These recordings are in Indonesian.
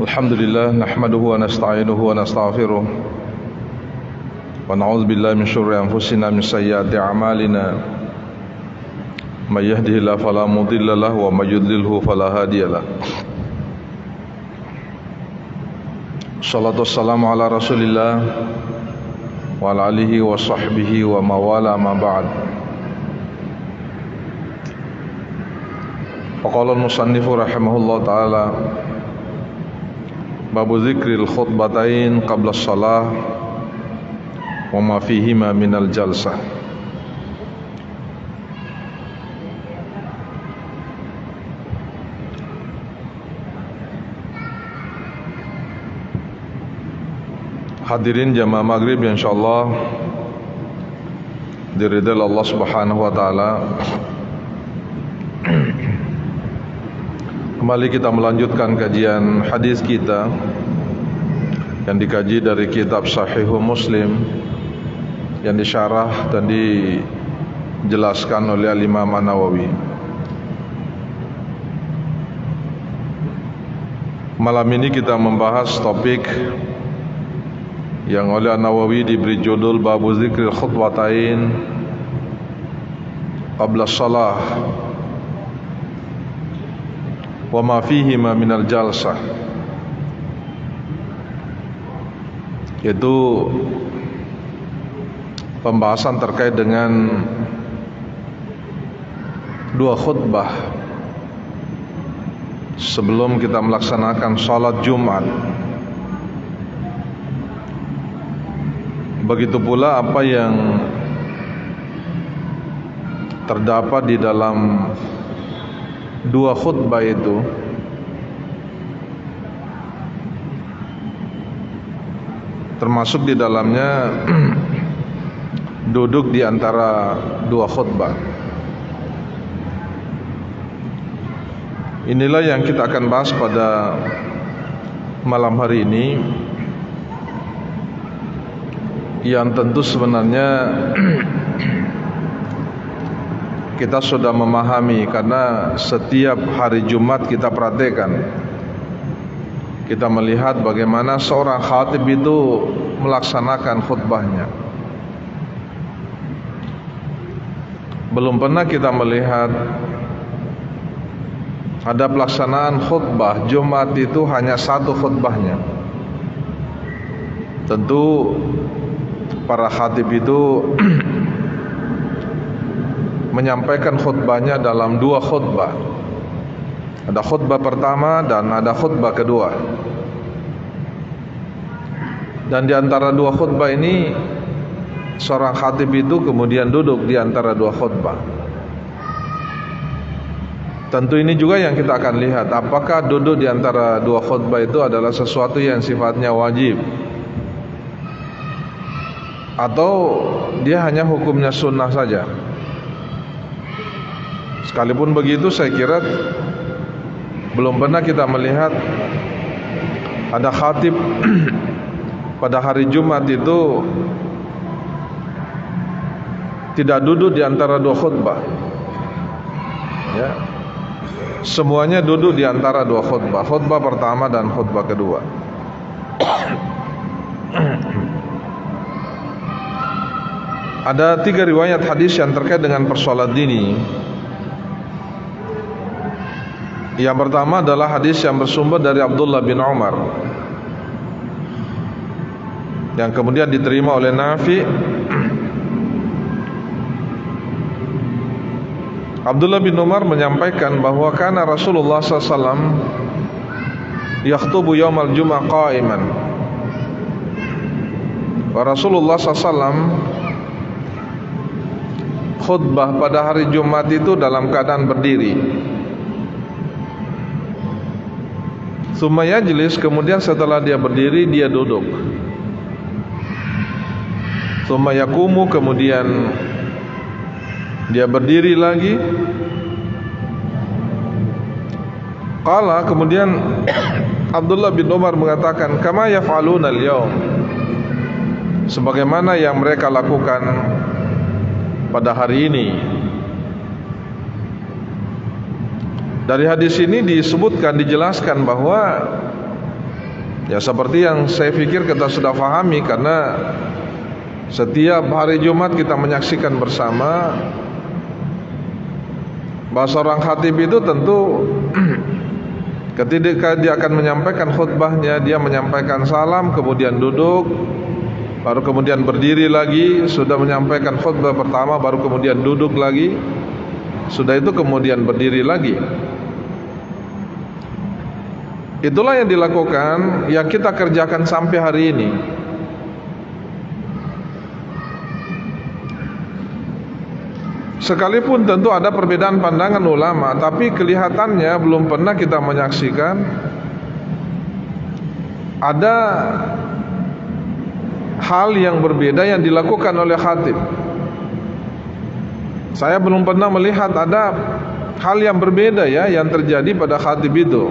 Alhamdulillah nahmaduhu wa nasta'inuhu wa nastaghfiruh wa na'udzu billahi min syururi anfusina min sayyiati a'malina may yahdihillahu fala mudilla lahu wa may yudlilhu fala hadiya lahu. Shalatu wassalamu ala Rasulillah wa ala alihi wa sahbihi wa mawala ma ba'd. Qala al-musannifu rahimahullah ta'ala babu zikril khutbatain qabla shalah wa ma fihima minal jalsah. Hadirin jamaah maghrib yang insyaallah diridai Allah Subhanahu wa taala. Kembali kita melanjutkan kajian hadis kita yang dikaji dari kitab Sahih Muslim yang disyarah dan dijelaskan oleh Imam An-Nawawi. Malam ini kita membahas topik yang oleh An-Nawawi diberi judul Babu Zikril Khutbatain Qabla Shalah wa ma fihima minal jalsah, yaitu pembahasan terkait dengan dua khutbah sebelum kita melaksanakan salat Jumat. Begitu pula apa yang terdapat di dalam dua khutbah itu, termasuk di dalamnya duduk di antara dua khutbah. Inilah yang kita akan bahas pada malam hari ini, yang tentu sebenarnya kita sudah memahami, karena setiap hari Jumat kita perhatikan, kita melihat bagaimana seorang khatib itu melaksanakan khutbahnya. Belum pernah kita melihat ada pelaksanaan khutbah Jumat itu hanya satu khutbahnya. Tentu para khatib itu menyampaikan khutbahnya dalam dua khutbah. Ada khutbah pertama dan ada khutbah kedua. Dan di antara dua khutbah ini, seorang khatib itu kemudian duduk di antara dua khutbah. Tentu ini juga yang kita akan lihat, apakah duduk di antara dua khutbah itu adalah sesuatu yang sifatnya wajib, atau dia hanya hukumnya sunnah saja. Sekalipun begitu, saya kira belum pernah kita melihat ada khatib pada hari Jumat itu tidak duduk di antara dua khutbah. Ya, semuanya duduk di antara dua khutbah, khutbah pertama dan khutbah kedua. Ada 3 riwayat hadis yang terkait dengan persoalan ini. Yang pertama adalah hadis yang bersumber dari Abdullah bin Umar, yang kemudian diterima oleh Nafi. Abdullah bin Umar menyampaikan bahwa kana Rasulullah SAW yakhtubu yaumal jum'ah qa'iman, wa Rasulullah SAW khutbah pada hari Jumat itu dalam keadaan berdiri. Tsumma yajlis, kemudian setelah dia berdiri dia duduk. Tsumma yaqumu, kemudian dia berdiri lagi. Qala, kemudian Abdullah bin Umar mengatakan, kama yaf'aluna al-yawm, sebagaimana yang mereka lakukan pada hari ini. Dari hadis ini disebutkan, dijelaskan bahwa Ya seperti yang saya pikir kita sudah pahami, karena setiap hari Jumat kita menyaksikan bersama bahwa seorang khatib itu tentu ketika dia akan menyampaikan khutbahnya, dia menyampaikan salam, kemudian duduk, baru kemudian berdiri lagi, sudah menyampaikan khutbah pertama, baru kemudian duduk lagi, sudah itu kemudian berdiri lagi. Itulah yang dilakukan, yang kita kerjakan sampai hari ini. Sekalipun tentu ada perbedaan pandangan ulama, tapi kelihatannya belum pernah kita menyaksikan ada hal yang berbeda yang dilakukan oleh khatib. Saya belum pernah melihat ada hal yang berbeda ya yang terjadi pada khatib itu.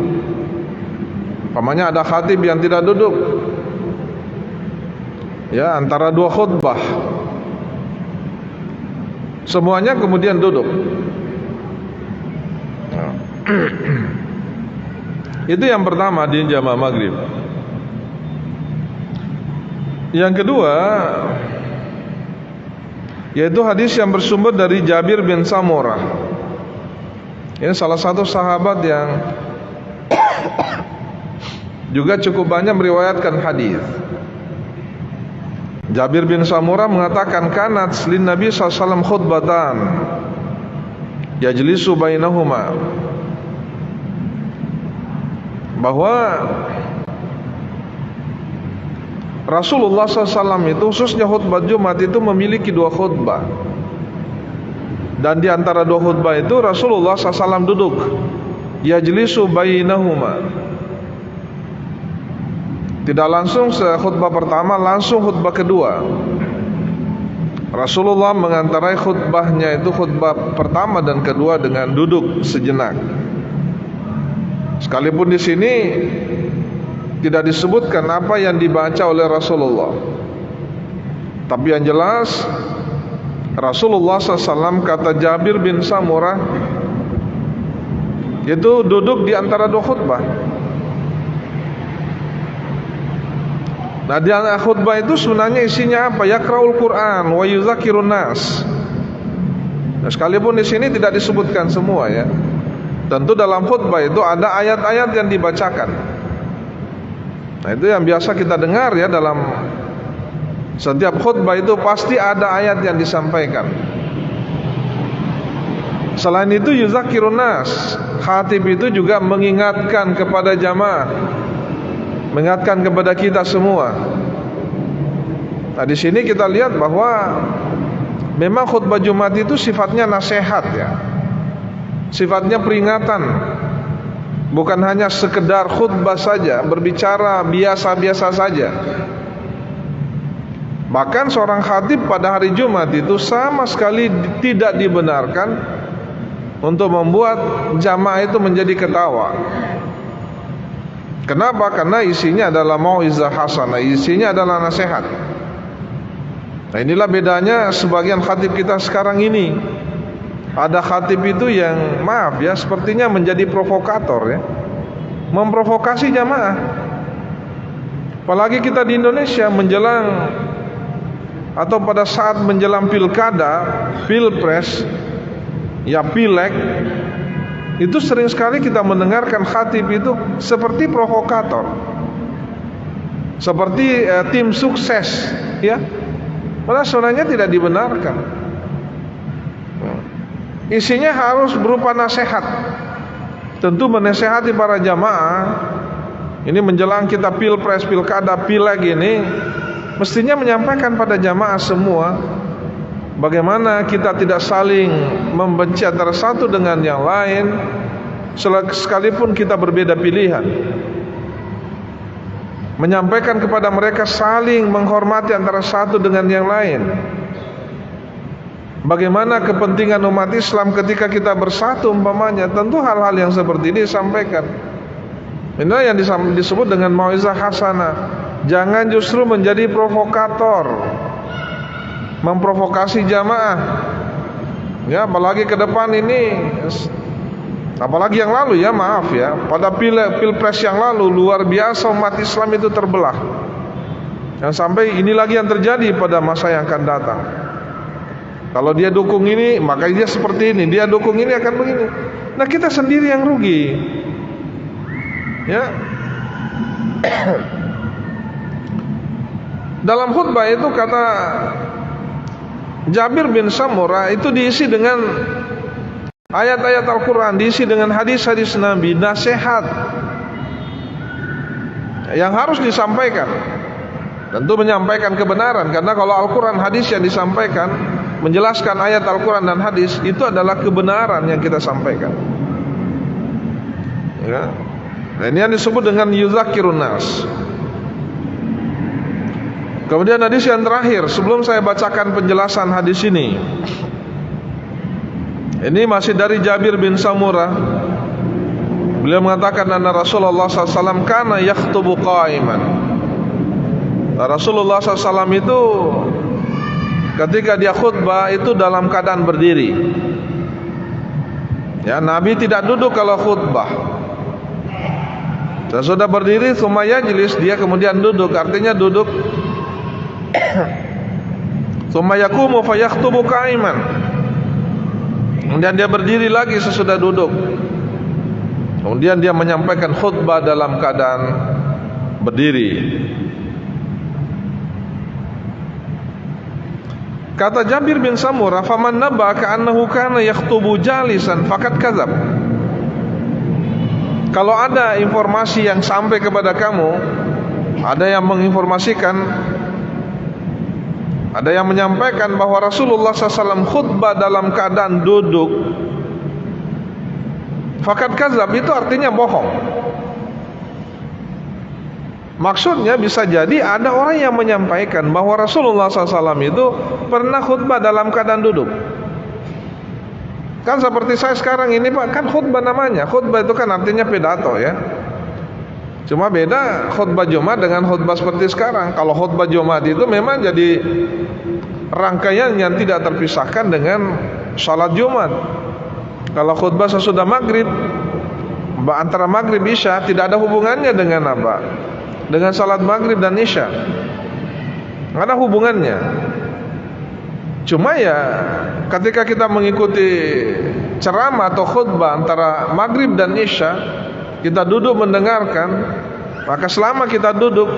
Umpamanya ada khatib yang tidak duduk, ya, antara dua khutbah, semuanya kemudian duduk. Itu yang pertama di jamaah maghrib. Yang kedua, yaitu hadis yang bersumber dari Jabir bin Samurah. Ini salah satu sahabat yang juga cukup banyak meriwayatkan hadis. Jabir bin Samurah mengatakan, kanat lin Nabi SAW khutbatan yajlisu bainahuma, bahwa Rasulullah SAW itu khususnya khutbah Jumat itu memiliki dua khutbah, dan di antara dua khutbah itu Rasulullah SAW duduk, yajlisu bainahuma. Tidak langsung khutbah pertama, langsung khutbah kedua. Rasulullah mengantarai khutbahnya itu khutbah pertama dan kedua dengan duduk sejenak. Sekalipun di sini tidak disebutkan apa yang dibaca oleh Rasulullah, tapi yang jelas Rasulullah SAW, kata Jabir bin Samurah, itu duduk di antara dua khutbah. Nah, di antara khutbah itu sebenarnya isinya apa? Yaqra'ul Quran wa yuzakirun nas. Nah, sekalipun di sini tidak disebutkan semua ya. Tentu dalam khutbah itu ada ayat-ayat yang dibacakan. Nah, itu yang biasa kita dengar ya, dalam setiap khutbah itu pasti ada ayat yang disampaikan. Selain itu yuzakirun nas, khatib itu juga mengingatkan kepada jamaah, mengingatkan kepada kita semua. Nah, di sini kita lihat bahwa memang khutbah Jumat itu sifatnya nasihat ya, sifatnya peringatan, bukan hanya sekedar khutbah saja, berbicara biasa-biasa saja. Bahkan seorang khatib pada hari Jumat itu sama sekali tidak dibenarkan untuk membuat jamaah itu menjadi ketawa. Kenapa? Karena isinya adalah mau'izah hasanah, isinya adalah nasihat. Nah, inilah bedanya sebagian khatib kita sekarang ini. Ada khatib itu yang maaf ya, sepertinya menjadi provokator ya, memprovokasi jamaah. Apalagi kita di Indonesia menjelang atau pada saat menjelang pilkada, pilpres, ya pileg, itu sering sekali kita mendengarkan khatib itu seperti provokator, seperti tim sukses ya. Padahal sebenarnya tidak dibenarkan. Isinya harus berupa nasihat. Tentu menasehati para jamaah. Ini menjelang kita pilpres, pilkada, pileg ini, mestinya menyampaikan pada jamaah semua bagaimana kita tidak saling membenci antara satu dengan yang lain, sekalipun kita berbeda pilihan. Menyampaikan kepada mereka saling menghormati antara satu dengan yang lain. Bagaimana kepentingan umat Islam ketika kita bersatu umpamanya, tentu hal-hal yang seperti ini disampaikan. Inilah yang disebut dengan mau'izah hasanah. Jangan justru menjadi provokator, memprovokasi jamaah. Ya, apalagi ke depan ini Apalagi yang lalu ya, maaf ya, pada pilpres yang lalu luar biasa umat Islam itu terbelah. Yang sampai ini lagi yang terjadi pada masa yang akan datang. Kalau dia dukung ini, maka dia seperti ini. Dia dukung ini akan begini. Nah, kita sendiri yang rugi. Ya. Dalam khutbah itu kata Jabir bin Samurah itu diisi dengan ayat-ayat Al-Quran, diisi dengan hadis-hadis Nabi, nasihat yang harus disampaikan. Tentu menyampaikan kebenaran, karena kalau Al-Quran hadis yang disampaikan, menjelaskan ayat Al-Quran dan hadis, itu adalah kebenaran yang kita sampaikan. Ya. Nah, ini yang disebut dengan yuzakirun nas. Kemudian hadis yang terakhir, sebelum saya bacakan penjelasan hadis ini masih dari Jabir bin Samurah. Beliau mengatakan anna Rasulullah SAW kana yakhtubu qa'iman. Rasulullah SAW itu ketika dia khutbah itu dalam keadaan berdiri. Ya, Nabi tidak duduk kalau khutbah. Dan sudah berdiri, tsumma yajlis, dia kemudian duduk, artinya duduk. Tsumma yaqumu fa yakhtubu qa'iman. Kemudian dia berdiri lagi sesudah duduk. Kemudian dia menyampaikan khutbah dalam keadaan berdiri. Kata Jabir bin Samurah, "Faman nabaka annahu kana yakhtubu jalisan faqad kadzab." Kalau ada informasi yang sampai kepada kamu, ada yang menginformasikan, ada yang menyampaikan bahwa Rasulullah SAW khutbah dalam keadaan duduk, faqad kadzab, itu artinya bohong. Maksudnya bisa jadi ada orang yang menyampaikan bahwa Rasulullah SAW itu pernah khutbah dalam keadaan duduk. Kan seperti saya sekarang ini Pak, kan khutbah namanya. Khutbah itu kan artinya pidato ya. Cuma beda khutbah Jumat dengan khutbah seperti sekarang. Kalau khutbah Jumat itu memang jadi rangkaian yang tidak terpisahkan dengan salat Jumat. Kalau khutbah sesudah maghrib, antara maghrib isya, tidak ada hubungannya dengan apa? Dengan salat maghrib dan isya, nggak ada hubungannya. Cuma ya ketika kita mengikuti ceramah atau khutbah antara maghrib dan isya, kita duduk mendengarkan, maka selama kita duduk,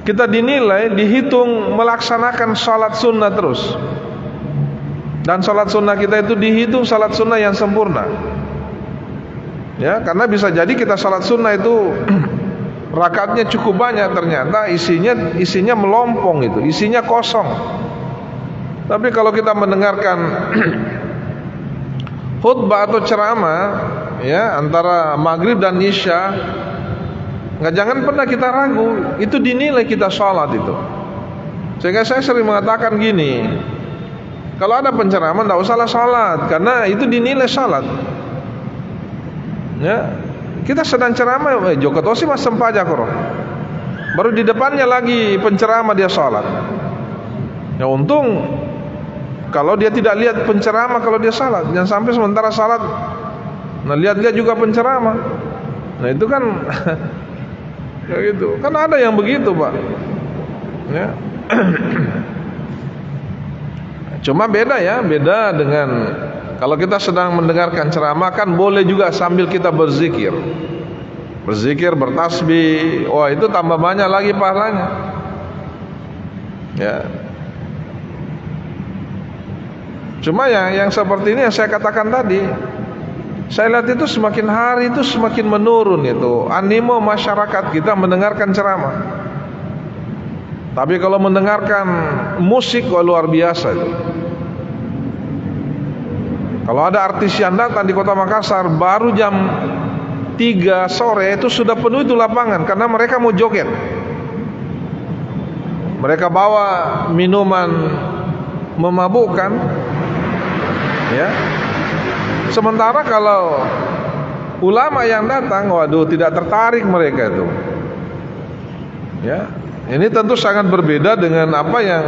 kita dinilai, dihitung melaksanakan salat sunnah terus. Dan salat sunnah kita itu dihitung salat sunnah yang sempurna. Ya, karena bisa jadi kita salat sunnah itu rakaatnya cukup banyak, ternyata isinya melompong, itu isinya kosong. Tapi kalau kita mendengarkan khutbah atau ceramah ya antara maghrib dan isya, jangan pernah kita ragu, itu dinilai kita sholat itu. Sehingga saya sering mengatakan gini, kalau ada penceramah tidak usahlah sholat, karena itu dinilai sholat. Ya, kita sedang ceramah, Joko Tosi mas sempaja koro. Baru di depannya lagi penceramah dia sholat. Ya untung kalau dia tidak lihat penceramah kalau dia sholat. Jangan sampai sementara sholat, nah lihat-lihat juga penceramah. Nah itu kan ya gitu. Kan ada yang begitu Pak. Ya. Cuma beda ya, beda dengan kalau kita sedang mendengarkan ceramah, kan boleh juga sambil kita berzikir. Berzikir, bertasbih. Wah, itu tambah banyak lagi pahalanya. Ya. Cuma yang seperti ini yang saya katakan tadi, saya lihat itu semakin hari itu semakin menurun itu animo masyarakat kita mendengarkan ceramah. Tapi kalau mendengarkan musik, wah luar biasa itu. Kalau ada artis yang datang di kota Makassar baru jam 3 sore itu sudah penuh itu lapangan, karena mereka mau joget. Mereka bawa minuman memabukkan, ya. Sementara kalau ulama yang datang, waduh tidak tertarik mereka itu. Ya, ini tentu sangat berbeda dengan apa yang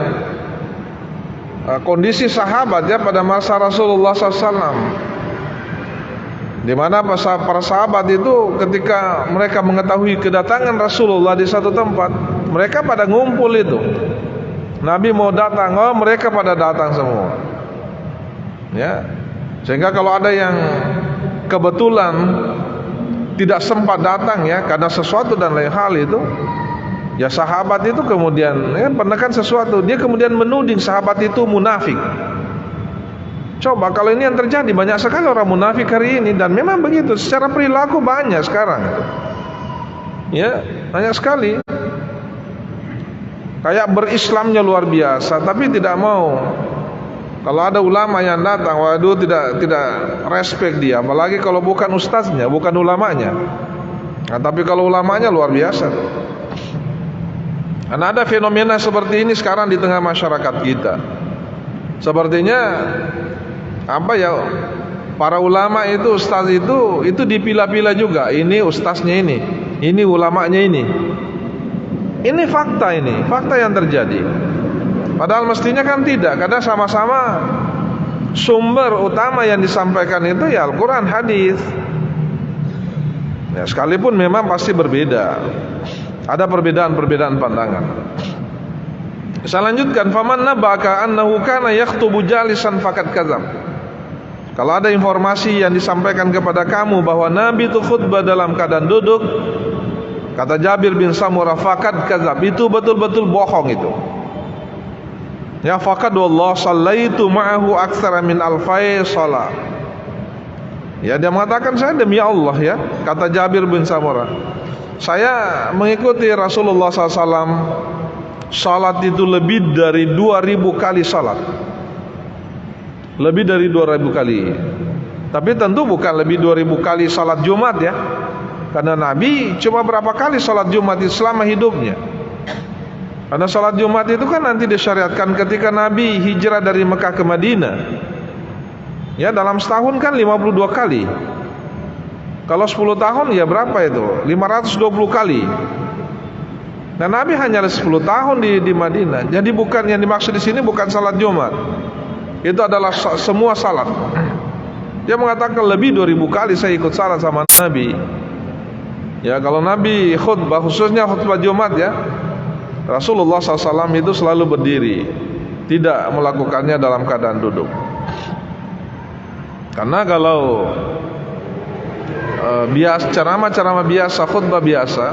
kondisi sahabat ya pada masa Rasulullah SAW. Di mana para sahabat itu ketika mereka mengetahui kedatangan Rasulullah di satu tempat, mereka pada ngumpul itu. Nabi mau datang, oh mereka pada datang semua. Ya. Sehingga kalau ada yang kebetulan tidak sempat datang ya karena sesuatu dan lain hal itu, ya sahabat itu kemudian menekan sesuatu, dia kemudian menuding sahabat itu munafik. Coba kalau ini yang terjadi, banyak sekali orang munafik hari ini, dan memang begitu secara perilaku banyak sekarang. Ya, banyak sekali. Kayak berislamnya luar biasa, tapi tidak mau. Kalau ada ulama yang datang, waduh tidak respect dia, apalagi kalau bukan ustaznya, bukan ulamanya. Nah, tapi kalau ulamanya luar biasa. Karena ada fenomena seperti ini sekarang di tengah masyarakat kita. Sepertinya para ulama itu, ustaz itu dipilah-pilah juga. Ini ustaznya ini ulamanya ini. Ini fakta yang terjadi. Padahal mestinya kan tidak, karena sama-sama sumber utama yang disampaikan itu ya Al-Quran, hadis. Ya, sekalipun memang pasti berbeda. Ada perbedaan pandangan. Saya lanjutkan, faman nabaka annahu kana yakhtubu jalisan faqad kadzab. Kalau ada informasi yang disampaikan kepada kamu bahwa Nabi itu khutbah dalam keadaan duduk, kata Jabir bin Samurah, faqad kadzab, itu betul-betul bohong itu. Ya faqad wallah sallaitu ma'ahu aktsara min alfai shalah. Ya dia mengatakan, saya demi Allah ya, kata Jabir bin Samurah, saya mengikuti Rasulullah SAW salat itu lebih dari 2000 kali salat. Lebih dari 2000 kali. Tapi tentu bukan lebih 2000 kali salat Jumat ya. Karena Nabi cuma berapa kali salat Jumat selama hidupnya. Karena salat Jumat itu kan nanti disyariatkan ketika Nabi hijrah dari Mekah ke Madinah. Ya, dalam setahun kan 52 kali. Kalau 10 tahun ya berapa itu? 520 kali. Nah, Nabi hanya 10 tahun di Madinah. Jadi bukan yang dimaksud di sini bukan salat Jumat. Itu adalah semua salat. Dia mengatakan lebih 2000 kali saya ikut salat sama Nabi. Ya, kalau Nabi khutbah, khususnya khutbah Jumat ya, Rasulullah SAW itu selalu berdiri, tidak melakukannya dalam keadaan duduk. Karena kalau ceramah biasa, khutbah biasa,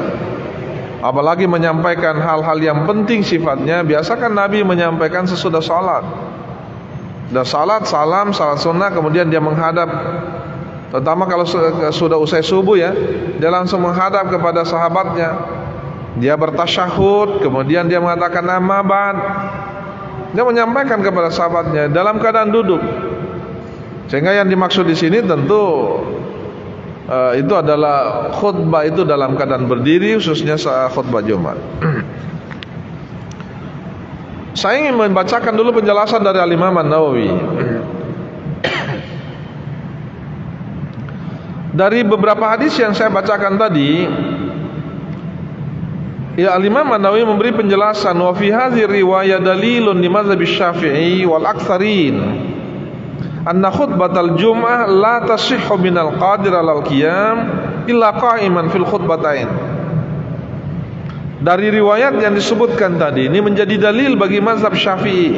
apalagi menyampaikan hal-hal yang penting sifatnya, biasakan Nabi menyampaikan sesudah salat. Dan salat, salam, salat sunnah, kemudian dia menghadap, terutama kalau sudah usai subuh ya, dia langsung menghadap kepada sahabatnya. Dia bertasyahud, kemudian dia mengatakan amma ba'd. Dia menyampaikan kepada sahabatnya dalam keadaan duduk. Sehingga yang dimaksud di sini tentu itu adalah khutbah itu dalam keadaan berdiri, khususnya saat khutbah Jumat. Saya ingin membacakan dulu penjelasan dari Al-Imam An-Nawawi. Dari beberapa hadis yang saya bacakan tadi, ya Al-Imam An-Nawawi memberi penjelasan, wa fi hadhihi riwayah dalilun li mazhab Syafi'i wal aktsarin anna khutbatal jum'ah la tasihhu minal qadir alal qiyam illa qa'iman fil khutbatain. Dari riwayat yang disebutkan tadi ini menjadi dalil bagi mazhab Syafi'i.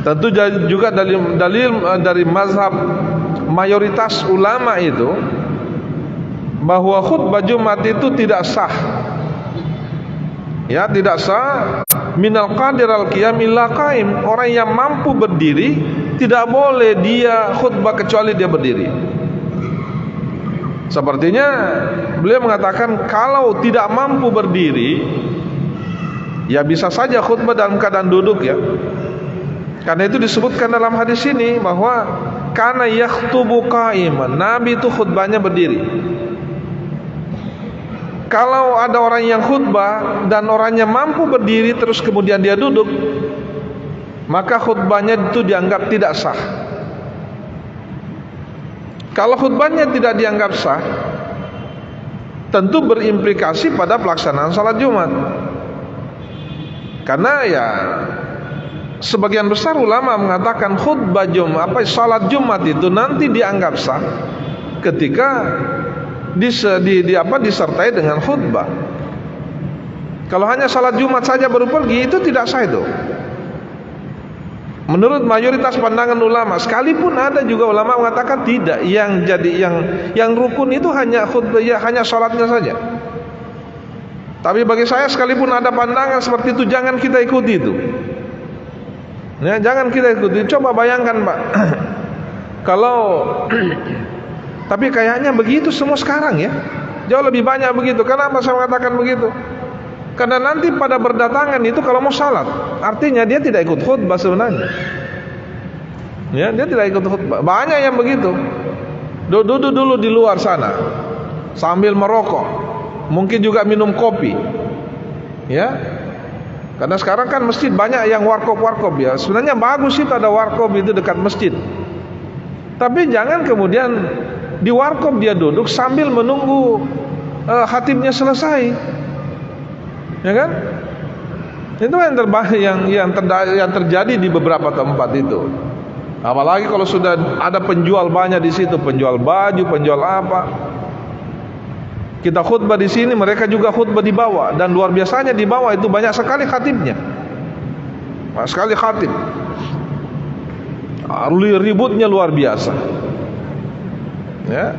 Tentu juga dalil dari mazhab mayoritas ulama itu, bahwa khutbah Jumat itu tidak sah. Ya, tidak sah minal qadir al qiyam illa qaim. Orang yang mampu berdiri tidak boleh dia khutbah kecuali dia berdiri. Sepertinya beliau mengatakan kalau tidak mampu berdiri, ya bisa saja khutbah dalam keadaan duduk ya. Karena itu disebutkan dalam hadis ini bahwa kana yakhtubu qa'iman, Nabi itu khutbahnya berdiri. Kalau ada orang yang khutbah dan orangnya mampu berdiri terus kemudian dia duduk, maka khutbahnya itu dianggap tidak sah. Kalau khutbahnya tidak dianggap sah, tentu berimplikasi pada pelaksanaan salat Jumat. Karena ya sebagian besar ulama mengatakan khutbah Jumat, salat Jumat itu nanti dianggap sah ketika disertai dengan khutbah. Kalau hanya salat Jumat saja baru pergi, itu tidak sah itu. Menurut mayoritas pandangan ulama, sekalipun ada juga ulama mengatakan tidak, yang rukun itu hanya khutbah, ya, hanya salatnya saja. Tapi bagi saya, sekalipun ada pandangan seperti itu, jangan kita ikuti itu. Ya, jangan kita ikuti. Coba bayangkan, Pak. Kalau tapi kayaknya begitu semua sekarang ya. Jauh lebih banyak begitu. Kenapa saya mengatakan begitu? Karena nanti pada berdatangan itu kalau mau salat, artinya dia tidak ikut khutbah sebenarnya. Ya, dia tidak ikut khutbah. Banyak yang begitu. Duduk dulu di luar sana sambil merokok, mungkin juga minum kopi. Ya. Karena sekarang kan masjid banyak yang warkop ya. Sebenarnya bagus itu ada warkop itu dekat masjid. Tapi jangan kemudian di warkop dia duduk sambil menunggu khatibnya selesai. Ya kan? Itu yang terjadi di beberapa tempat itu. Apalagi kalau sudah ada penjual banyak di situ, penjual baju, penjual apa. Kita khutbah di sini, mereka juga khutbah di bawah, dan luar biasanya di bawah itu banyak sekali khatibnya. Banyak sekali khatib. Ributnya luar biasa. Ya.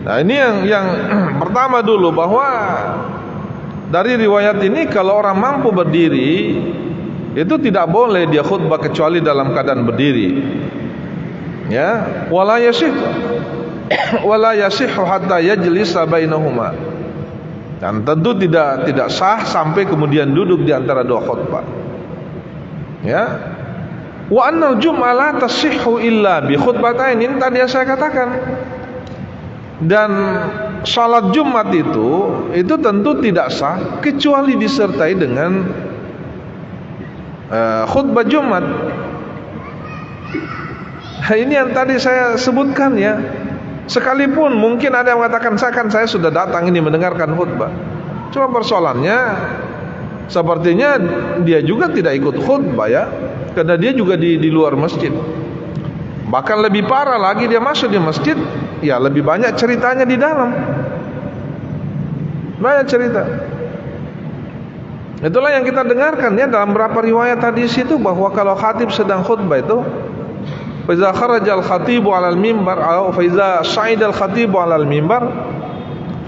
Nah, ini yang pertama dulu, bahwa dari riwayat ini kalau orang mampu berdiri itu tidak boleh dia khutbah kecuali dalam keadaan berdiri. Ya, wala yasihhu hatta yajlisa bainahuma. Dan tentu tidak sah sampai kemudian duduk di antara dua khutbah. Ya. Wa annal jum'ah la tasihhu illa bi khutbatain, ini tadi saya katakan. Dan salat Jumat itu tentu tidak sah kecuali disertai dengan khutbah Jumat. Nah, ini yang tadi saya sebutkan ya. Sekalipun mungkin ada yang mengatakan saya sudah datang ini mendengarkan khutbah. Cuma persoalannya sepertinya dia juga tidak ikut khutbah ya, karena dia juga di luar masjid. Bahkan lebih parah lagi, dia masuk di masjid, ya lebih banyak ceritanya di dalam. Banyak cerita. Itulah yang kita dengarkan ya dalam beberapa riwayat tadi situ, bahwa kalau khatib sedang khutbah itu, fa iza kharajal khatibu 'alal mimbar atau fa iza sa'idal khatibu 'alal mimbar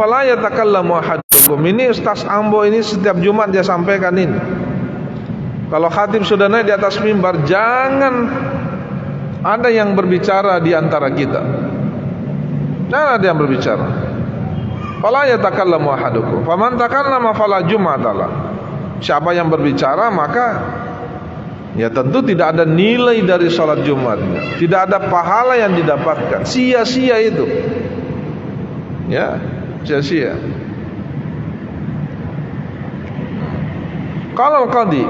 fala yatakallamu ahadukum. Ini Ustaz Ambo ini setiap Jumat dia sampaikan ini. Kalau khatib sudah naik di atas mimbar, jangan ada yang berbicara di antara kita. Jangan ada yang berbicara. Fala yatakallamu ahadukum. Faman takallama fala jum'atalah. Siapa yang berbicara, maka ya tentu tidak ada nilai dari salat Jumatnya. Tidak ada pahala yang didapatkan. Sia-sia itu. Ya, sia-sia. Qala al-qadhi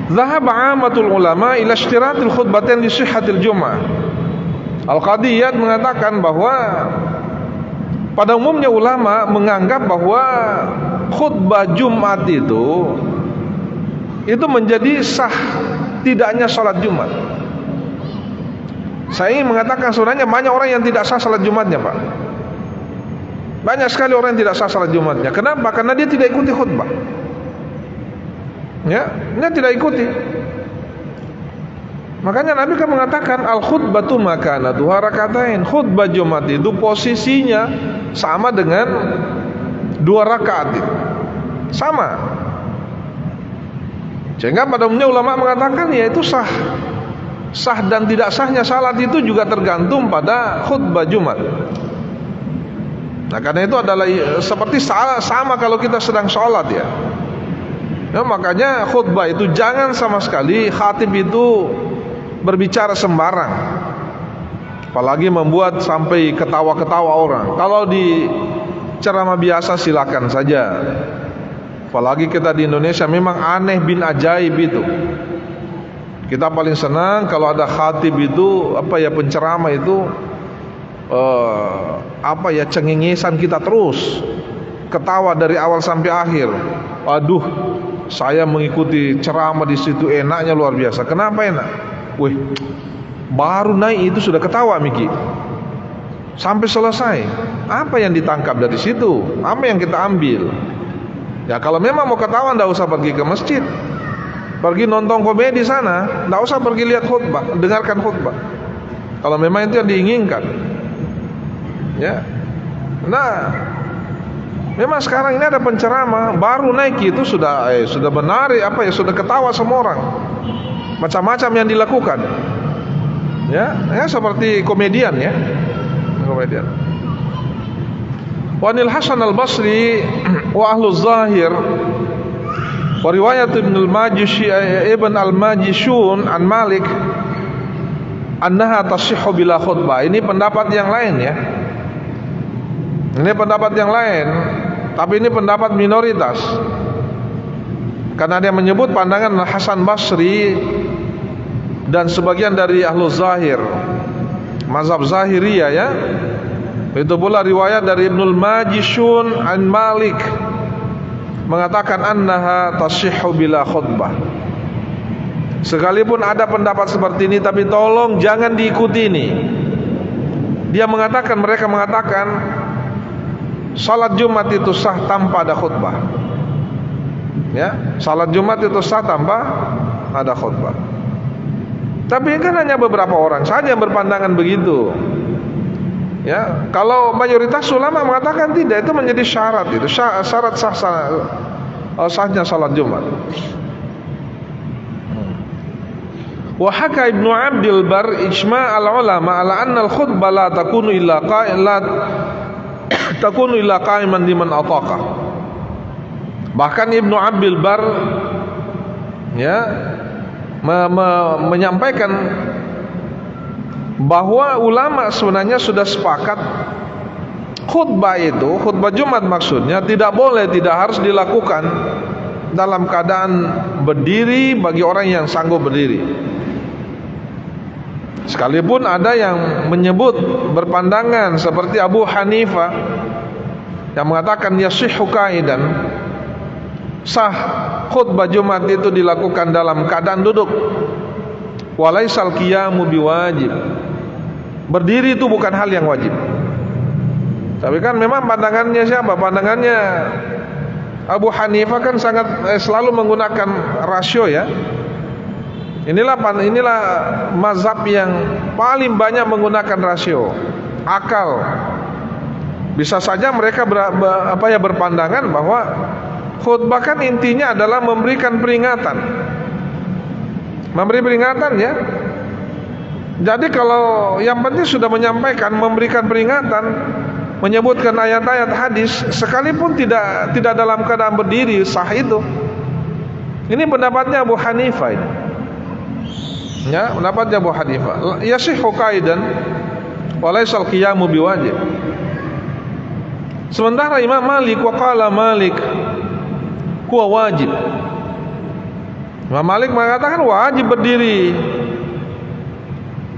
Zahaba amatul ulama ila ishtiratil khutbatain li sihhatil jum'ah. Al-Qadiyat mengatakan bahwa pada umumnya ulama menganggap bahwa khutbah Jumat itu menjadi sah tidaknya salat Jumat. Saya ingin mengatakan sebenarnya banyak orang yang tidak sah salat Jumatnya, Pak. Banyak sekali orang yang tidak sah salat Jumatnya. Kenapa? Karena dia tidak ikuti khutbah. Ya, dia tidak ikuti. Makanya Nabi kan mengatakan al-khutbatu makanatuha rakatain. Khutbah Jumat itu posisinya sama dengan 2 rakaat itu. Sama. Sehingga pada umumnya ulama mengatakan ya itu sah. Sah dan tidak sahnya salat itu juga tergantung pada khutbah Jumat. Nah, karena itu adalah seperti sama kalau kita sedang sholat ya. Ya, makanya khutbah itu jangan sama sekali khatib itu berbicara sembarang, apalagi membuat sampai ketawa-ketawa orang. Kalau di ceramah biasa silakan saja, apalagi kita di Indonesia memang aneh bin ajaib itu. Kita paling senang kalau ada khatib itu penceramah itu cengengesan kita terus, ketawa dari awal sampai akhir. Aduh, saya mengikuti ceramah di situ enaknya luar biasa. Kenapa enak? Wih, baru naik itu sudah ketawa Miki. sampai selesai. Apa yang ditangkap dari situ? Apa yang kita ambil? Ya kalau memang mau ketawa, tidak usah pergi ke masjid, pergi nonton komedi sana, tidak usah pergi lihat khutbah, dengarkan khutbah. Kalau memang itu yang diinginkan, ya. Nah, memang sekarang ini ada penceramah baru naik itu sudah menarik, sudah ketawa semua orang, macam-macam yang dilakukan, ya seperti komedian, ya. Komedian. Wanil Hasan al-Basri wa ahlu zahir wa riwayat Ibn al-Majishun an Malik annaha tasihhu bila khutbah. Ini pendapat yang lain, ya. Ini pendapat yang lain, tapi ini pendapat minoritas. Karena dia menyebut pandangan Hasan Basri dan sebagian dari ahlu zahir, mazhab Zahiriyah, ya. Itu pula riwayat dari Ibnul Majishun an Malik mengatakan annaha tasihhu bila khutbah. Sekalipun ada pendapat seperti ini, tapi tolong jangan diikuti ini. Mereka mengatakan salat Jumat itu sah tanpa ada khutbah. Ya, salat Jumat itu sah tanpa ada khutbah. Tapi kan hanya beberapa orang saja yang berpandangan begitu. Ya, kalau mayoritas ulama mengatakan tidak, itu menjadi syarat, itu syarat sahnya salat Jumat. Wa haka Ibnu Abdul Bar ijma' al-ulama ala anna al-khutbah la takunu illa qa'iman liman ataqa. Bahkan Ibnu Abdul Bar, ya, menyampaikan bahwa ulama sebenarnya sudah sepakat khutbah itu, khutbah Jumat maksudnya, tidak harus dilakukan dalam keadaan berdiri bagi orang yang sanggup berdiri. Sekalipun ada yang menyebut berpandangan seperti Abu Hanifah yang mengatakan yasihhu qaidan, sah khutbah Jumat itu dilakukan dalam keadaan duduk. Walaisal qiyamu biwajib, berdiri itu bukan hal yang wajib. Tapi kan memang pandangannya siapa? Pandangannya Abu Hanifah kan sangat selalu menggunakan rasio, ya. Inilah mazhab yang paling banyak menggunakan rasio, akal. Bisa saja mereka berpandangan bahwa khutbah kan intinya adalah memberikan peringatan. Memberi peringatan, ya. Jadi kalau yang penting sudah menyampaikan, memberikan peringatan, menyebutkan ayat-ayat hadis, sekalipun tidak dalam keadaan berdiri, sah itu. Ini pendapatnya Abu Hanifah ini. Ya, pendapatnya Abu Hanifah. Yasihhu qaidan wa laisal qiyamu biwajib. Sementara Imam Malik wa qala Malik huwa wajib. Imam Malik mengatakan wajib berdiri.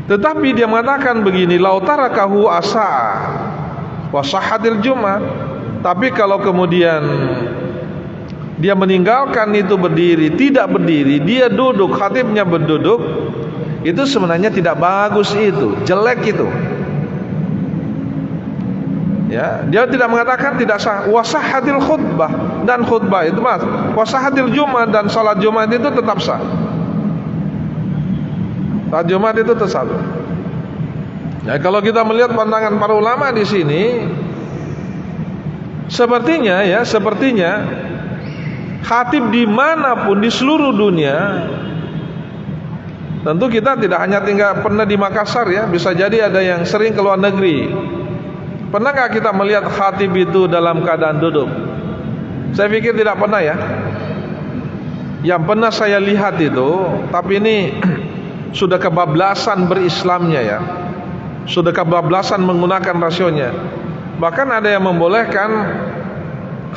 Tetapi dia mengatakan begini, lau tarakahu asa'a wa sahhatil Jumat. Tapi kalau kemudian dia meninggalkan itu berdiri, tidak berdiri, dia duduk, khatibnya berduduk, itu sebenarnya tidak bagus, itu jelek itu. Ya, dia tidak mengatakan tidak sah. Wasahhatil khutbah, dan khutbah itu mas, wasahhatil Jumat, dan salat Jumat itu tetap sah. Salat Jumat itu tetap sah. Ya, kalau kita melihat pandangan para ulama di sini, sepertinya khatib dimanapun di seluruh dunia, tentu kita tidak hanya pernah di Makassar, ya, bisa jadi ada yang sering ke luar negeri. Pernah nggak kita melihat khatib itu dalam keadaan duduk? Saya pikir tidak pernah, ya. Yang pernah saya lihat itu, tapi ini sudah kebablasan berislamnya, ya, sudah kebablasan menggunakan rasionya. Bahkan ada yang membolehkan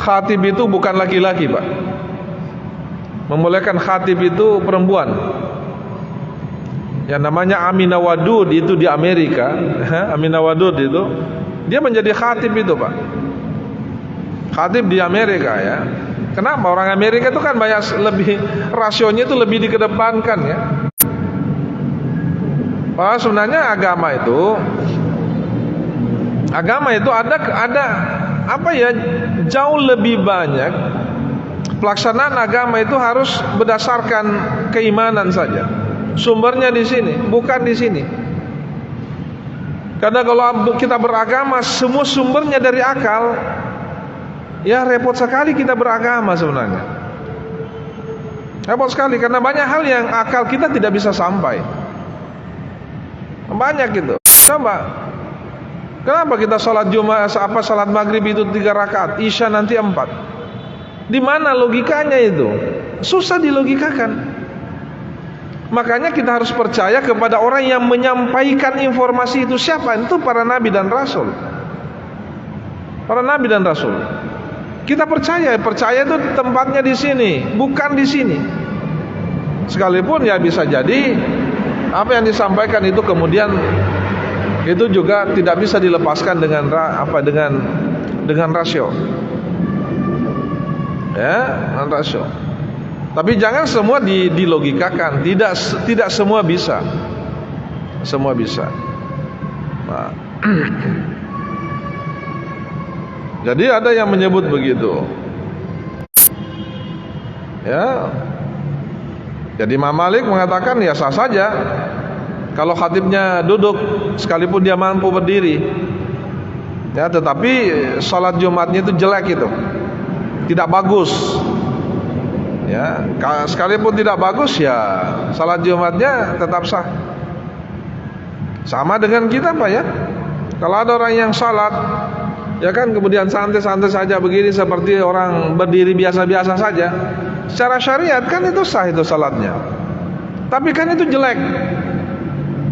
khatib itu bukan laki-laki, Pak. Membolehkan khatib itu perempuan. Yang namanya Aminah Wadud itu di Amerika. Aminah Wadud itu, dia menjadi khatib itu, Pak. Khatib di Amerika, ya. Kenapa? Orang Amerika itu kan rasionya itu lebih dikedepankan, ya. Sebenarnya agama itu Agama itu ada apa ya, jauh lebih banyak. Pelaksanaan agama itu harus berdasarkan keimanan saja. Sumbernya di sini, bukan di sini. Karena kalau kita beragama semua sumbernya dari akal, ya repot sekali kita beragama sebenarnya. Repot sekali karena banyak hal yang akal kita tidak bisa sampai. Banyak gitu. Kenapa kita sholat Jumat, sholat maghrib itu 3 rakaat, Isya nanti 4? Di mana logikanya itu? Susah dilogikakan. Makanya kita harus percaya kepada orang yang menyampaikan informasi itu. Siapa? Itu para nabi dan rasul. Para nabi dan rasul. Kita percaya itu tempatnya di sini, bukan di sini. Sekalipun ya bisa jadi apa yang disampaikan itu kemudian itu juga tidak bisa dilepaskan dengan rasio. Ya, dengan rasio. Tapi jangan semua dilogikakan. Tidak semua bisa. Semua bisa. Nah. Jadi ada yang menyebut begitu. Ya. Jadi Imam Malik mengatakan ya sah saja kalau khatibnya duduk sekalipun dia mampu berdiri. Ya, tetapi salat Jumatnya itu jelek itu. Tidak bagus. Ya, sekalipun tidak bagus ya salat Jumatnya tetap sah. Sama dengan kita Pak ya. Kalau ada orang yang salat ya kan kemudian santai-santai saja begini seperti orang berdiri biasa-biasa saja, secara syariat kan itu sah itu salatnya. Tapi kan itu jelek.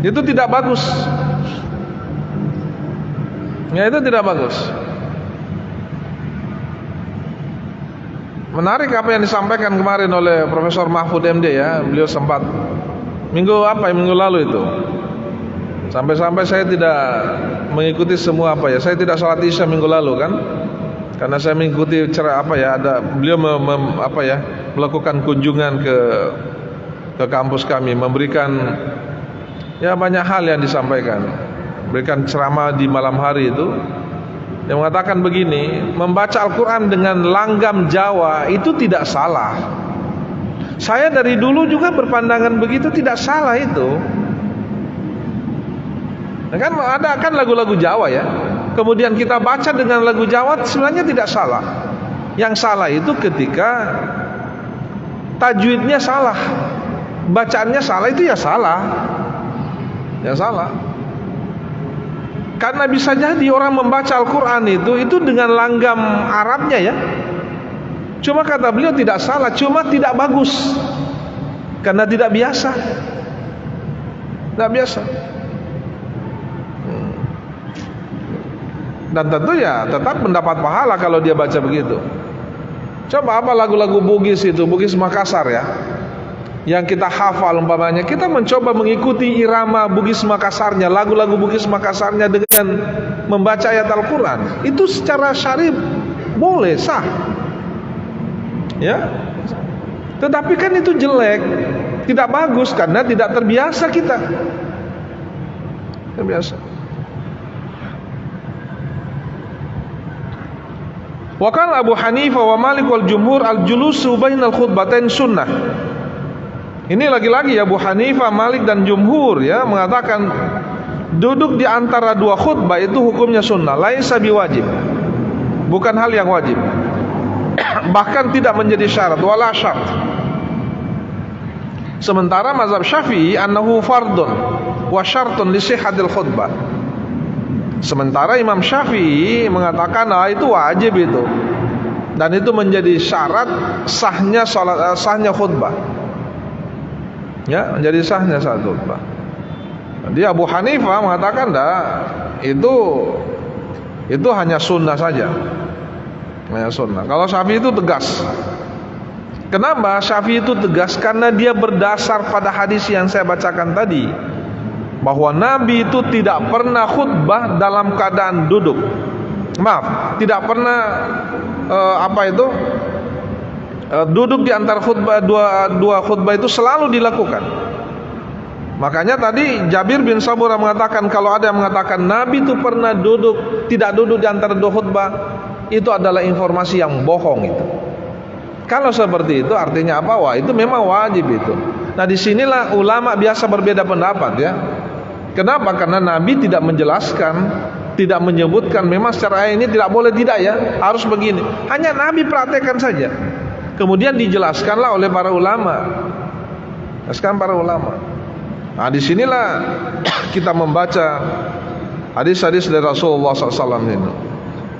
Itu tidak bagus. Ya itu tidak bagus. Menarik apa yang disampaikan kemarin oleh Profesor Mahfud MD ya. Beliau sempat minggu lalu itu. Sampai-sampai saya tidak mengikuti semua saya tidak salat Isya minggu lalu kan. Karena saya mengikuti ada beliau melakukan kunjungan ke kampus kami, memberikan ya banyak hal yang disampaikan. Berikan ceramah di malam hari itu yang mengatakan begini, membaca Al-Quran dengan langgam Jawa itu tidak salah. Saya dari dulu juga berpandangan begitu, tidak salah itu. Kan ada kan lagu-lagu Jawa ya. Kemudian kita baca dengan lagu Jawa sebenarnya tidak salah. Yang salah itu ketika tajwidnya salah, bacaannya salah, itu ya salah. Ya salah. Karena bisa jadi orang membaca Al-Quran itu dengan langgam Arabnya ya. Cuma kata beliau tidak salah, cuma tidak bagus. Karena tidak biasa. Tidak biasa. Dan tentu ya tetap mendapat pahala kalau dia baca begitu. Coba apa lagu-lagu Bugis itu, Bugis Makassar ya, yang kita hafal umpamanya, kita mencoba mengikuti irama Bugis Makassarnya, lagu-lagu Bugis Makassarnya dengan membaca ayat Al-Quran, itu secara syar'i boleh, sah ya. Tetapi kan itu jelek, tidak bagus karena tidak terbiasa kita. Terbiasa. Wa qala Abu Hanifah wa Malik wal jumhur al-julusu bainal khutbatain sunnah. Ini lagi-lagi Abu Hanifah, Malik dan jumhur ya mengatakan duduk di antara dua khutbah itu hukumnya sunnah, laisa biwajib. Bukan hal yang wajib. Bahkan tidak menjadi syarat, wala syart. Sementara mazhab Syafi'i annahu fardun wa syartun li sihhatil khutbah. Sementara Imam Syafi'i mengatakan itu wajib itu, dan itu menjadi syarat sahnya sahnya khutbah. Ya, menjadi sahnya saat khutbah. Jadi Abu Hanifah mengatakan itu hanya sunnah saja. Hanya sunnah. Kalau Syafi'i itu tegas. Kenapa Syafi'i itu tegas? Karena dia berdasar pada hadis yang saya bacakan tadi, bahwa Nabi itu tidak pernah khutbah dalam keadaan duduk. Maaf, tidak pernah duduk di antara khutbah, dua khutbah itu selalu dilakukan. Makanya tadi Jabir bin Samurah mengatakan, kalau ada yang mengatakan Nabi itu pernah tidak duduk di antara dua khutbah, itu adalah informasi yang bohong itu. Kalau seperti itu artinya apa? Wah, itu memang wajib itu. Nah, disinilah ulama biasa berbeda pendapat ya. Kenapa? Karena Nabi tidak menjelaskan, tidak menyebutkan memang secara ayat ini tidak boleh, tidak ya, harus begini. Hanya Nabi praktekkan saja. Kemudian dijelaskanlah oleh para ulama. Nah, disinilah kita membaca hadis-hadis dari Rasulullah SAW ini.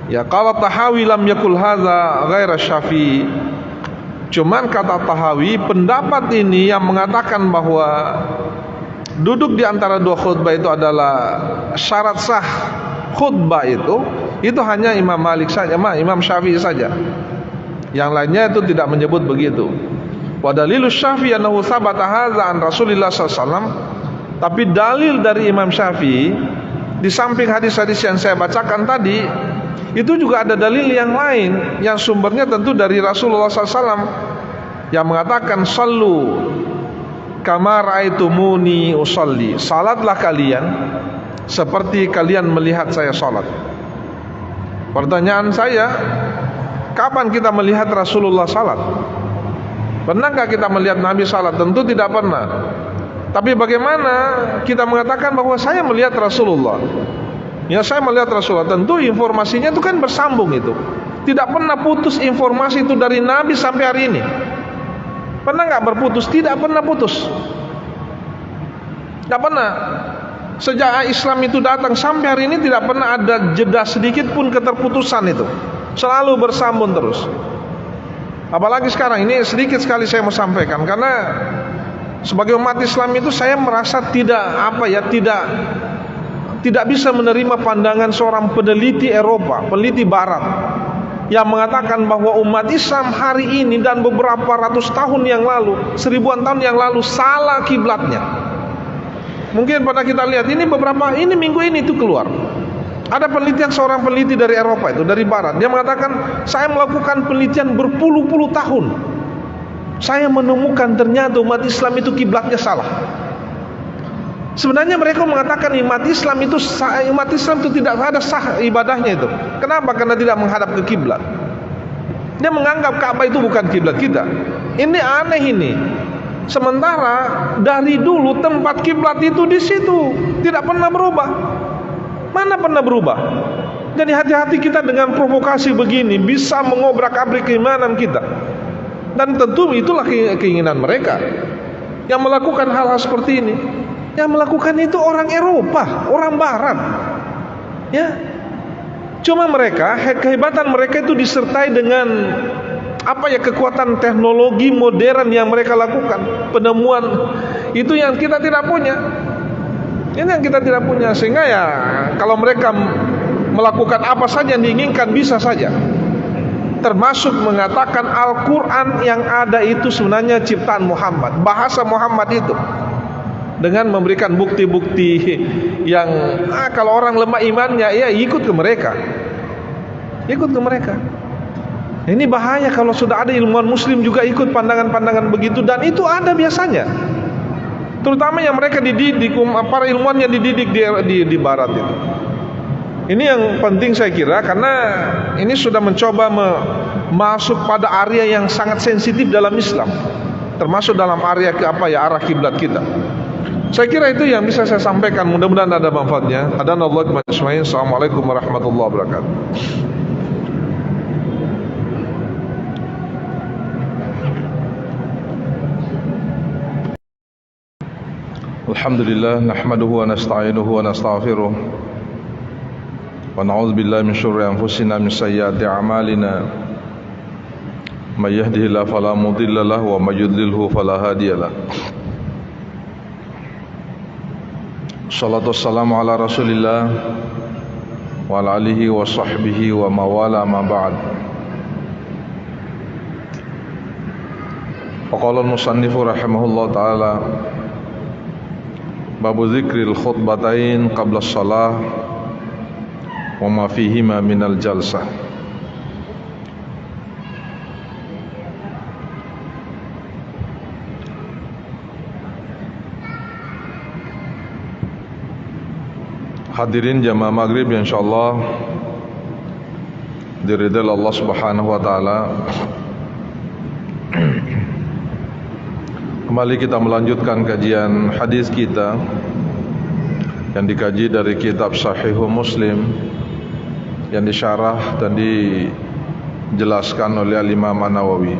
Ya, qala Tahawi lam yakul hadza ghaira Syafi'i. Cuman kata Tahawi, pendapat ini yang mengatakan bahwa duduk di antara dua khutbah itu adalah syarat sah khutbah itu hanya Imam Malik saja, Imam Syafi'i saja. Yang lainnya itu tidak menyebut begitu. Wa dalilu Syafi'i annahu sabata hadza an Rasulillah SAW. Tapi dalil dari Imam Syafi'i, di samping hadis-hadis yang saya bacakan tadi, itu juga ada dalil yang lain yang sumbernya tentu dari Rasulullah SAW yang mengatakan sallu kama ra'aitumuni usalli. Salatlah kalian seperti kalian melihat saya salat. Pertanyaan saya, kapan kita melihat Rasulullah salat? Pernahkah kita melihat Nabi salat? Tentu tidak pernah. Tapi bagaimana kita mengatakan bahwa saya melihat Rasulullah? Ya, saya melihat Rasulullah. Tentu informasinya itu kan bersambung itu. Tidak pernah putus informasi itu dari Nabi sampai hari ini. Pernah nggak berputus? Tidak pernah putus. Tidak pernah. Sejak Islam itu datang sampai hari ini tidak pernah ada jeda sedikit pun keterputusan itu. Selalu bersambung terus. Apalagi sekarang ini sedikit sekali saya mau sampaikan, karena sebagai umat Islam itu saya merasa tidak bisa menerima pandangan seorang peneliti Eropa, peneliti Barat, yang mengatakan bahwa umat Islam hari ini dan beberapa ratus tahun yang lalu, seribuan tahun yang lalu salah kiblatnya. Mungkin pada kita lihat ini minggu ini itu keluar. Ada penelitian seorang peneliti dari Eropa itu, dari Barat. Dia mengatakan, saya melakukan penelitian berpuluh-puluh tahun. Saya menemukan ternyata umat Islam itu kiblatnya salah. Sebenarnya mereka mengatakan umat Islam itu tidak ada sah ibadahnya itu. Kenapa? Karena tidak menghadap ke kiblat. Dia menganggap Ka'bah itu bukan kiblat kita. Ini aneh ini. Sementara dari dulu tempat kiblat itu di situ tidak pernah berubah. Mana pernah berubah? Jadi hati-hati kita dengan provokasi begini, bisa mengobrak-abrik keimanan kita. Dan tentu itulah keinginan mereka yang melakukan hal-hal seperti ini. Yang melakukan itu orang Eropa, orang Barat. Ya. Cuma mereka, kehebatan mereka itu disertai dengan kekuatan teknologi modern yang mereka lakukan. Penemuan itu yang kita tidak punya. Ini yang kita tidak punya. Sehingga ya, kalau mereka melakukan apa saja yang diinginkan, bisa saja. Termasuk mengatakan Al-Quran yang ada itu sebenarnya ciptaan Muhammad, bahasa Muhammad itu. Dengan memberikan bukti-bukti yang kalau orang lemah imannya, ya ikut ke mereka. Ini bahaya kalau sudah ada ilmuwan muslim juga ikut pandangan-pandangan begitu. Dan itu ada biasanya, terutama yang mereka dididik, para ilmuwan yang dididik di Barat itu. Ini yang penting saya kira, karena ini sudah mencoba masuk pada area yang sangat sensitif dalam Islam, termasuk dalam area arah kiblat kita. Saya kira itu yang bisa saya sampaikan. Mudah-mudahan ada manfaatnya. Hadanallahu ajmain. Assalamualaikum warahmatullahi wabarakatuh. Alhamdulillah, nahmaduhu wa nasta'inuhu wa nastaghfiruh. Wa na'udzu billahi min syururi anfusina min sayyiati a'malina. May yahdihillahu fala mudilla lahu wa may yudlilhu fala hadiyalah. Salatu wassalamu ala Rasulillah wa ala alihi wa sahbihi wa mawala ma ba'd. Qala al-musannifu rahimahullah ta'ala, babu zikril khutbatain qabla as-salah wa ma fihima minal jalsah. Hadirin jamaah maghrib yang insyaallah diridhai Allah Subhanahu wa taala. Kembali kita melanjutkan kajian hadis kita yang dikaji dari kitab Sahih Muslim yang disyarah dan dijelaskan oleh Imam An-Nawawi.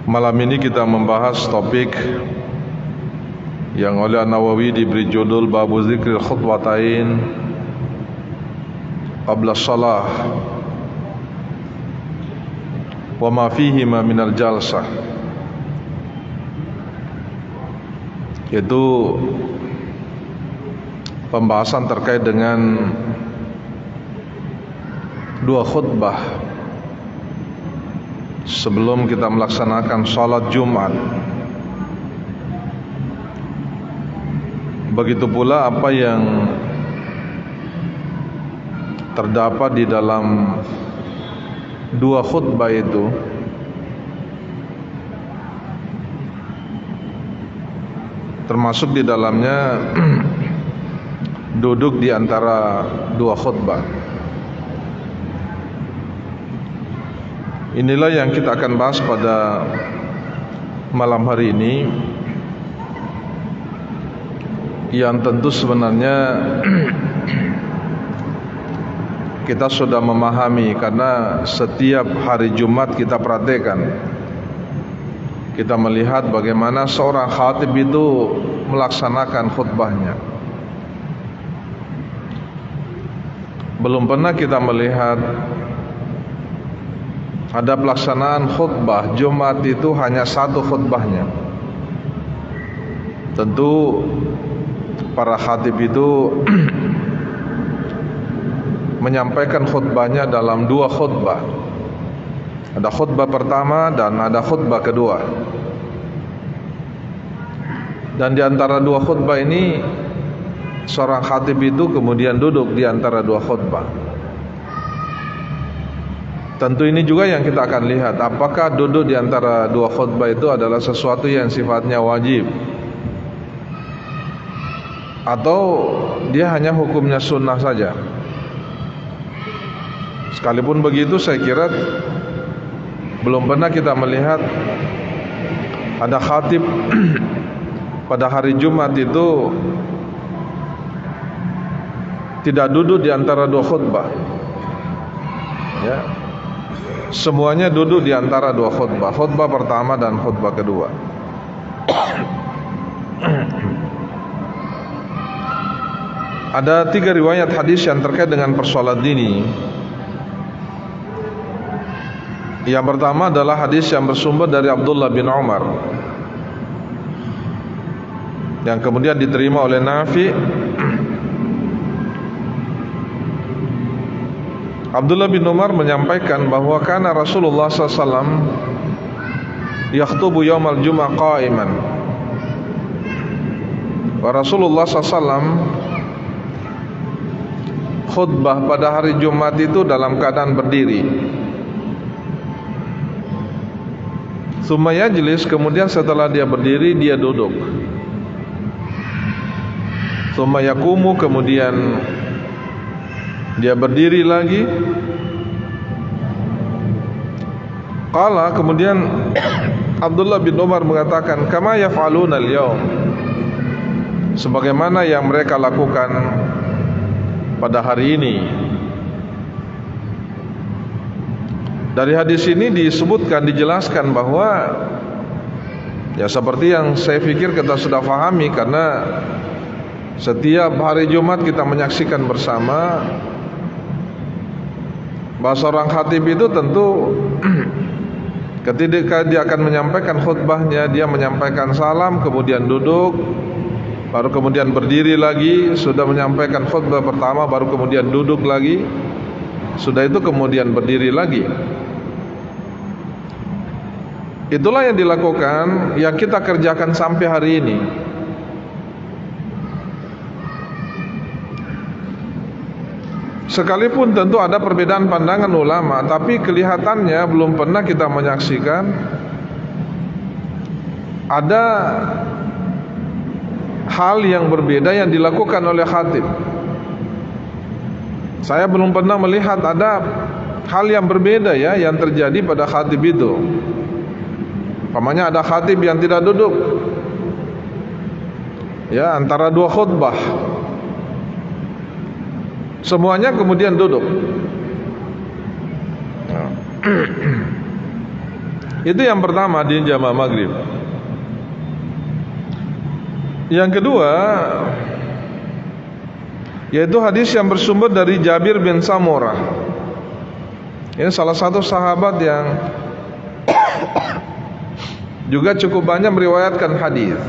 Malam ini kita membahas topik yang oleh An-Nawawi diberi judul Babu Zikril Khutbatain Qabla Shalah wa ma fihima minal jalsah, yaitu pembahasan terkait dengan dua khutbah sebelum kita melaksanakan salat Jumat. Begitu pula apa yang terdapat di dalam dua khutbah itu termasuk di dalamnya duduk di antara dua khutbah. Inilah yang kita akan bahas pada malam hari ini, yang tentu sebenarnya kita sudah memahami karena setiap hari Jumat kita perhatikan, kita melihat bagaimana seorang khatib itu melaksanakan khutbahnya. Belum pernah kita melihat ada pelaksanaan khutbah Jumat itu hanya satu khutbahnya. Tentu para khatib itu menyampaikan khutbahnya dalam dua khutbah. Ada khutbah pertama dan ada khutbah kedua. Dan di antara dua khutbah ini seorang khatib itu kemudian duduk di antara dua khutbah. Tentu ini juga yang kita akan lihat, apakah duduk di antara dua khutbah itu adalah sesuatu yang sifatnya wajib atau dia hanya hukumnya sunnah saja. Sekalipun begitu, saya kira belum pernah kita melihat ada khatib pada hari Jumat itu tidak duduk di antara dua khutbah. Ya, semuanya duduk di antara dua khutbah, khutbah pertama dan khutbah kedua. Ada 3 riwayat hadis yang terkait dengan persoalan ini. Yang pertama adalah hadis yang bersumber dari Abdullah bin Umar, yang kemudian diterima oleh Nafi. Abdullah bin Umar menyampaikan bahwa kana Rasulullah SAW yakhtubu yaumal jum'ah qa'iman, wa Rasulullah SAW khutbah pada hari Jumat itu dalam keadaan berdiri. Tsumma yajlis, kemudian setelah dia berdiri dia duduk. Tsumma yaqumu, kemudian dia berdiri lagi. Qala, kemudian Abdullah bin Umar mengatakan, kama yaf'aluna al-yawm, sebagaimana yang mereka lakukan pada hari ini. Dari hadis ini disebutkan, dijelaskan bahwa ya seperti yang saya pikir kita sudah fahami, karena setiap hari Jumat kita menyaksikan bersama bahwa seorang khatib itu tentu ketika dia akan menyampaikan khutbahnya, dia menyampaikan salam, kemudian duduk, baru kemudian berdiri lagi. Sudah menyampaikan khutbah pertama, baru kemudian duduk lagi. Sudah itu kemudian berdiri lagi. Itulah yang dilakukan, yang kita kerjakan sampai hari ini. Sekalipun tentu ada perbedaan pandangan ulama, tapi kelihatannya belum pernah kita menyaksikan ada hal yang berbeda yang dilakukan oleh khatib. Saya belum pernah melihat ada hal yang berbeda ya yang terjadi pada khatib itu. Umpamanya ada khatib yang tidak duduk ya antara dua khutbah, semuanya kemudian duduk. Itu yang pertama di jamaah maghrib. Yang kedua, yaitu hadis yang bersumber dari Jabir bin Samurah. Ini salah satu sahabat yang juga cukup banyak meriwayatkan hadis.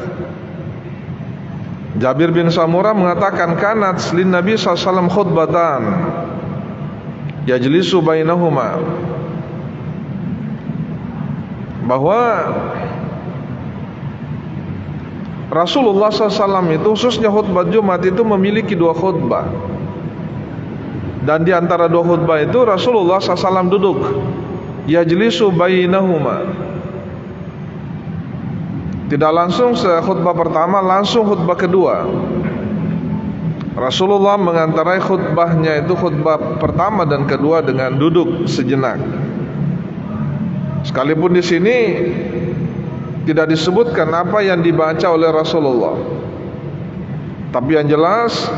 Jabir bin Samurah mengatakan, kanat lin Nabi SAW khutbatan yajlisu bainahuma, bahwa Rasulullah SAW itu khususnya khutbah Jumat itu memiliki dua khutbah, dan di antara dua khutbah itu Rasulullah SAW duduk yajlisu bainahuma, tidak langsung khutbah pertama, langsung khutbah kedua. Rasulullah mengantarai khutbahnya itu khutbah pertama dan kedua dengan duduk sejenak. Sekalipun di sini tidak disebutkan apa yang dibaca oleh Rasulullah, tapi yang jelas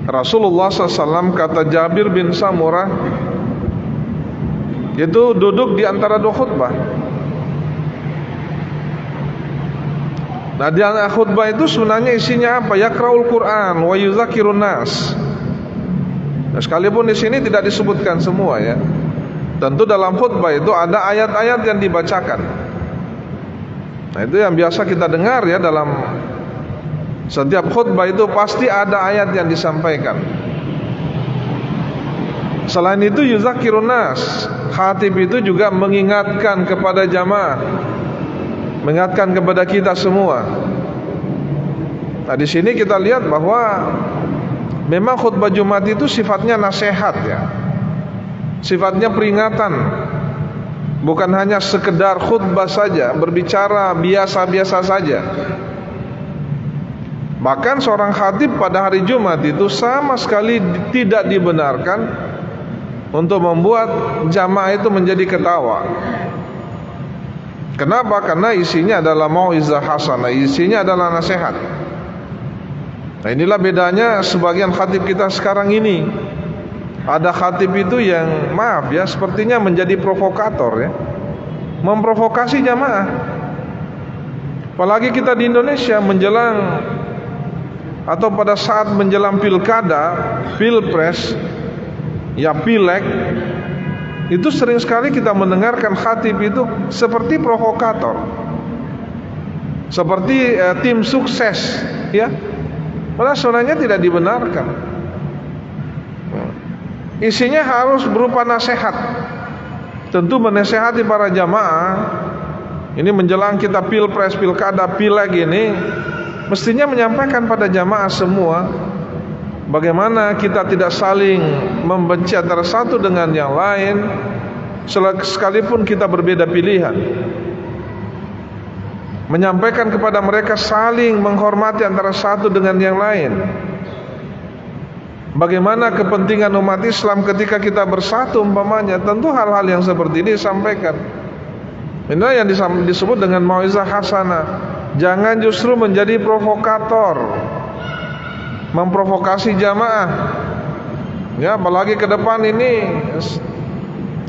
Rasulullah SAW, kata Jabir bin Samurah, itu duduk di antara dua khutbah. Nah, di antara khutbah itu sebenarnya isinya apa? Yaqra'ul Quran wa yuzakirun nas. Nah, sekalipun di sini tidak disebutkan semua ya. Tentu dalam khutbah itu ada ayat-ayat yang dibacakan. Nah, itu yang biasa kita dengar ya, dalam setiap khutbah itu pasti ada ayat yang disampaikan. Selain itu yuzakirun nas, khatib itu juga mengingatkan kepada jamaah, mengingatkan kepada kita semua. Nah, di sini kita lihat bahwa memang khutbah Jumat itu sifatnya nasihat ya, sifatnya peringatan, bukan hanya sekedar khutbah saja, berbicara biasa-biasa saja. Bahkan seorang khatib pada hari Jumat itu sama sekali tidak dibenarkan untuk membuat jamaah itu menjadi ketawa. Kenapa? Karena isinya adalah mau'izah hasanah, isinya adalah nasihat. Nah, inilah bedanya sebagian khatib kita sekarang ini. Ada khatib itu yang maaf ya, sepertinya menjadi provokator ya, memprovokasi jamaah. Apalagi kita di Indonesia menjelang atau pada saat menjelang pilkada, pilpres, ya pileg, itu sering sekali kita mendengarkan khatib itu seperti provokator, seperti tim sukses ya. Padahal sebenarnya tidak dibenarkan. Isinya harus berupa nasihat. Tentu menasehati para jamaah. Ini menjelang kita pilpres, pilkada, pileg ini, mestinya menyampaikan pada jamaah semua bagaimana kita tidak saling membenci antara satu dengan yang lain, sekalipun kita berbeda pilihan. Menyampaikan kepada mereka saling menghormati antara satu dengan yang lain. Bagaimana kepentingan umat Islam ketika kita bersatu umpamanya, tentu hal-hal yang seperti ini disampaikan. Inilah yang disebut dengan mau'izah hasanah. Jangan justru menjadi provokator, memprovokasi jamaah. Ya, apalagi ke depan ini,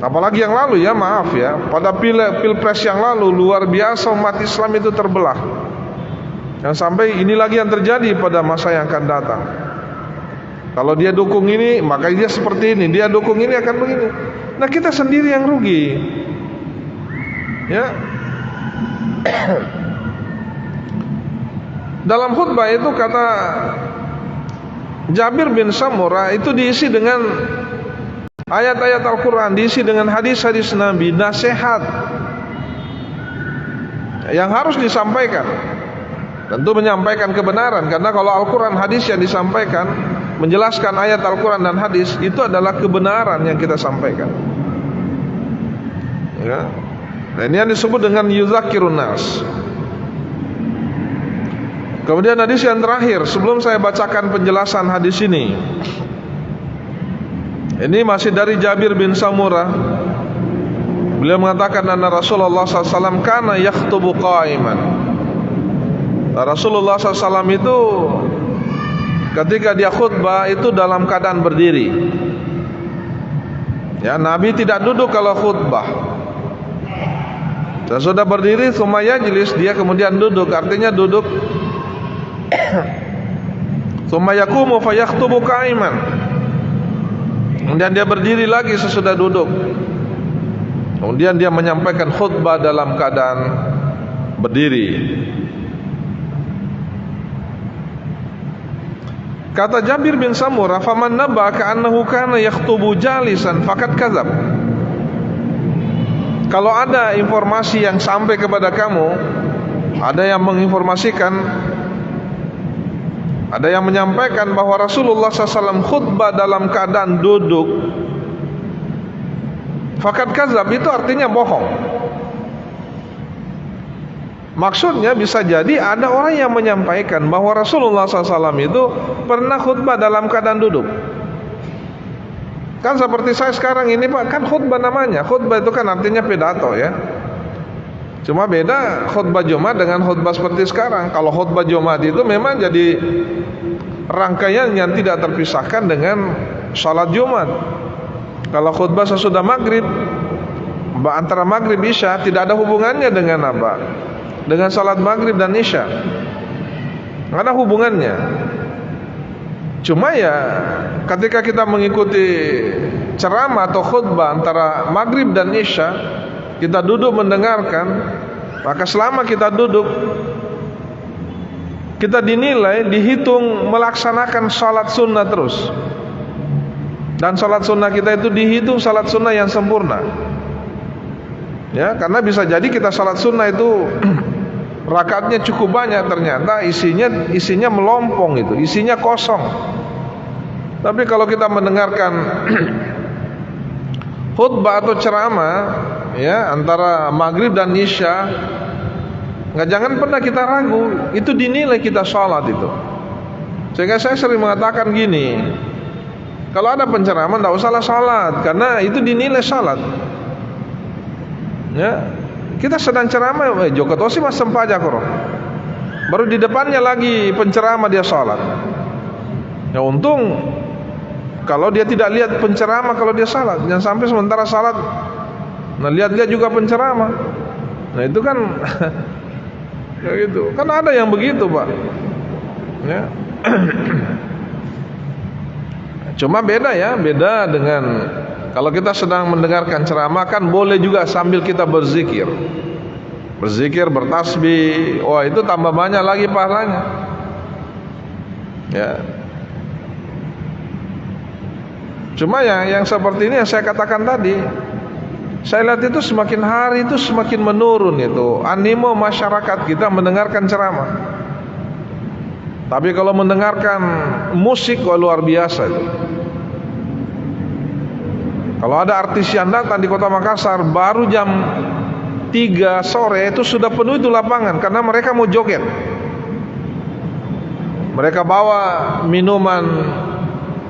apalagi yang lalu ya, maaf ya, pada pilpres yang lalu luar biasa umat Islam itu terbelah. Yang sampai ini lagi yang terjadi pada masa yang akan datang. Kalau dia dukung ini, maka dia seperti ini. Dia dukung ini akan begini. Nah, kita sendiri yang rugi. Ya. Dalam khutbah itu kata Jabir bin Samurah itu diisi dengan ayat-ayat Al-Quran, diisi dengan hadis-hadis Nabi, nasihat yang harus disampaikan. Tentu menyampaikan kebenaran, karena kalau Al-Quran hadis yang disampaikan, menjelaskan ayat Al-Quran dan hadis, itu adalah kebenaran yang kita sampaikan ya. Dan ini yang disebut dengan yuzakirun nas. Kemudian hadis yang terakhir, sebelum saya bacakan penjelasan hadis ini masih dari Jabir bin Samurah. Beliau mengatakan anna Rasulullah SAW kana yakhtubu qa'iman. Rasulullah SAW itu ketika dia khutbah itu dalam keadaan berdiri. Ya, Nabi tidak duduk kalau khutbah. Dan sudah berdiri, tsumma yajlis, dia kemudian duduk, artinya duduk. Tsumma yaqumu fa yakhtubu qa'iman. Kemudian dia berdiri lagi sesudah duduk. Kemudian dia menyampaikan khutbah dalam keadaan berdiri. Kata Jabir bin Samurah, "Faman nabaka annahu kana yakhutubu jalisan faqad kadzab." Kalau ada informasi yang sampai kepada kamu, ada yang menginformasikan, ada yang menyampaikan bahwa Rasulullah SAW khutbah dalam keadaan duduk, faqad kadzab, itu artinya bohong. Maksudnya bisa jadi ada orang yang menyampaikan bahwa Rasulullah SAW itu pernah khutbah dalam keadaan duduk. Kan seperti saya sekarang ini Pak, kan khutbah namanya. Khutbah itu kan artinya pidato ya. Cuma beda khutbah Jumat dengan khutbah seperti sekarang. Kalau khutbah Jumat itu memang jadi rangkaian yang tidak terpisahkan dengan salat Jumat. Kalau khutbah sesudah maghrib, antara maghrib isya tidak ada hubungannya dengan apa? Dengan salat maghrib dan isya, nggak ada hubungannya. Cuma ya ketika kita mengikuti ceramah atau khutbah antara maghrib dan isya, kita duduk mendengarkan, maka selama kita duduk, kita dinilai, dihitung melaksanakan salat sunnah terus. Dan salat sunnah kita itu dihitung salat sunnah yang sempurna. Ya, karena bisa jadi kita salat sunnah itu rakaatnya cukup banyak, ternyata isinya melompong, itu isinya kosong. Tapi kalau kita mendengarkan khutbah atau ceramah ya antara maghrib dan isya, jangan pernah kita ragu, itu dinilai kita salat itu. Sehingga saya sering mengatakan gini, kalau ada penceramah tidak usahlah salat, karena itu dinilai salat. Ya, kita sedang ceramah, Joko Tosi mas sempaja koro. Baru di depannya lagi penceramah dia salat. Ya untung kalau dia tidak lihat penceramah kalau dia salat, jangan sampai sementara salat, nah lihat-lihat juga penceramah. Nah itu kan, ya gitu. Kan ada yang begitu Pak. Ya. Cuma beda ya, beda dengan kalau kita sedang mendengarkan ceramah, kan boleh juga sambil kita berzikir, bertasbih. Wah itu tambah banyak lagi pahalanya. Ya. Cuma yang seperti ini yang saya katakan tadi, saya lihat itu semakin hari itu semakin menurun itu animo masyarakat kita mendengarkan ceramah. Tapi kalau mendengarkan musik, wah luar biasa itu. Kalau ada artis yang datang di kota Makassar baru jam 3 sore itu sudah penuh itu lapangan, karena mereka mau joget. Mereka bawa minuman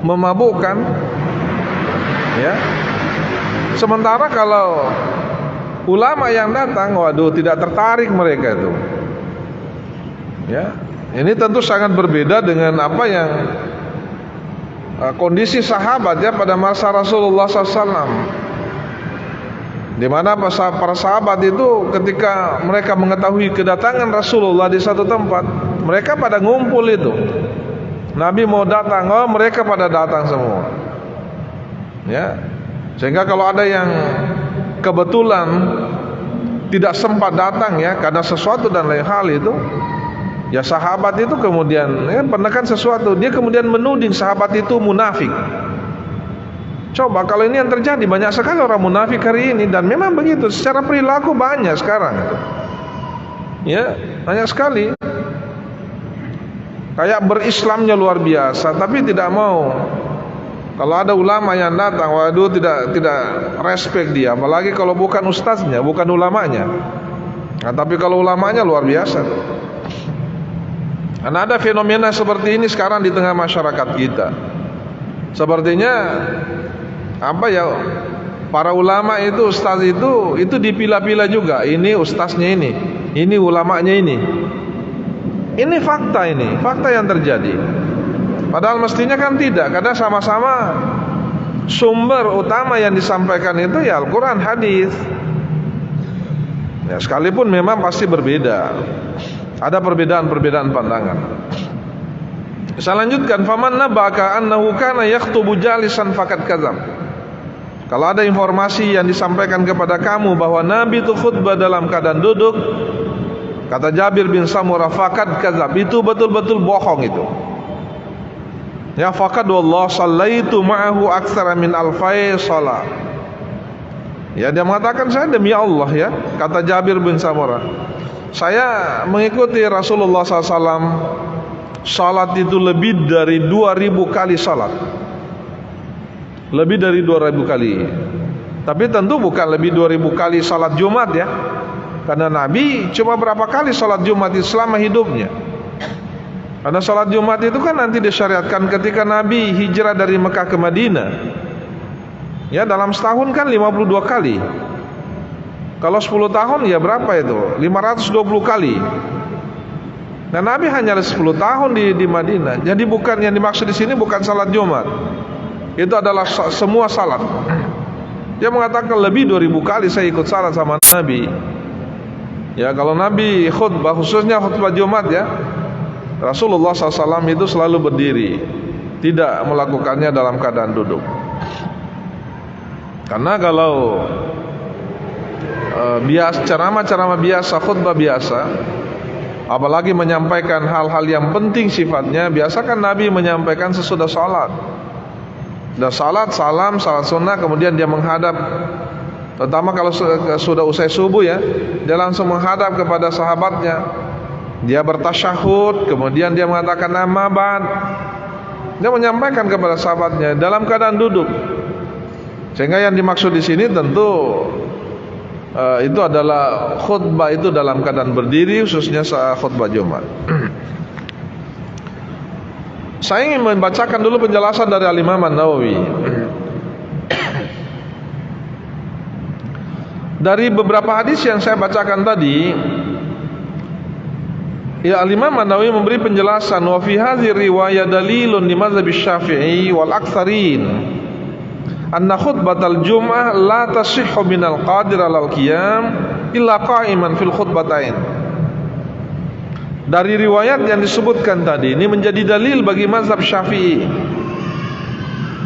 memabukkan, ya. Sementara kalau ulama yang datang, waduh tidak tertarik mereka itu. Ya, ini tentu sangat berbeda dengan apa yang kondisi sahabat ya pada masa Rasulullah SAW, di mana para sahabat itu ketika mereka mengetahui kedatangan Rasulullah di satu tempat, mereka pada ngumpul itu. Nabi mau datang, oh mereka pada datang semua. Ya, sehingga kalau ada yang kebetulan tidak sempat datang ya karena sesuatu dan lain hal itu, ya sahabat itu kemudian pernah kan sesuatu, dia kemudian menuding sahabat itu munafik. Coba kalau ini yang terjadi, banyak sekali orang munafik hari ini, dan memang begitu secara perilaku banyak sekarang. Ya, banyak sekali. Kayak berislamnya luar biasa, tapi tidak mau. Kalau ada ulama yang datang, waduh tidak respect dia, apalagi kalau bukan ustaznya, bukan ulamanya. Nah, tapi kalau ulamanya luar biasa. Karena ada fenomena seperti ini sekarang di tengah masyarakat kita. Sepertinya para ulama itu, ustaz itu dipilah-pilah juga. Ini ustaznya ini ulamanya ini. Ini fakta yang terjadi. Padahal mestinya kan tidak, karena sama-sama sumber utama yang disampaikan itu ya Al-Quran, hadis. Ya, sekalipun memang pasti berbeda. Ada perbedaan pandangan. Saya lanjutkan, faman nabaka annahu kana yakhtubu jalisan faqad kadzab. Kalau ada informasi yang disampaikan kepada kamu bahwa Nabi itu khutbah dalam keadaan duduk, kata Jabir bin Samurah, faqad kadzab, itu betul-betul bohong itu. Ya, faqad wallah sallaitu ma'ahu aktsara min alfai shalah. Ya, dia mengatakan, saya demi Allah ya, kata Jabir bin Samurah, saya mengikuti Rasulullah SAW salat itu lebih dari 2000 kali salat. Lebih dari 2000 kali. Tapi tentu bukan lebih 2000 kali salat Jumat ya. Karena Nabi cuma berapa kali salat Jumat selama hidupnya. Karena salat Jumat itu kan nanti disyariatkan ketika Nabi hijrah dari Mekah ke Madinah. Ya, dalam setahun kan 52 kali. Kalau 10 tahun ya berapa itu? 520 kali. Nah, Nabi hanya 10 tahun di Madinah. Jadi bukan yang dimaksud di sini bukan salat Jumat. Itu adalah semua salat. Dia mengatakan lebih 2000 kali saya ikut salat sama Nabi. Ya, kalau Nabi khutbah, khususnya khutbah Jumat ya, Rasulullah SAW itu selalu berdiri, tidak melakukannya dalam keadaan duduk. Karena kalau ceramah biasa, khutbah biasa, apalagi menyampaikan hal-hal yang penting sifatnya, biasakan Nabi menyampaikan sesudah salat. Dan salat, salam, salat sunnah, kemudian dia menghadap, terutama kalau sudah usai subuh ya, dia langsung menghadap kepada sahabatnya. Dia bertasyahud, kemudian dia mengatakan amma ba'd. Dia menyampaikan kepada sahabatnya dalam keadaan duduk. Sehingga yang dimaksud di sini tentu itu adalah khutbah itu dalam keadaan berdiri, khususnya saat khutbah Jumat. Saya ingin membacakan dulu penjelasan dari Al-Imam An-Nawawi. Dari beberapa hadis yang saya bacakan tadi, ya, Al-Imam An-Nawawi memberi penjelasan, wa fi hadhihi riwayah dalilun li mazhab Syafi'i wal aktsarin anna khutbatal jum'ah la tasihhu minal qadir alal qiyam illa qa'iman fil khutbatain. Dari riwayat yang disebutkan tadi ini menjadi dalil bagi mazhab Syafi'i.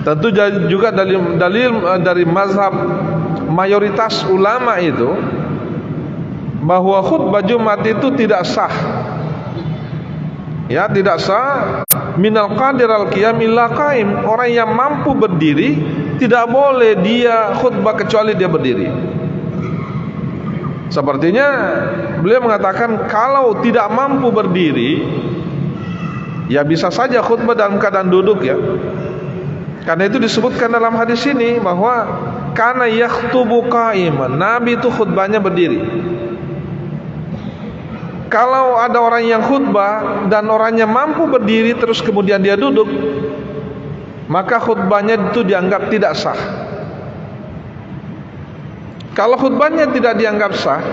Tentu juga dalil dari mazhab mayoritas ulama itu bahwa khutbah Jumat itu tidak sah. Ya, tidak sah minal qadir al qiyam illa qaim. Orang yang mampu berdiri tidak boleh dia khutbah kecuali dia berdiri. Sepertinya beliau mengatakan kalau tidak mampu berdiri, ya bisa saja khutbah dalam keadaan duduk ya. Karena itu disebutkan dalam hadis ini bahwa kana yakhtubu qa'iman, Nabi itu khutbahnya berdiri. Kalau ada orang yang khutbah dan orangnya mampu berdiri terus kemudian dia duduk, maka khutbahnya itu dianggap tidak sah. Kalau khutbahnya tidak dianggap sah,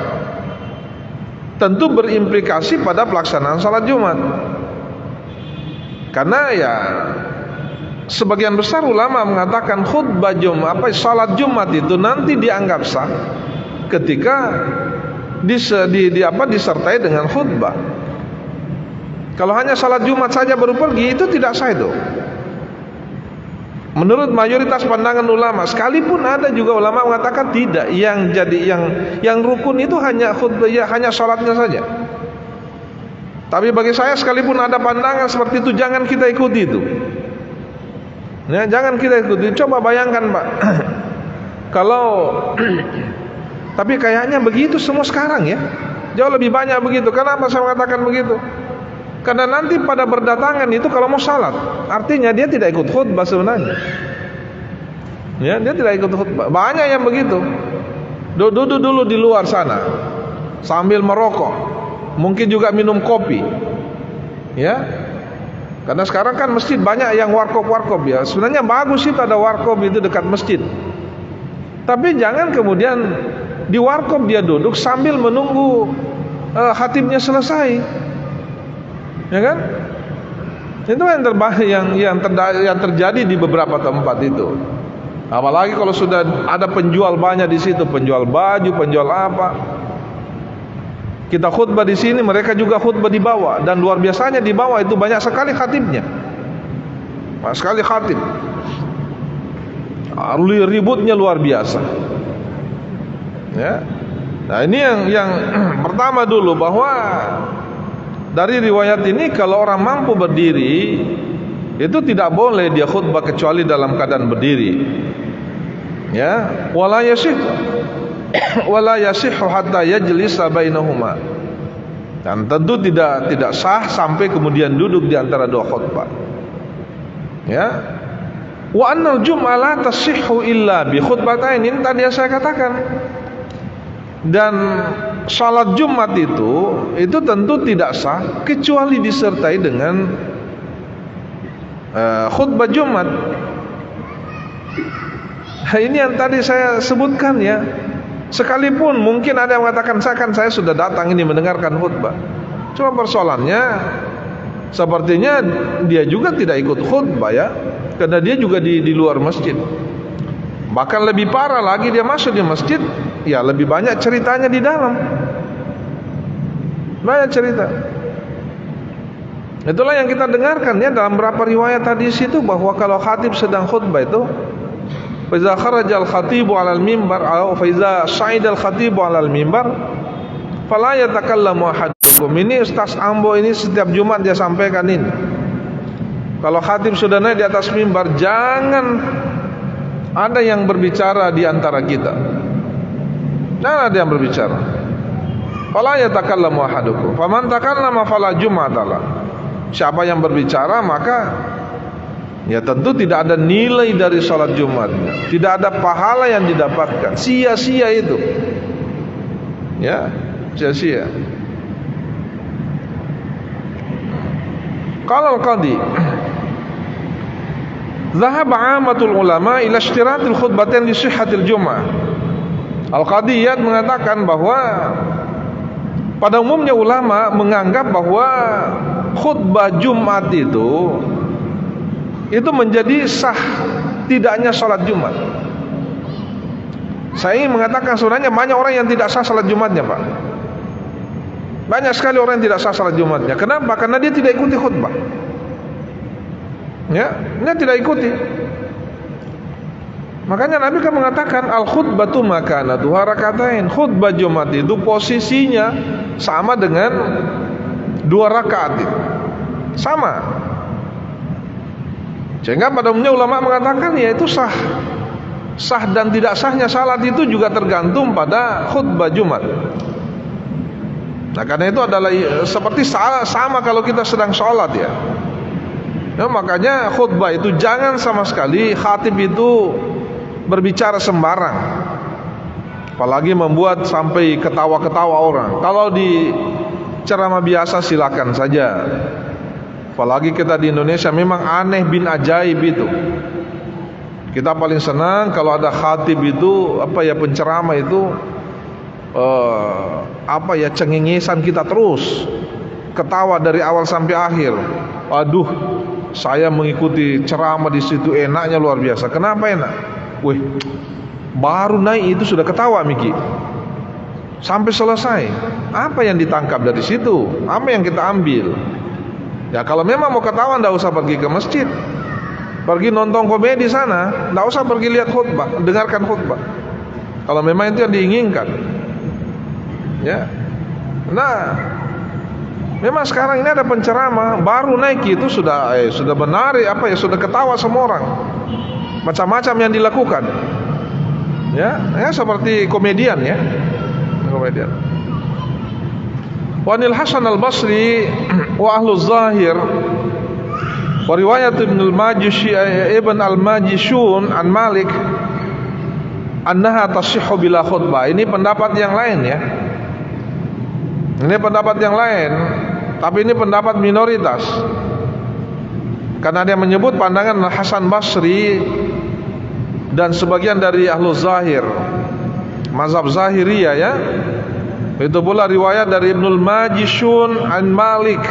tentu berimplikasi pada pelaksanaan salat Jumat. Karena ya sebagian besar ulama mengatakan khutbah Jumat, salat Jumat itu nanti dianggap sah ketika disertai dengan khutbah. Kalau hanya salat Jumat saja baru pergi, itu tidak sah itu. Menurut mayoritas pandangan ulama, sekalipun ada juga ulama mengatakan tidak, yang rukun itu hanya khutbah, ya, hanya salatnya saja. Tapi bagi saya sekalipun ada pandangan seperti itu, jangan kita ikuti itu. Ya, jangan kita ikuti. Coba bayangkan, Pak. Kalau tapi kayaknya begitu semua sekarang ya. Jauh lebih banyak begitu. Kenapa saya mengatakan begitu? Karena nanti pada berdatangan itu kalau mau salat, artinya dia tidak ikut khutbah sebenarnya. Ya, dia tidak ikut khutbah. Banyak yang begitu. Duduk dulu di luar sana sambil merokok, mungkin juga minum kopi. Ya. Karena sekarang kan masjid banyak yang warkop ya. Sebenarnya bagus itu ada warkop itu dekat masjid. Tapi jangan kemudian di warkop dia duduk sambil menunggu khatibnya selesai. Ya kan? Itu yang terjadi di beberapa tempat itu. Apalagi kalau sudah ada penjual banyak di situ, penjual baju, penjual apa. Kita khutbah di sini, mereka juga khutbah di bawah, dan luar biasanya di bawah itu banyak sekali khatibnya. Banyak sekali khatib. Ributnya luar biasa. Ya. Nah, ini yang pertama dulu, bahwa dari riwayat ini kalau orang mampu berdiri itu tidak boleh dia khutbah kecuali dalam keadaan berdiri. Ya, wala yasihhu hatta yajlisa bainahuma. Dan tentu tidak sah sampai kemudian duduk di antara dua khutbah. Ya. Wa annal jum'ah la tasihhu illa bi khutbatain, ini tadi yang saya katakan. Dan salat Jumat itu tentu tidak sah kecuali disertai dengan khutbah Jumat. Nah, ini yang tadi saya sebutkan ya. Sekalipun mungkin ada yang mengatakan saya sudah datang ini mendengarkan khutbah. Cuma persoalannya sepertinya dia juga tidak ikut khutbah ya, karena dia juga di luar masjid. Bahkan lebih parah lagi, dia masuk di masjid, ya lebih banyak ceritanya di dalam. Banyak cerita. Itulah yang kita dengarkan ya dalam beberapa riwayat hadis itu, bahwa kalau khatib sedang khutbah itu, fa iza kharajal khatibu 'alal mimbar atau fa iza sa'idal khatibu 'alal mimbar fala yatakallamu ahadukum. Ini Ustaz Ambo ini setiap Jumat dia sampaikan ini. Kalau khatib sudah naik di atas mimbar, jangan ada yang berbicara di antara kita. Jangan ada yang berbicara. Fala yatakallamu ahadukum. Faman takallama fala jum'atalah. Siapa yang berbicara maka ya tentu tidak ada nilai dari salat Jumatnya, tidak ada pahala yang didapatkan, sia-sia itu. Ya, sia-sia. Qala al-qadi dhahaba 'amatul ulama ila ishtiratil khutbatain li sihhatil jum'ah. Al-qadi Iyad mengatakan bahwa pada umumnya ulama menganggap bahwa khutbah Jumat itu menjadi sah tidaknya salat Jumat. Saya ingin mengatakan sebenarnya banyak orang yang tidak sah salat Jumatnya, Pak. Banyak sekali orang yang tidak sah salat Jumatnya. Kenapa? Karena dia tidak ikuti khutbah. Ya, dia tidak ikuti. Makanya Nabi kan mengatakan al-khutbatu makanatuha rakatain. Khutbah Jumat itu posisinya sama dengan 2 rakaat. Sama. Sehingga pada umumnya ulama mengatakan ya itu sah. Sah dan tidak sahnya salat itu juga tergantung pada khutbah Jumat. Nah, karena itu adalah seperti sama kalau kita sedang sholat ya. Ya, makanya khutbah itu jangan sama sekali khatib itu berbicara sembarang, apalagi membuat sampai ketawa-ketawa orang. Kalau di ceramah biasa silakan saja, apalagi kita di Indonesia memang aneh bin ajaib itu. Kita paling senang kalau ada khatib itu penceramah itu cengengesan kita terus, ketawa dari awal sampai akhir. Aduh, saya mengikuti ceramah di situ enaknya luar biasa. Kenapa enak? Wih, baru naik itu sudah ketawa Miki sampai selesai. Apa yang ditangkap dari situ? Apa yang kita ambil? Ya kalau memang mau ketawa, tidak usah pergi ke masjid, pergi nonton komedi sana, tidak usah pergi lihat khutbah, dengarkan khutbah. Kalau memang itu yang diinginkan. Ya. Nah, memang sekarang ini ada penceramah baru naik itu sudah menarik sudah ketawa semua orang. Macam-macam yang dilakukan. Ya seperti komedian ya. Komedian. Wa anil Hasan al-Basri wa ahlu zahir wa riwayat Ibn al-Majishun an Malik annaha tasihhu bila khutbah. Ini pendapat yang lain ya. Ini pendapat yang lain. Tapi ini pendapat minoritas, karena dia menyebut pandangan Hasan Basri dan sebagian dari ahlu zahir, mazhab Zahiriyah ya. Itu pula riwayat dari Ibnul Majishun an Malik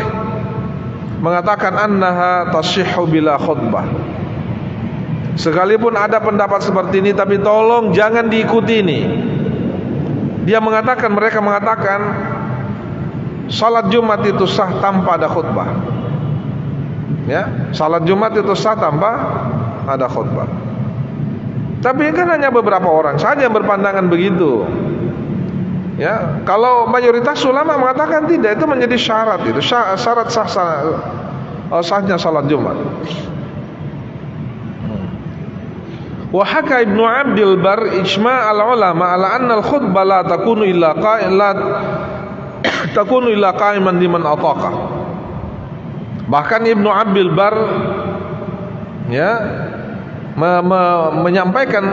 mengatakan annaha tasihhu bila khutbah. Sekalipun ada pendapat seperti ini, tapi tolong jangan diikuti ini. Mereka mengatakan salat Jumat itu sah tanpa ada khutbah. Ya, salat Jumat itu sah tanpa ada khutbah. Tapi kan hanya beberapa orang saja yang berpandangan begitu. Ya, kalau mayoritas ulama mengatakan tidak, itu menjadi syarat, itu syarat sahnya salat Jumat. Wa haka Ibnu Abdul Bar ijma' al-ulama ala anna al-khutbah la takunu illa qa'iman liman ataqa. Bahkan Ibnu Abdul Bar ya menyampaikan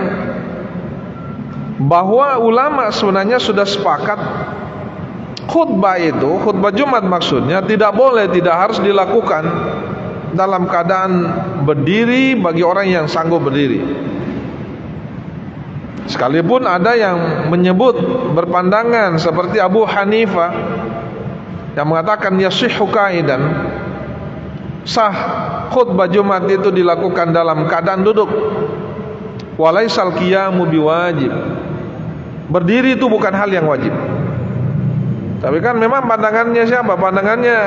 bahwa ulama sebenarnya sudah sepakat khutbah itu, khutbah Jumat maksudnya, tidak harus dilakukan dalam keadaan berdiri bagi orang yang sanggup berdiri. Sekalipun ada yang menyebut berpandangan seperti Abu Hanifah yang mengatakan yasihhu qaidan, sah khutbah Jumat itu dilakukan dalam keadaan duduk. Walaisal qiyamu biwajib, berdiri itu bukan hal yang wajib. Tapi kan memang pandangannya siapa? Pandangannya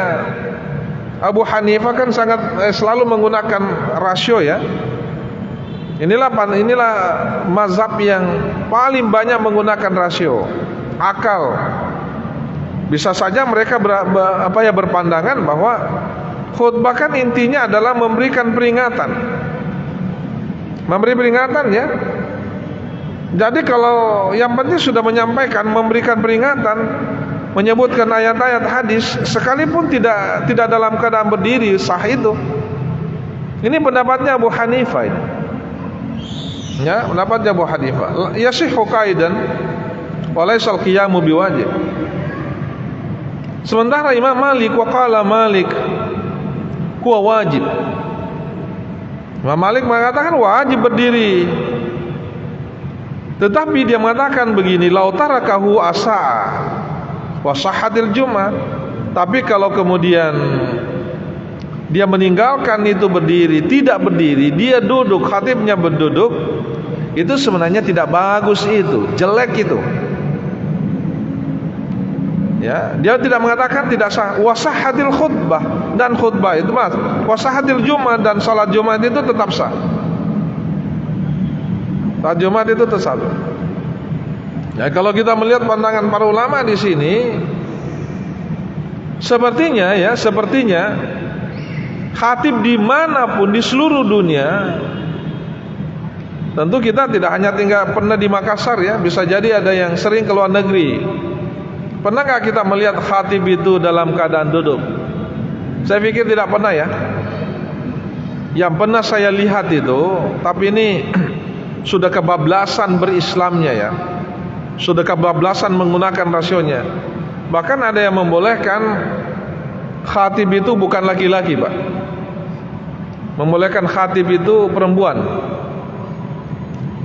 Abu Hanifah kan sangat selalu menggunakan rasio ya. Inilah mazhab yang paling banyak menggunakan rasio, akal. Bisa saja mereka berpandangan bahwa khutbah kan intinya adalah memberikan peringatan. Memberi peringatan ya. Jadi kalau yang penting sudah menyampaikan, memberikan peringatan, menyebutkan ayat-ayat hadis, sekalipun tidak dalam keadaan berdiri, sah itu. Ini pendapatnya Abu Hanifah ini. Ya, pendapatnya Abu Hanifah. Yasihhu qaidan wa laysal qiyamu biwajib. Sementara Imam Malik wa qala Malik huwa wajib. Imam Malik mengatakan wajib berdiri. Tetapi dia mengatakan begini, lau tarakahu asa'a wa sahhatil Jumat. Tapi kalau kemudian dia meninggalkan itu berdiri, tidak berdiri, dia duduk, khatibnya berduduk, itu sebenarnya tidak bagus, itu jelek itu. Ya, dia tidak mengatakan tidak sah. Wasahhatil khutbah, dan khutbah itu mas, wasahhatil Jumat, dan salat Jumat itu tetap sah. Salat Jumat itu tetap sah. Ya, kalau kita melihat pandangan para ulama di sini, sepertinya khatib dimanapun di seluruh dunia, tentu kita tidak hanya pernah di Makassar ya, bisa jadi ada yang sering ke luar negeri. Pernah gak kita melihat khatib itu dalam keadaan duduk? Saya pikir tidak pernah ya. Yang pernah saya lihat itu, tapi ini sudah kebablasan berislamnya ya, sudah kebablasan menggunakan rasionya. Bahkan ada yang membolehkan khatib itu bukan laki-laki Pak, membolehkan khatib itu perempuan.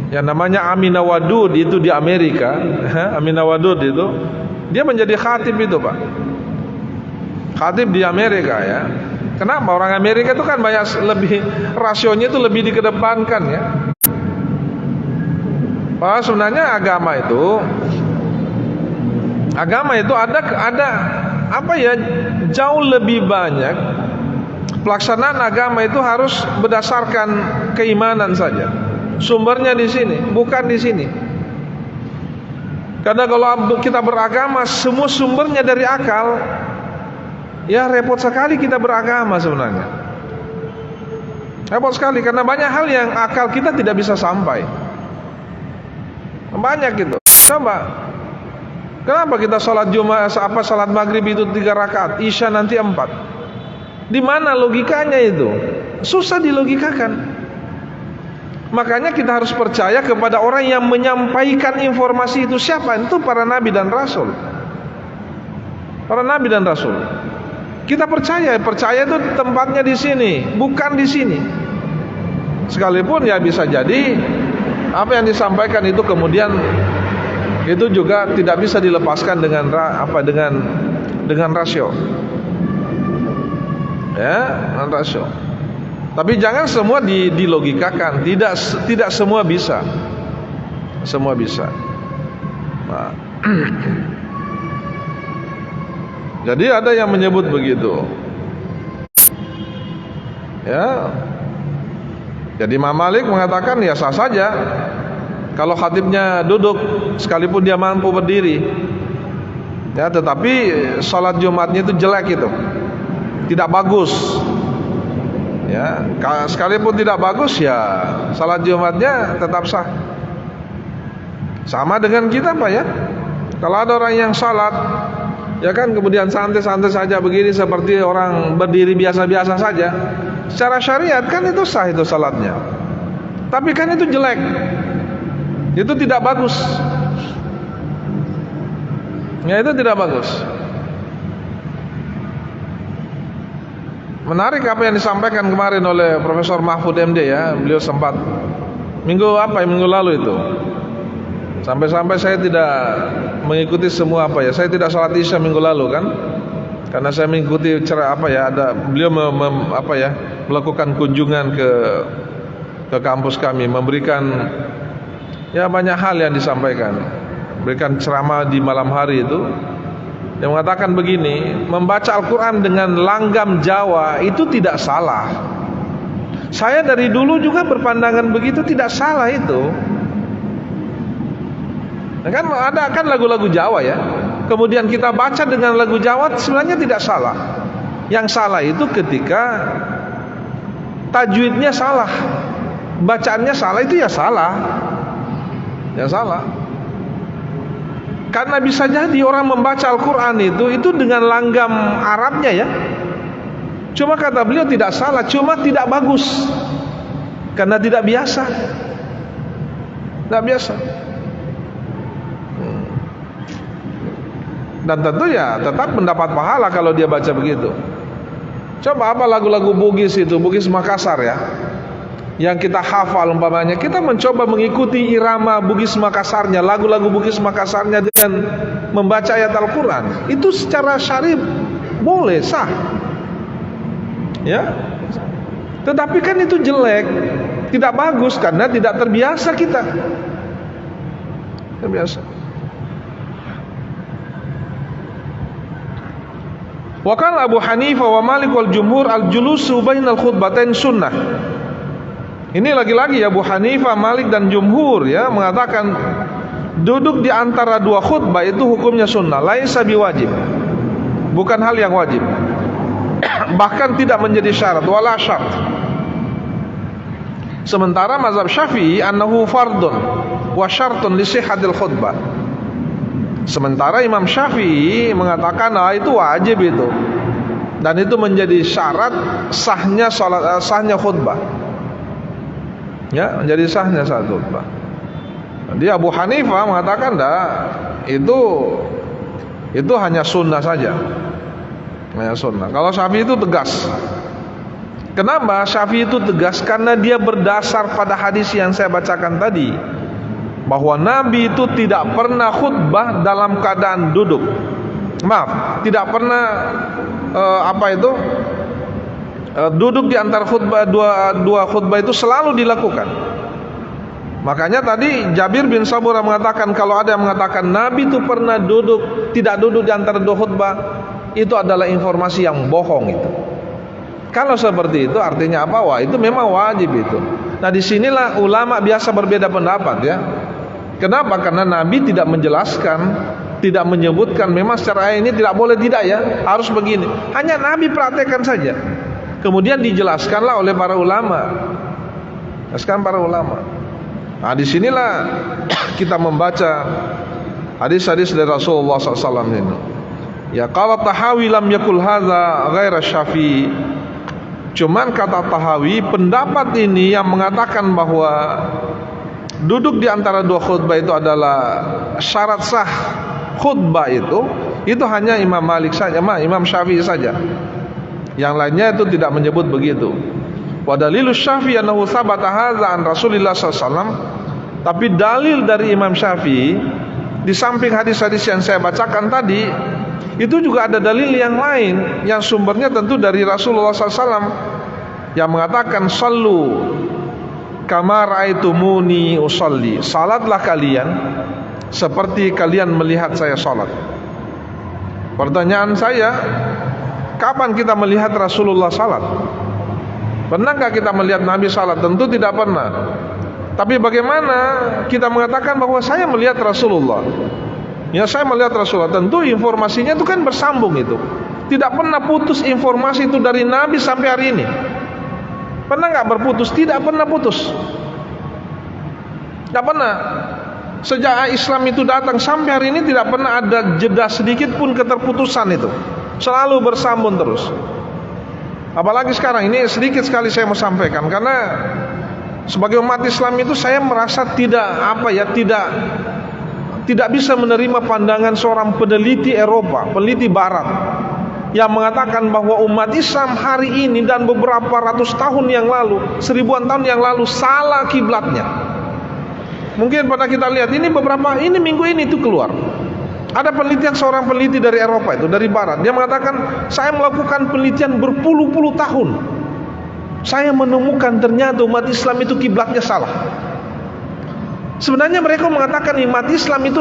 Yang namanya Aminah Wadud itu di Amerika. Aminah Wadud itu, dia menjadi khatib itu Pak, khatib di Amerika ya. Kenapa? Orang Amerika itu kan banyak lebih, rasionya itu lebih dikedepankan ya. Bahwa sebenarnya agama itu ada apa ya, jauh lebih banyak pelaksanaan agama itu harus berdasarkan keimanan saja. Sumbernya di sini, bukan di sini. Karena kalau kita beragama semua sumbernya dari akal, ya repot sekali kita beragama sebenarnya. Repot sekali karena banyak hal yang akal kita tidak bisa sampai. Banyak gitu. Kenapa kita sholat Jumat, salat maghrib itu 3 rakaat, Isya nanti 4? Di mana logikanya itu? Susah dilogikakan. Makanya kita harus percaya kepada orang yang menyampaikan informasi itu. Siapa? Itu para nabi dan rasul. Para nabi dan rasul. Kita percaya itu tempatnya di sini, bukan di sini. Sekalipun ya bisa jadi apa yang disampaikan itu kemudian itu juga tidak bisa dilepaskan dengan dengan rasio. Ya, dengan rasio. Tapi jangan semua dilogikakan, tidak semua bisa. Semua bisa. Nah. Jadi ada yang menyebut begitu. Ya. Jadi Imam Malik mengatakan ya sah saja kalau khatibnya duduk sekalipun dia mampu berdiri. Ya, tetapi salat Jumatnya itu jelek itu. Tidak bagus. Ya, sekalipun tidak bagus ya salat Jumatnya tetap sah. Sama dengan kita Pak ya. Kalau ada orang yang salat ya kan kemudian santai-santai saja begini seperti orang berdiri biasa-biasa saja, secara syariat kan itu sah itu salatnya. Tapi kan itu jelek, itu tidak bagus. Ya itu tidak bagus. Menarik apa yang disampaikan kemarin oleh Profesor Mahfud MD ya. Beliau sempat minggu lalu itu. Sampai-sampai saya tidak mengikuti semua saya tidak sholat isya minggu lalu kan, karena saya mengikuti ada beliau melakukan kunjungan ke kampus kami, memberikan ya banyak hal yang disampaikan, berikan ceramah di malam hari itu yang mengatakan begini, membaca Al-Quran dengan langgam Jawa itu tidak salah. Saya dari dulu juga berpandangan begitu, tidak salah itu. Kan ada kan lagu-lagu Jawa ya. Kemudian kita baca dengan lagu Jawa sebenarnya tidak salah. Yang salah itu ketika tajwidnya salah, bacaannya salah, itu ya salah. Ya salah. Karena bisa jadi orang membaca Al-Quran itu dengan langgam Arabnya ya. Cuma kata beliau tidak salah, cuma tidak bagus. Karena tidak biasa. Tidak biasa. Dan tentu ya tetap mendapat pahala kalau dia baca begitu. Coba apa lagu-lagu Bugis itu, Bugis Makassar ya, yang kita hafal umpamanya, kita mencoba mengikuti irama Bugis Makassarnya, lagu-lagu Bugis Makassarnya dengan membaca ayat Al-Quran, itu secara syar'i boleh, sah ya. Tetapi kan itu jelek, tidak bagus, karena tidak terbiasa kita. Terbiasa. Wa qala Abu Hanifah wa Malik wal jumhur al-julusu bainal khutbatain sunnah. Ini lagi-lagi Abu Hanifah, Malik dan jumhur ya mengatakan duduk di antara dua khutbah itu hukumnya sunnah, laisa biwajib. Bukan hal yang wajib. Bahkan tidak menjadi syarat, wala syart. Sementara mazhab Syafi'i annahu fardun wa syartun li sihhatil khutbah. Sementara Imam Syafi'i mengatakan itu wajib itu, dan itu menjadi syarat sahnya khutbah. Ya, menjadi sahnya saat khutbah. Dia Abu Hanifah mengatakan itu hanya sunnah saja. Hanya sunnah. Kalau Syafi'i itu tegas. Kenapa Syafi'i itu tegas? Karena dia berdasar pada hadis yang saya bacakan tadi, bahwa Nabi itu tidak pernah khutbah dalam keadaan duduk. Maaf, tidak pernah duduk di antara khutbah dua khutbah itu selalu dilakukan. Makanya tadi Jabir bin Samurah mengatakan, kalau ada yang mengatakan Nabi itu pernah tidak duduk di antara dua khutbah, itu adalah informasi yang bohong itu. Kalau seperti itu artinya apa? Wah, itu memang wajib itu. Nah, disinilah ulama biasa berbeda pendapat ya. Kenapa? Karena Nabi tidak menjelaskan, tidak menyebutkan memang secara ayat ini tidak boleh, tidak ya, harus begini. Hanya Nabi praktekkan saja. Kemudian dijelaskanlah oleh para ulama. Jelaskan para ulama. Nah, disinilah kita membaca hadis-hadis dari Rasulullah SAW ini. Ya, qala Tahawi lam yakul hadza ghaira Syafi'i. Cuman kata Tahawi, pendapat ini yang mengatakan bahwa duduk di antara dua khutbah itu adalah syarat sah khutbah itu hanya Imam Malik saja, Imam Syafi'i saja. Yang lainnya itu tidak menyebut begitu. Wa dalilus Syafi'i annahu sabata hadza an Rasulillah sallallahu alaihi wasallam. Tapi dalil dari Imam Syafi'i, di samping hadis-hadis yang saya bacakan tadi, itu juga ada dalil yang lain yang sumbernya tentu dari Rasulullah SAW yang mengatakan sallu kama ra'aitumuni usalli, salatlah kalian seperti kalian melihat saya salat. Pertanyaan saya, kapan kita melihat Rasulullah salat? Pernahkah kita melihat Nabi salat? Tentu tidak pernah. Tapi bagaimana kita mengatakan bahwa saya melihat Rasulullah? Ya, saya melihat Rasulullah. Tentu informasinya itu kan bersambung itu. Tidak pernah putus informasi itu dari Nabi sampai hari ini. Pernah nggak berputus? Tidak pernah putus. Tidak pernah. Sejak Islam itu datang sampai hari ini tidak pernah ada jeda sedikit pun keterputusan itu. Selalu bersambung terus. Apalagi sekarang ini sedikit sekali saya mau sampaikan, karena sebagai umat Islam itu saya merasa tidak bisa menerima pandangan seorang peneliti Eropa, peneliti Barat, yang mengatakan bahwa umat Islam hari ini dan beberapa ratus tahun yang lalu, seribuan tahun yang lalu salah kiblatnya. Mungkin pernah kita lihat ini minggu ini itu keluar. Ada penelitian seorang peneliti dari Eropa itu, dari Barat. Dia mengatakan, saya melakukan penelitian berpuluh-puluh tahun. Saya menemukan ternyata umat Islam itu kiblatnya salah. Sebenarnya mereka mengatakan umat Islam itu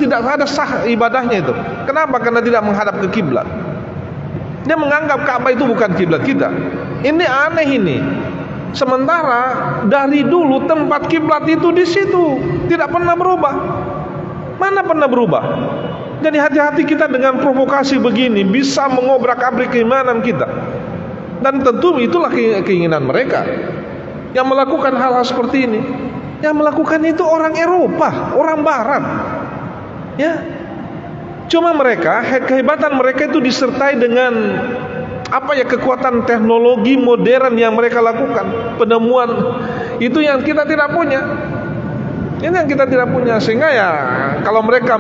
tidak ada sah ibadahnya itu. Kenapa? Karena tidak menghadap ke kiblat. Dia menganggap Ka'bah itu bukan kiblat kita. Ini aneh ini. Sementara dari dulu tempat kiblat itu di situ tidak pernah berubah. Mana pernah berubah? Jadi hati-hati kita dengan provokasi begini, bisa mengobrak-abrik keimanan kita. Dan tentu itulah keinginan mereka yang melakukan hal-hal seperti ini. Yang melakukan itu orang Eropa, orang Barat. Ya. Cuma mereka, kehebatan mereka itu disertai dengan kekuatan teknologi modern yang mereka lakukan, penemuan itu yang kita tidak punya. Ini yang kita tidak punya, sehingga ya kalau mereka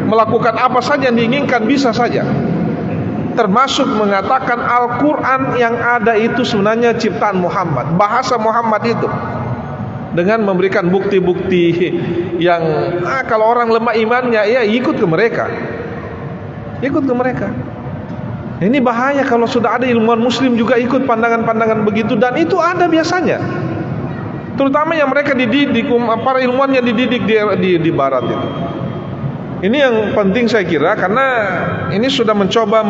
melakukan apa saja yang diinginkan bisa saja. Termasuk mengatakan Al-Quran yang ada itu sebenarnya ciptaan Muhammad, bahasa Muhammad itu. Dengan memberikan bukti-bukti yang kalau orang lemah imannya, ya ikut ke mereka. Ikut ke mereka. Ini bahaya kalau sudah ada ilmuwan muslim juga ikut pandangan-pandangan begitu, dan itu ada biasanya. Terutama yang mereka dididik, para ilmuwan yang dididik di Barat itu. Ini yang penting saya kira, karena ini sudah mencoba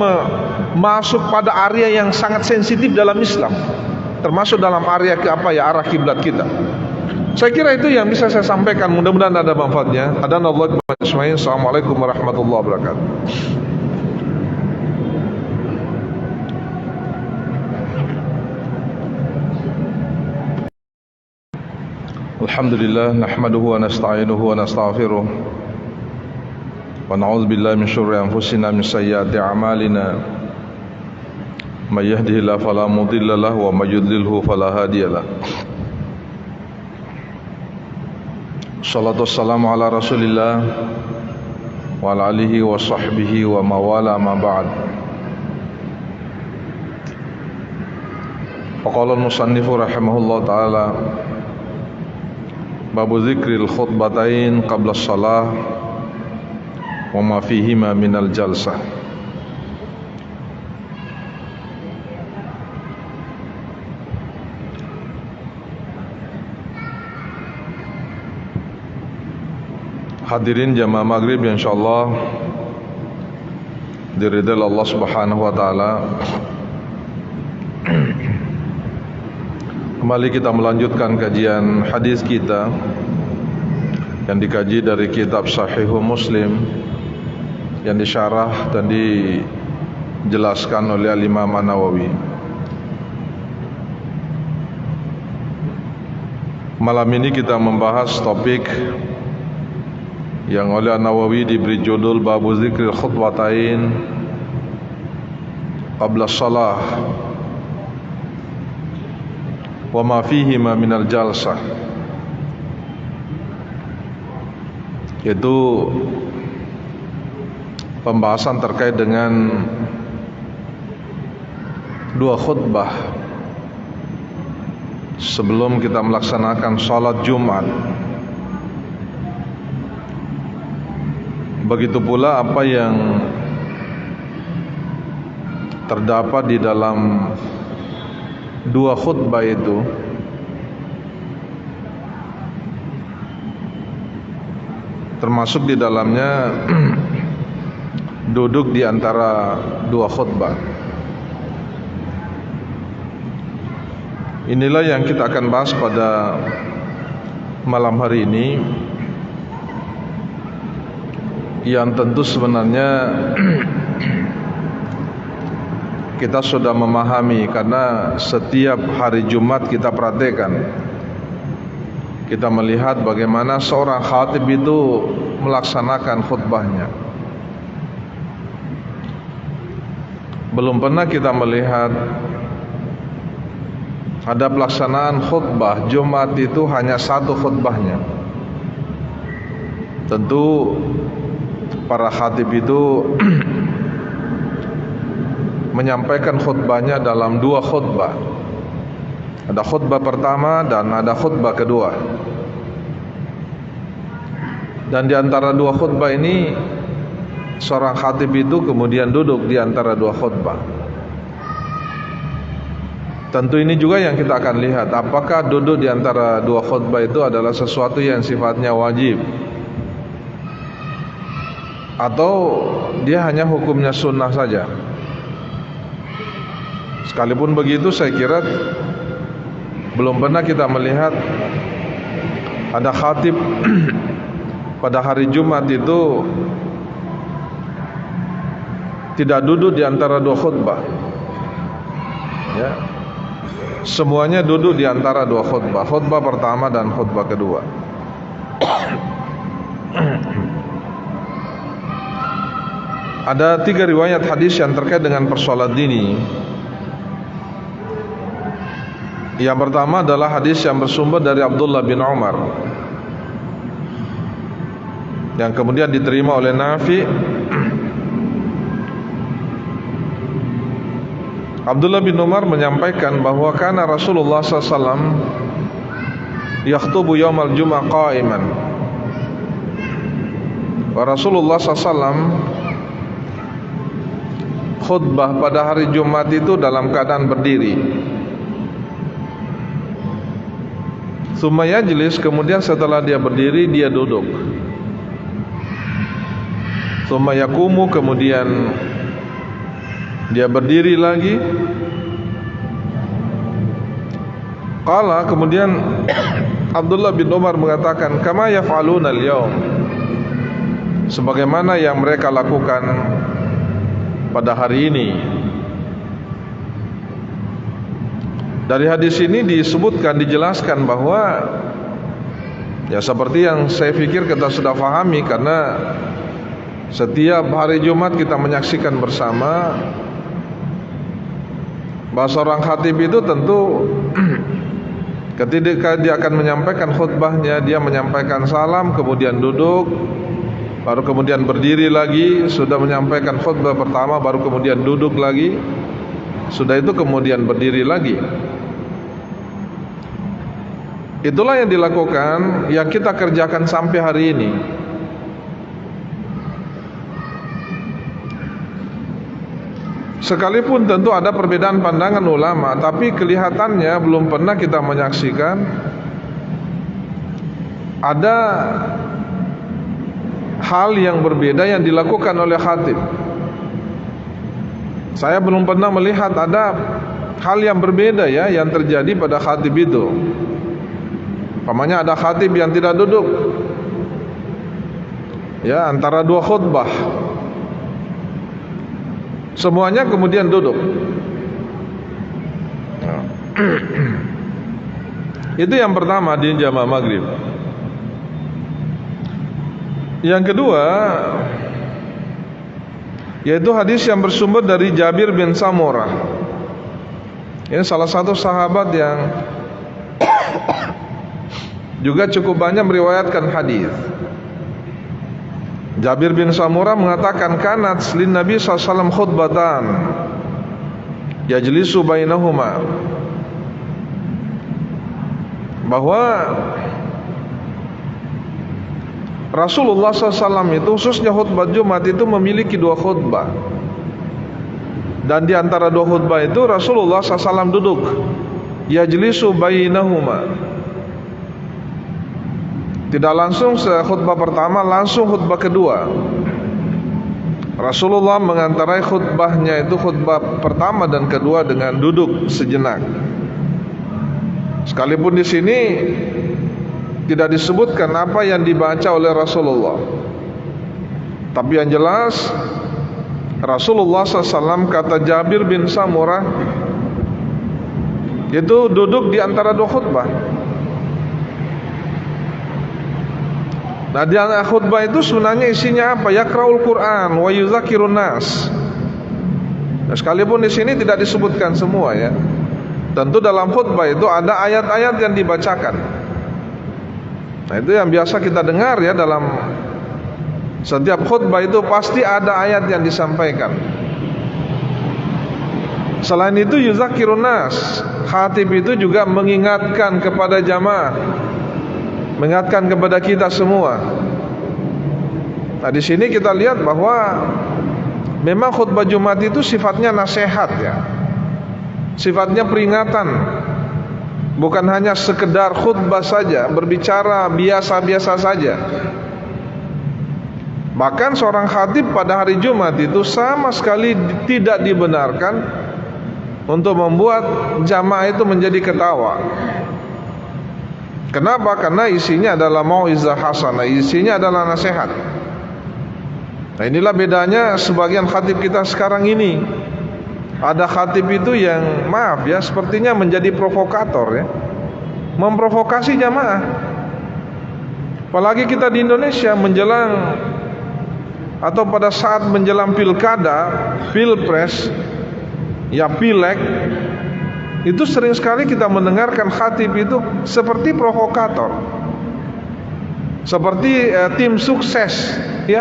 masuk pada area yang sangat sensitif dalam Islam, termasuk dalam area arah kiblat kita. Saya kira itu yang bisa saya sampaikan. Mudah-mudahan ada manfaatnya. Assalamualaikum warahmatullahi wabarakatuh. Alhamdulillah, nahmaduhu wa nasta'inuhu wa nastaghfiruh. Wa na'udzu billahi min syururi anfusina min sayyiati a'malina. May yahdihillahu fala mudilla lahu wa may yudlilhu fala hadiyalah. Shalatu wassalamu ala Rasulillah wa ala alihi wa sahbihi wa mawala ma ba'd. Faqala al-musannifu rahimahullah ta'ala, babu zikril khutbatain qabla shalah wa ma fihima minal jalsah. Hadirin jamaah maghrib yang insyaallah diridhai Allah Subhanahu wa taala. Kembali kita melanjutkan kajian hadis kita yang dikaji dari kitab Sahih Muslim yang disyarah dan dijelaskan oleh Imam An-Nawawi. Malam ini kita membahas topik yang oleh An-Nawawi diberi judul Babu Zikril Khutbatain Qabla Shalah wa ma fihima minal jalsah, yaitu pembahasan terkait dengan 2 khutbah sebelum kita melaksanakan sholat Jumat. Begitu pula apa yang terdapat di dalam 2 khutbah itu termasuk di dalamnya duduk di antara 2 khutbah. Inilah yang kita akan bahas pada malam hari ini, yang tentu sebenarnya kita sudah memahami, karena setiap hari Jumat kita praktekkan, kita melihat bagaimana seorang khatib itu melaksanakan khutbahnya. Belum pernah kita melihat ada pelaksanaan khutbah Jumat itu hanya 1 khutbahnya. Tentu para khatib itu menyampaikan khutbahnya dalam 2 khutbah. Ada khutbah pertama dan ada khutbah kedua. Dan di antara 2 khutbah ini seorang khatib itu kemudian duduk di antara 2 khutbah. Tentu ini juga yang kita akan lihat, apakah duduk di antara 2 khutbah itu adalah sesuatu yang sifatnya wajib, atau dia hanya hukumnya sunnah saja. Sekalipun begitu, saya kira belum pernah kita melihat ada khatib pada hari Jumat itu tidak duduk di antara 2 khutbah. Ya. Semuanya duduk di antara 2 khutbah, khutbah pertama dan khutbah kedua. Ada 3 riwayat hadis yang terkait dengan persoalan ini. Yang pertama adalah hadis yang bersumber dari Abdullah bin Umar, yang kemudian diterima oleh Nafi. Abdullah bin Umar menyampaikan bahwa kana Rasulullah SAW yakhtubu yaumal jum'ah qa'iman. Wa Rasulullah SAW khutbah pada hari Jumat itu dalam keadaan berdiri. Tsumma yajlis, kemudian setelah dia berdiri dia duduk. Tsumma yaqumu, kemudian dia berdiri lagi. Qala, kemudian Abdullah bin Umar mengatakan, kama yaf'aluna al-yawm, sebagaimana yang mereka lakukan pada hari ini. Dari hadis ini disebutkan, dijelaskan bahwa ya seperti yang saya pikir kita sudah pahami, karena setiap hari Jumat kita menyaksikan bersama bahwa seorang khatib itu tentu ketika dia akan menyampaikan khutbahnya, dia menyampaikan salam, kemudian duduk, baru kemudian berdiri lagi. Sudah menyampaikan khutbah pertama, baru kemudian duduk lagi. Sudah itu kemudian berdiri lagi. Itulah yang dilakukan, yang kita kerjakan sampai hari ini. Sekalipun tentu ada perbedaan pandangan ulama, tapi kelihatannya belum pernah kita menyaksikan ada hal yang berbeda yang dilakukan oleh khatib. Saya belum pernah melihat ada hal yang berbeda ya yang terjadi pada khatib itu. Umpamanya ada khatib yang tidak duduk ya antara 2 khutbah, semuanya kemudian duduk. Itu yang pertama di jamaah maghrib. Yang kedua, yaitu hadis yang bersumber dari Jabir bin Samurah. Ini salah satu sahabat yang juga cukup banyak meriwayatkan hadis. Jabir bin Samurah mengatakan, kanat lin Nabi SAW khutbatan yajlisu bainahuma, bahwa Rasulullah SAW itu khususnya khutbah Jumat itu memiliki 2 khutbah. Dan di antara 2 khutbah itu Rasulullah SAW duduk, yajlisu bainahuma. Tidak langsung khutbah pertama, langsung khutbah kedua. Rasulullah mengantarai khutbahnya itu khutbah pertama dan kedua dengan duduk sejenak. Sekalipun di sini tidak disebutkan apa yang dibaca oleh Rasulullah, tapi yang jelas Rasulullah SAW, kata Jabir bin Samurah, itu duduk di antara 2 khutbah. Nah, di antara khutbah itu sebenarnya isinya apa? Yaqra'ul Quran wa yuzakirun nas. Nah, sekalipun di sini tidak disebutkan semua ya. Tentu dalam khutbah itu ada ayat-ayat yang dibacakan. Nah, itu yang biasa kita dengar ya, dalam setiap khutbah itu pasti ada ayat yang disampaikan. Selain itu yuzakirun nas, khatib itu juga mengingatkan kepada jamaah, mengingatkan kepada kita semua. Nah, di sini kita lihat bahwa memang khutbah Jumat itu sifatnya nasihat ya, sifatnya peringatan, bukan hanya sekedar khutbah saja, berbicara biasa-biasa saja. Bahkan seorang khatib pada hari Jumat itu sama sekali tidak dibenarkan untuk membuat jamaah itu menjadi ketawa. Kenapa? Karena isinya adalah mau'izah hasanah, isinya adalah nasihat. Nah, inilah bedanya sebagian khatib kita sekarang ini. Ada khatib itu yang maaf ya, sepertinya menjadi provokator ya, memprovokasi jamaah. Apalagi kita di Indonesia menjelang atau pada saat menjelang pilkada, pilpres, ya pileg, itu sering sekali kita mendengarkan khatib itu seperti provokator, seperti tim sukses ya.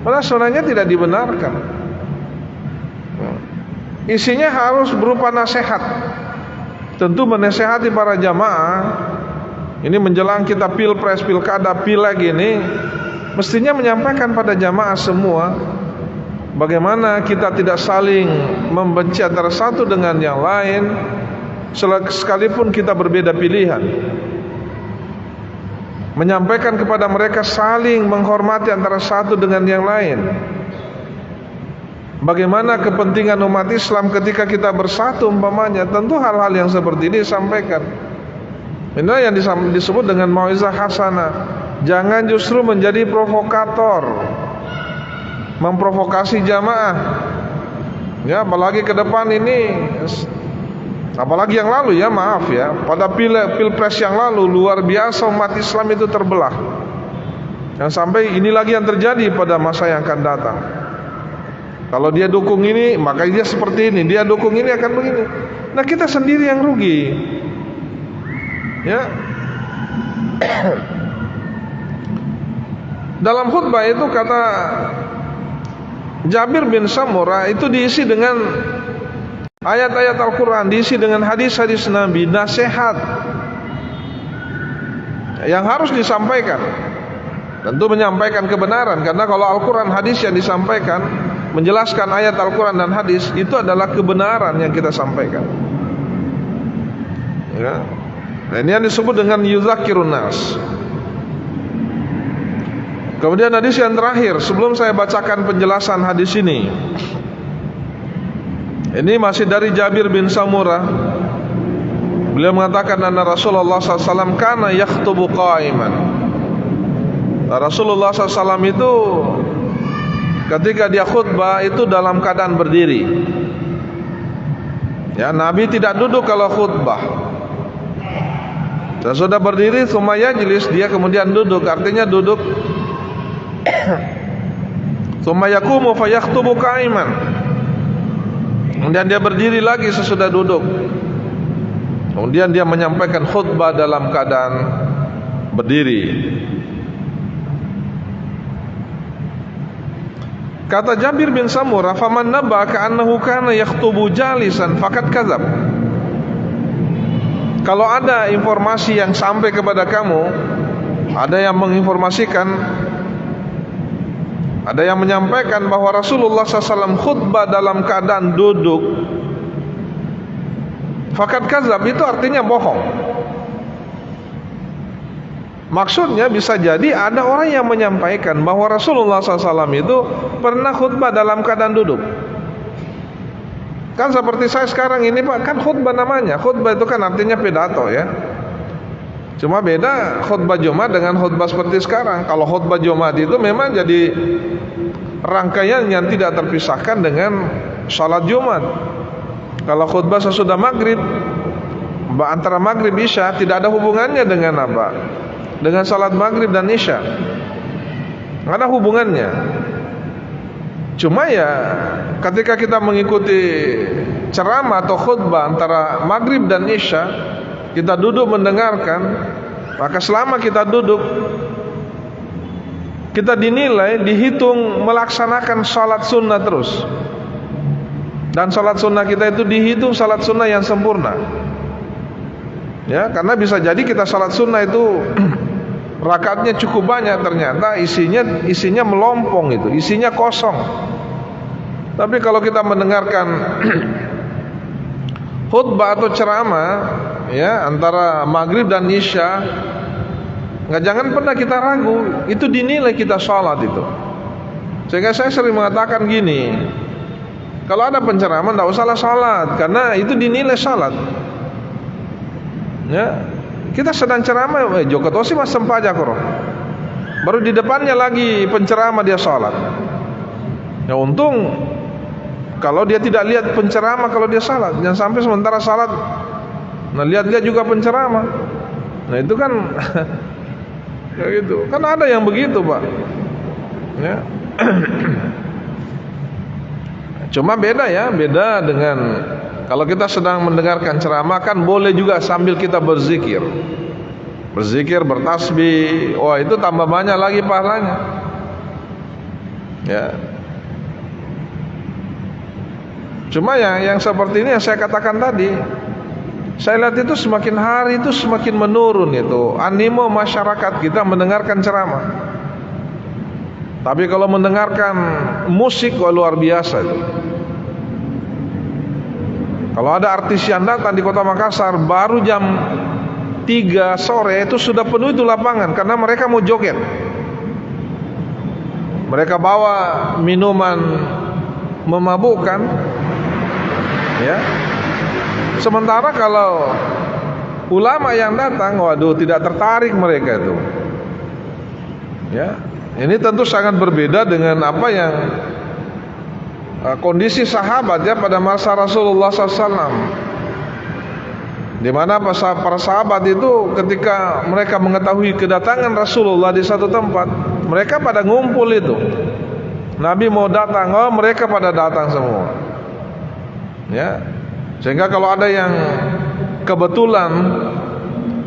Padahal sebenarnya tidak dibenarkan. Isinya harus berupa nasihat. Tentu menasehati para jamaah. Ini menjelang kita pilpres, pilkada, pileg ini, mestinya menyampaikan pada jamaah semua bagaimana kita tidak saling membenci antara satu dengan yang lain, sekalipun kita berbeda pilihan. Menyampaikan kepada mereka saling menghormati antara satu dengan yang lain. Bagaimana kepentingan umat Islam ketika kita bersatu umpamanya, tentu hal-hal yang seperti ini disampaikan. Inilah yang disebut dengan mau'izah hasanah. Jangan justru menjadi provokator, memprovokasi jamaah. Ya, apalagi ke depan ini, apalagi yang lalu ya, maaf ya, pada pilpres yang lalu luar biasa umat Islam itu terbelah. Yang sampai ini lagi yang terjadi pada masa yang akan datang. Kalau dia dukung ini, maka dia seperti ini. Dia dukung ini akan begini. Nah, kita sendiri yang rugi. Ya. Dalam khutbah itu kata Jabir bin Samurah itu diisi dengan ayat-ayat Al-Quran, diisi dengan hadis-hadis Nabi, nasihat yang harus disampaikan. Tentu menyampaikan kebenaran, karena kalau Al-Quran hadis yang disampaikan, menjelaskan ayat Al-Quran dan hadis, itu adalah kebenaran yang kita sampaikan ya. Nah, ini yang disebut dengan yuzakirun nas. Kemudian hadis yang terakhir, sebelum saya bacakan penjelasan hadis ini masih dari Jabir bin Samurah. Beliau mengatakan anna Rasulullah SAW kana yakhtubu qa'iman. Rasulullah SAW itu ketika dia khutbah itu dalam keadaan berdiri. Ya, Nabi tidak duduk kalau khutbah. Dan sudah berdiri, tsumma yajlis, dia kemudian duduk, artinya duduk. Tsumma yaqumu fa yakhtubu qa'iman. Kemudian dia berdiri lagi sesudah duduk. Kemudian dia menyampaikan khutbah dalam keadaan berdiri. Kata Jabir bin Samurah, "Faman nabba'aka annahu kana yakhutubu jalisan faqad kadzab." Kalau ada informasi yang sampai kepada kamu, ada yang menginformasikan, ada yang menyampaikan bahwa Rasulullah SAW khutbah dalam keadaan duduk, faqad kadzab, itu artinya bohong. Maksudnya bisa jadi ada orang yang menyampaikan bahwa Rasulullah SAW itu pernah khutbah dalam keadaan duduk. Kan seperti saya sekarang ini Pak, kan khutbah namanya. Khutbah itu kan artinya pidato ya. Cuma beda khutbah Jumat dengan khutbah seperti sekarang. Kalau khutbah Jumat itu memang jadi rangkaian yang tidak terpisahkan dengan salat Jumat. Kalau khutbah sesudah maghrib, antara maghrib isya, tidak ada hubungannya dengan apa? Dengan salat maghrib dan isya. Nggak ada hubungannya. Cuma ya ketika kita mengikuti ceramah atau khutbah antara maghrib dan isya, kita duduk mendengarkan, maka selama kita duduk, kita dinilai, dihitung melaksanakan salat sunnah terus. Dan salat sunnah kita itu dihitung salat sunnah yang sempurna. Ya, karena bisa jadi kita salat sunnah itu rakaatnya cukup banyak, ternyata isinya melompong, itu isinya kosong. Tapi kalau kita mendengarkan khutbah atau ceramah ya antara maghrib dan isya, jangan pernah kita ragu, itu dinilai kita sholat itu. Sehingga saya sering mengatakan gini, kalau ada penceramah tidak usahlah sholat, karena itu dinilai sholat. Ya, kita sedang ceramah, Joko Tosi mas sempaja koro, baru di depannya lagi penceramah dia sholat. Ya untung kalau dia tidak lihat penceramah, kalau dia salat, jangan sampai sementara salat, nah lihat-lihat juga penceramah. Nah itu kan, ya gitu. Kan ada yang begitu Pak. Ya. Cuma beda ya, beda dengan kalau kita sedang mendengarkan ceramah, kan boleh juga sambil kita berzikir, bertasbih. Wah itu tambah banyak lagi pahalanya. Ya. Cuma yang seperti ini yang saya katakan tadi, saya lihat itu semakin hari itu semakin menurun itu animo masyarakat kita mendengarkan ceramah. Tapi kalau mendengarkan musik, wah luar biasa itu. Kalau ada artis yang datang di Kota Makassar baru jam 3 sore itu sudah penuh itu lapangan, karena mereka mau joget. Mereka bawa minuman memabukkan, ya. Sementara kalau ulama yang datang, waduh tidak tertarik mereka itu. Ya, ini tentu sangat berbeda dengan apa yang kondisi sahabat ya pada masa Rasulullah SAW, di mana para sahabat itu ketika mereka mengetahui kedatangan Rasulullah di satu tempat, mereka pada ngumpul itu. Nabi mau datang, oh mereka pada datang semua. Ya, sehingga kalau ada yang kebetulan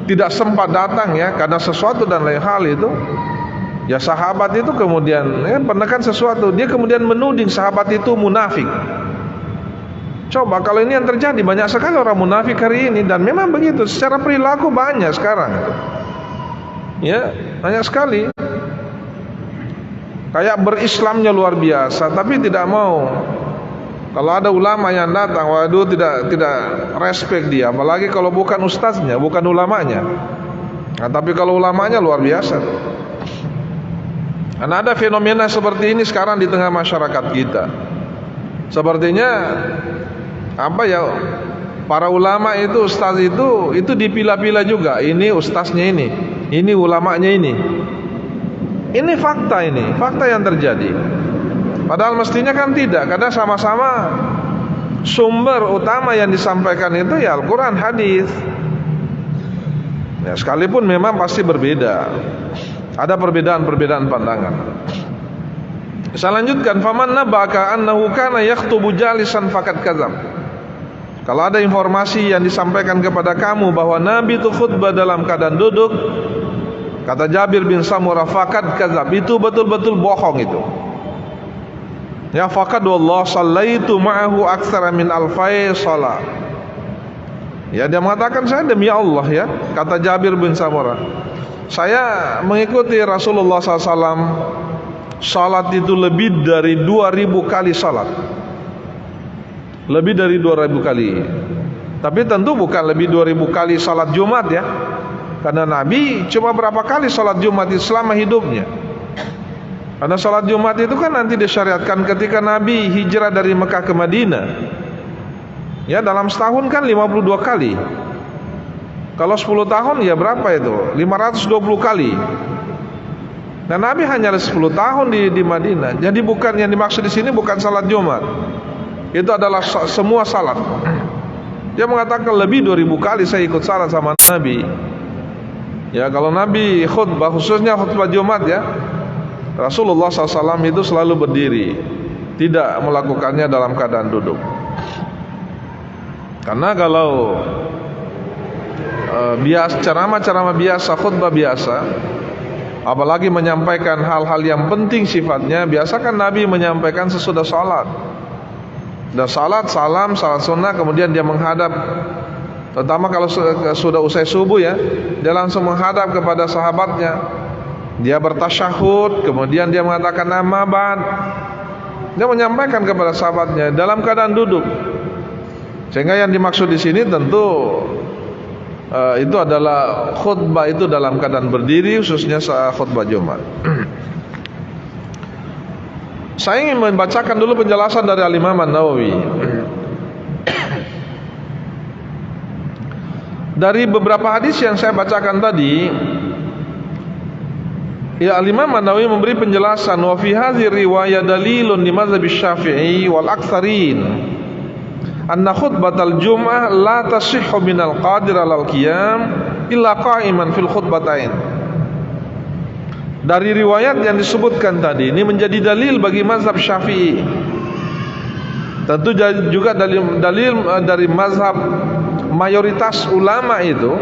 tidak sempat datang ya karena sesuatu dan lain hal itu, ya sahabat itu kemudian pernah kan sesuatu, dia kemudian menuding sahabat itu munafik. Coba kalau ini yang terjadi, banyak sekali orang munafik hari ini, dan memang begitu secara perilaku banyak sekarang. Ya, banyak sekali. Kayak berislamnya luar biasa, tapi tidak mau. Kalau ada ulama yang datang, waduh tidak respect dia, apalagi kalau bukan ustaznya, bukan ulamanya. Nah, tapi kalau ulamanya luar biasa. Karena ada fenomena seperti ini sekarang di tengah masyarakat kita. Sepertinya apa ya, para ulama itu, ustaz itu dipilah-pilah juga. Ini ustaznya ini ulamanya ini. Ini fakta yang terjadi. Padahal mestinya kan tidak, karena sama-sama sumber utama yang disampaikan itu ya Al-Quran, hadis. Ya, sekalipun memang pasti berbeda, ada perbedaan pandangan. Saya lanjutkan, faman nabaka annahu kana yakhutubu jalisan faqad kadzab. Kalau ada informasi yang disampaikan kepada kamu bahwa Nabi itu khutbah dalam keadaan duduk, kata Jabir bin Samurah, faqad kadzab, itu betul-betul bohong itu. Ya, faqad wallah sallaitu ma'ahu aktsara min alfai shalah. Ya, dia mengatakan, saya demi Allah ya, kata Jabir bin Samurah, saya mengikuti Rasulullah SAW salat itu lebih dari 2000 kali salat. Lebih dari 2000 kali. Tapi tentu bukan lebih 2000 kali salat Jumat ya. Karena Nabi cuma berapa kali salat Jumat selama hidupnya. Karena salat Jumat itu kan nanti disyariatkan ketika Nabi hijrah dari Mekah ke Madinah. Ya, dalam setahun kan 52 kali. Kalau 10 tahun ya berapa itu? 520 kali. Dan Nabi hanya 10 tahun di Madinah. Jadi bukan yang dimaksud di sini bukan salat Jumat. Itu adalah semua salat. Dia mengatakan lebih 2000 kali saya ikut salat sama Nabi. Ya, kalau Nabi khutbah, khususnya khutbah Jumat ya, Rasulullah SAW itu selalu berdiri, tidak melakukannya dalam keadaan duduk. Karena kalau ceramah-ceramah biasa, khutbah biasa, apalagi menyampaikan hal-hal yang penting sifatnya, biasa kan Nabi menyampaikan sesudah salat. Dan salat, salam, salat sunnah, kemudian dia menghadap, terutama kalau sudah usai subuh ya, dia langsung menghadap kepada sahabatnya. Dia bertasyahud, kemudian dia mengatakan amma ba'd. Dia menyampaikan kepada sahabatnya dalam keadaan duduk. Sehingga yang dimaksud di sini tentu itu adalah khutbah itu dalam keadaan berdiri, khususnya saat khutbah Jumat. Saya ingin membacakan dulu penjelasan dari Al-Imam An-Nawawi. Dari beberapa hadis yang saya bacakan tadi, ya, Al-Imam An-Nawawi memberi penjelasan, wa fi hadhihi riwayah dalilun li mazhab Syafi'i wal aktsarin anna khutbatal jum'ah la tasihhu minal qadir 'alal qiyam illa qa'iman fil khutbatain. Dari riwayat yang disebutkan tadi ini menjadi dalil bagi mazhab Syafi'i. Tentu juga dalil dari mazhab mayoritas ulama itu,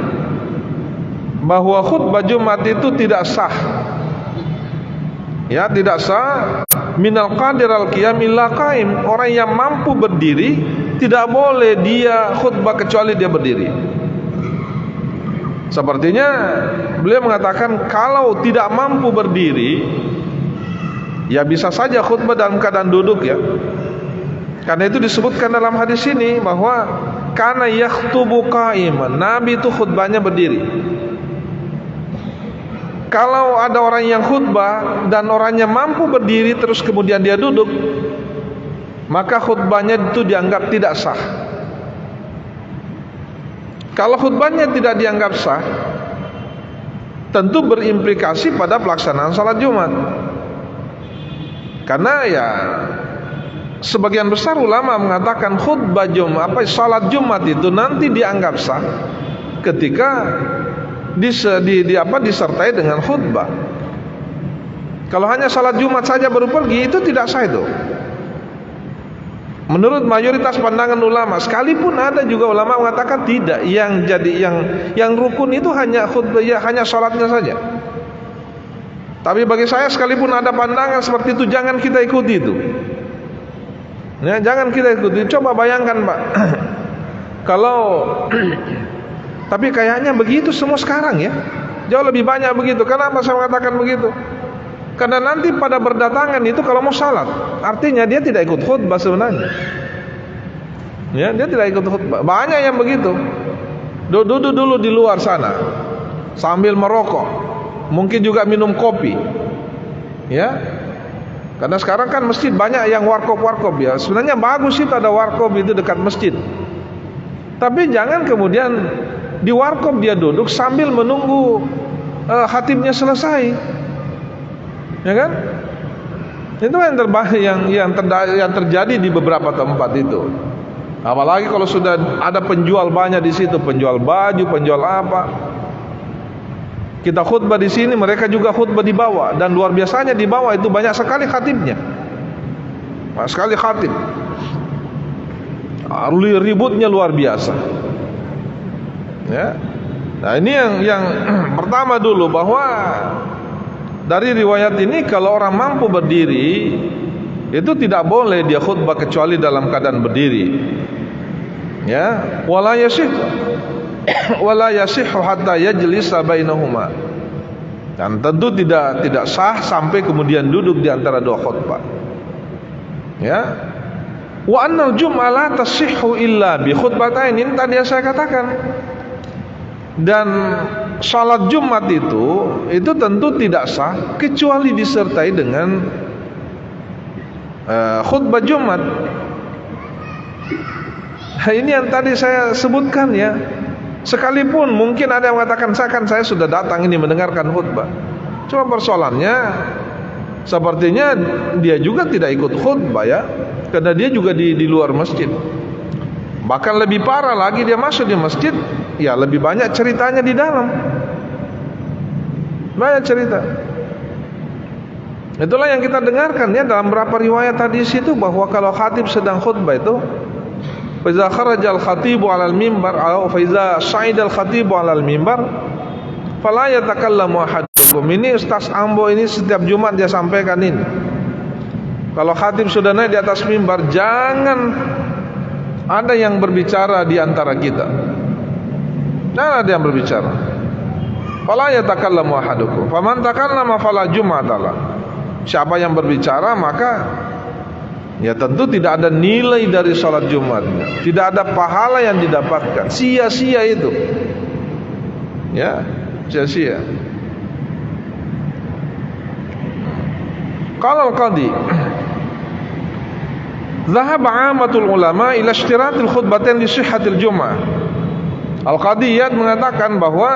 bahwa khutbah Jumat itu tidak sah. Ya, tidak sah minal qadir al qiyam illa qaim. Orang yang mampu berdiri tidak boleh dia khutbah kecuali dia berdiri. Sepertinya beliau mengatakan kalau tidak mampu berdiri, ya bisa saja khutbah dalam keadaan duduk ya. Karena itu disebutkan dalam hadis ini bahwa kana yakhtubu qa'iman, Nabi itu khutbahnya berdiri. Kalau ada orang yang khutbah dan orangnya mampu berdiri terus kemudian dia duduk, maka khutbahnya itu dianggap tidak sah. Kalau khutbahnya tidak dianggap sah, tentu berimplikasi pada pelaksanaan salat Jumat. Karena ya sebagian besar ulama mengatakan khutbah Jumat, salat Jumat itu nanti dianggap sah ketika disertai dengan khutbah. Kalau hanya salat Jumat saja baru pergi, itu tidak sah itu. Menurut mayoritas pandangan ulama, sekalipun ada juga ulama mengatakan tidak, yang rukun itu hanya khutbah, ya, hanya salatnya saja. Tapi bagi saya sekalipun ada pandangan seperti itu, jangan kita ikuti itu. Ya, jangan kita ikuti. Coba bayangkan, Pak. Kalau tapi kayaknya begitu semua sekarang ya. Jauh lebih banyak begitu. Kenapa saya mengatakan begitu? Karena nanti pada berdatangan itu kalau mau salat, artinya dia tidak ikut khutbah sebenarnya. Ya, dia tidak ikut khutbah. Banyak yang begitu. Duduk dulu di luar sana sambil merokok, mungkin juga minum kopi. Ya. Karena sekarang kan masjid banyak yang warkop ya. Sebenarnya bagus itu ada warkop itu dekat masjid. Tapi jangan kemudian di warkop dia duduk sambil menunggu khatibnya selesai. Ya kan? Itu yang terjadi di beberapa tempat itu. Apalagi kalau sudah ada penjual banyak di situ, penjual baju, penjual apa. Kita khutbah di sini, mereka juga khutbah di bawah, dan luar biasanya di bawah itu banyak sekali khatibnya. Banyak sekali khatib. Ributnya luar biasa. Ya. Nah, ini yang pertama dulu, bahwa dari riwayat ini kalau orang mampu berdiri itu tidak boleh dia khutbah kecuali dalam keadaan berdiri. Ya, wala yasihhu hatta yajlisa bainahuma. Dan tentu tidak sah sampai kemudian duduk di antara dua khutbah. Ya. Wa annal jum'ah la tasihhu illa bi khutbatain, ini tadi yang saya katakan. Dan salat Jumat itu tentu tidak sah kecuali disertai dengan khutbah Jumat. Ini yang tadi saya sebutkan ya. Sekalipun mungkin ada yang mengatakan saya sudah datang ini mendengarkan khutbah. Cuma persoalannya sepertinya dia juga tidak ikut khutbah ya, karena dia juga di luar masjid. Bahkan lebih parah lagi, dia masuk di masjid, ya lebih banyak ceritanya di dalam. Banyak cerita. Itulah yang kita dengarkan ya dalam beberapa riwayat hadis itu, bahwa kalau khatib sedang khutbah itu, fa iza kharaja al-khatibu 'alal mimbar atau fa iza sa'ida al-khatibu 'alal mimbar fala yatakallamu ahadukum. Ini Ustaz Ambo ini setiap Jumat dia sampaikan ini. Kalau khatib sudah naik di atas mimbar, jangan ada yang berbicara di antara kita. Jangan ada yang berbicara. Fala yatakallamu ahadukum. Faman takallama fala jum'atalah. Siapa yang berbicara maka ya tentu tidak ada nilai dari salat Jumatnya, tidak ada pahala yang didapatkan, sia-sia itu. Ya, sia-sia. Qala al-qadi dhahaba 'amatul ulama ila ishtiratil khutbatain li sihhatil jum'ah. Al-qadiyat mengatakan bahwa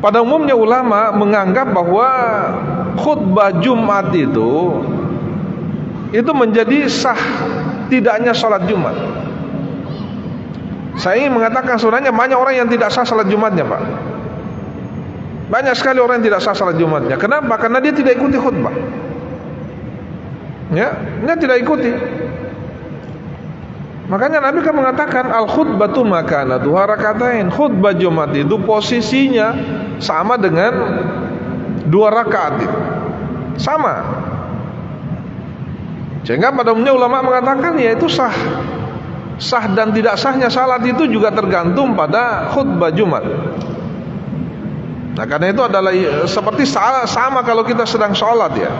pada umumnya ulama menganggap bahwa khutbah Jumat itu menjadi sah tidaknya salat Jumat. Saya ingin mengatakan sebenarnya banyak orang yang tidak sah salat Jumatnya, Pak. Banyak sekali orang yang tidak sah salat Jumatnya. Kenapa? Karena dia tidak ikuti khutbah. Ya, dia tidak ikuti. Makanya Nabi kan mengatakan al-khutbatu makanatuha rakatain. Khutbah Jumat itu posisinya sama dengan 2 rakaat itu. Sama. Sehingga pada umumnya ulama mengatakan ya itu sah. Sah dan tidak sahnya salat itu juga tergantung pada khutbah Jumat. Nah, karena itu adalah seperti sama kalau kita sedang sholat ya.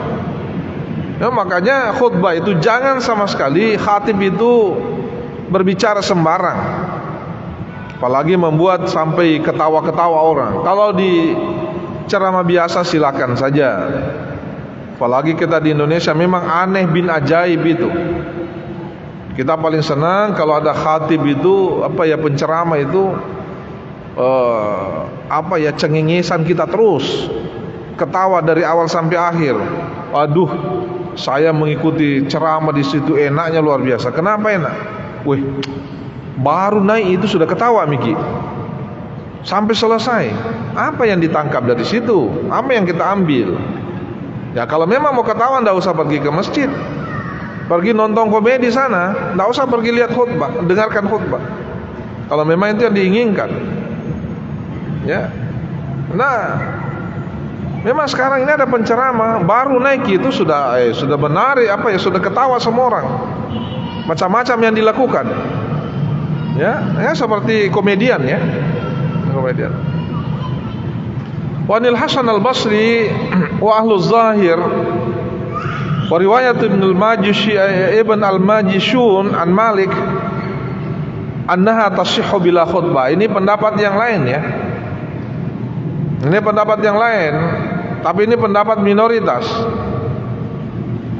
Ya, makanya khutbah itu jangan sama sekali khatib itu berbicara sembarang, apalagi membuat sampai ketawa-ketawa orang. Kalau di ceramah biasa silakan saja, apalagi kita di Indonesia memang aneh bin ajaib itu. Kita paling senang kalau ada khatib itu penceramah itu cengengesan kita terus, ketawa dari awal sampai akhir. Aduh, saya mengikuti ceramah di situ enaknya luar biasa. Kenapa enak? Wih, baru naik itu sudah ketawa Miki sampai selesai. Apa yang ditangkap dari situ? Apa yang kita ambil? Ya kalau memang mau ketawa, tidak usah pergi ke masjid, pergi nonton komedi sana, tidak usah pergi lihat khutbah, dengarkan khutbah. Kalau memang itu yang diinginkan, ya. Nah, memang sekarang ini ada penceramah baru naik itu sudah menarik sudah ketawa semua orang, macam-macam yang dilakukan. Ya seperti komedian ya, komedian. Wanil Hasan al-Basri wa ahlu zahir wa riwayat Ibn al-Majishun an Malik annaha tasihhu bila khutbah. Ini pendapat yang lain ya. Ini pendapat yang lain, tapi ini pendapat minoritas.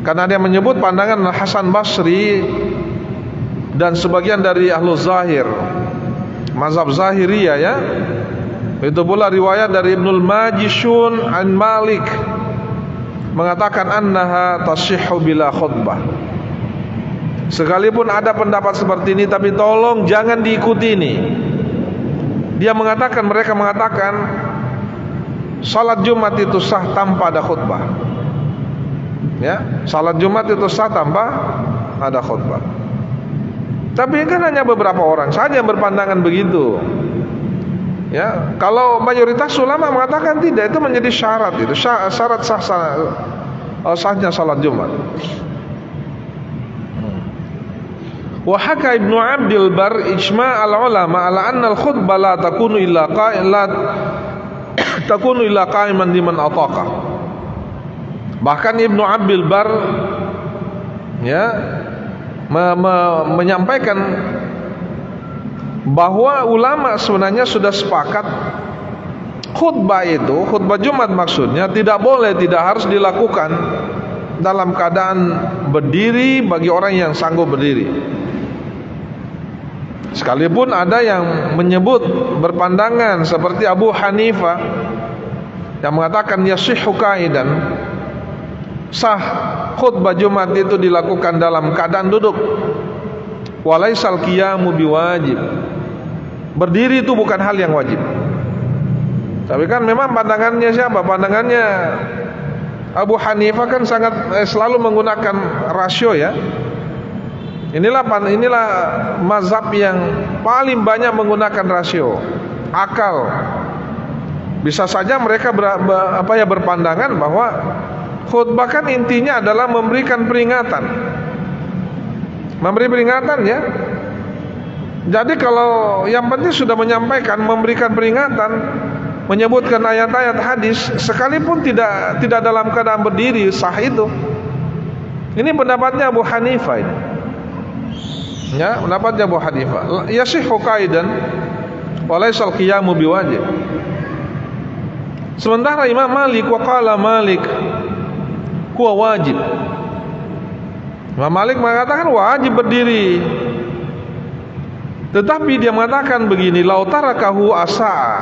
Karena dia menyebut pandangan Hasan Basri dan sebagian dari ahlu zahir, mazhab Zahiriyah ya. Itu pula riwayat dari Ibnul Majishun an Malik mengatakan annaha tasihhu bila khutbah. Sekalipun ada pendapat seperti ini, tapi tolong jangan diikuti ini. Mereka mengatakan salat Jumat itu sah tanpa ada khutbah. Ya, salat Jumat itu sah tanpa ada khutbah. Tapi kan hanya beberapa orang saja yang berpandangan begitu. Ya, kalau mayoritas ulama mengatakan tidak, itu menjadi syarat, itu syarat sahnya salat Jumat. Wa haka Ibnu Abdul Bar ijma' al-ulama ala anna al-khutbah la takunu illa qa'iman liman ataqa. Bahkan Ibnu Abdul Bar ya menyampaikan bahwa ulama sebenarnya sudah sepakat khutbah itu, khutbah Jumat maksudnya, tidak boleh, tidak harus dilakukan dalam keadaan berdiri bagi orang yang sanggup berdiri. Sekalipun ada yang menyebut berpandangan seperti Abu Hanifah yang mengatakan yasihhu qaidan, sah khutbah Jumat itu dilakukan dalam keadaan duduk. Walaisal qiyamu biwajib, berdiri itu bukan hal yang wajib. Tapi kan memang pandangannya siapa? Pandangannya Abu Hanifah kan sangat selalu menggunakan rasio ya. Inilah mazhab yang paling banyak menggunakan rasio, akal. Bisa saja mereka berpandangan bahwa khutbah kan intinya adalah memberikan peringatan. Memberi peringatan ya. Jadi kalau yang penting sudah menyampaikan, memberikan peringatan, menyebutkan ayat-ayat hadis, sekalipun tidak dalam keadaan berdiri, sah itu. Ini pendapatnya Abu Hanifah ini. Ya, pendapatnya Abu Hanifah. Yasihhu qaidan wa laisal qiyamu biwajib. Sementara Imam Malik wa qala Malik huwa wajib. Imam Malik mengatakan wajib berdiri. Tetapi dia mengatakan begini, lau tarakahu asa'a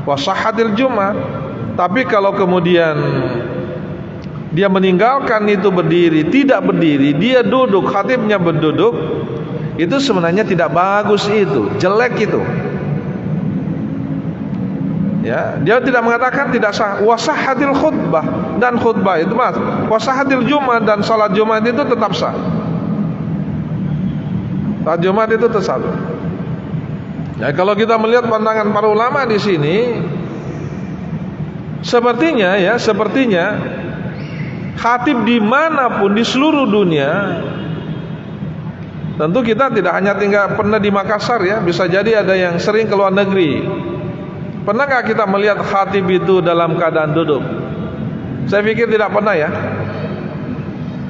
wa sahhatil Jumat. Tapi kalau kemudian dia meninggalkan itu berdiri, tidak berdiri, dia duduk, khatibnya berduduk, itu sebenarnya tidak bagus, itu jelek itu. Ya, dia tidak mengatakan tidak sah. Wa sahhatil khutbah, dan khutbah itu mas, wa sahhatil Jumat, dan salat Jumat itu tetap sah. Salat Jumat itu tetap sah. Ya, kalau kita melihat pandangan para ulama di sini, sepertinya khatib dimanapun di seluruh dunia, tentu kita tidak hanya pernah di Makassar ya, bisa jadi ada yang sering ke luar negeri. Pernahkah kita melihat khatib itu dalam keadaan duduk? Saya pikir tidak pernah ya.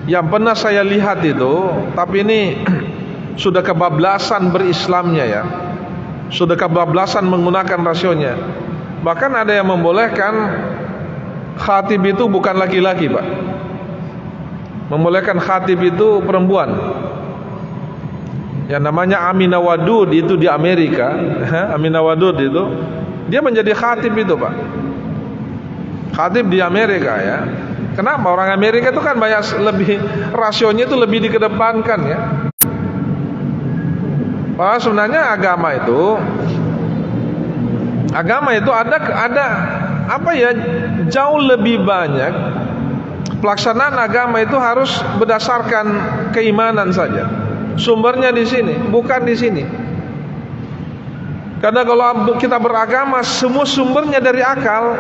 Yang pernah saya lihat itu, tapi ini sudah kebablasan berislamnya ya, sudah kebablasan menggunakan rasionya. Bahkan ada yang membolehkan khatib itu bukan laki-laki Pak, membolehkan khatib itu perempuan. Yang namanya Aminah Wadud itu di Amerika. Aminah Wadud itu dia menjadi khatib itu Pak, khatib di Amerika ya. Kenapa? Orang Amerika itu kan banyak lebih, rasionya itu lebih dikedepankan ya. Sebenarnya agama itu ada apa ya, jauh lebih banyak pelaksanaan agama itu harus berdasarkan keimanan saja. Sumbernya di sini, bukan di sini. Karena kalau kita beragama semua sumbernya dari akal,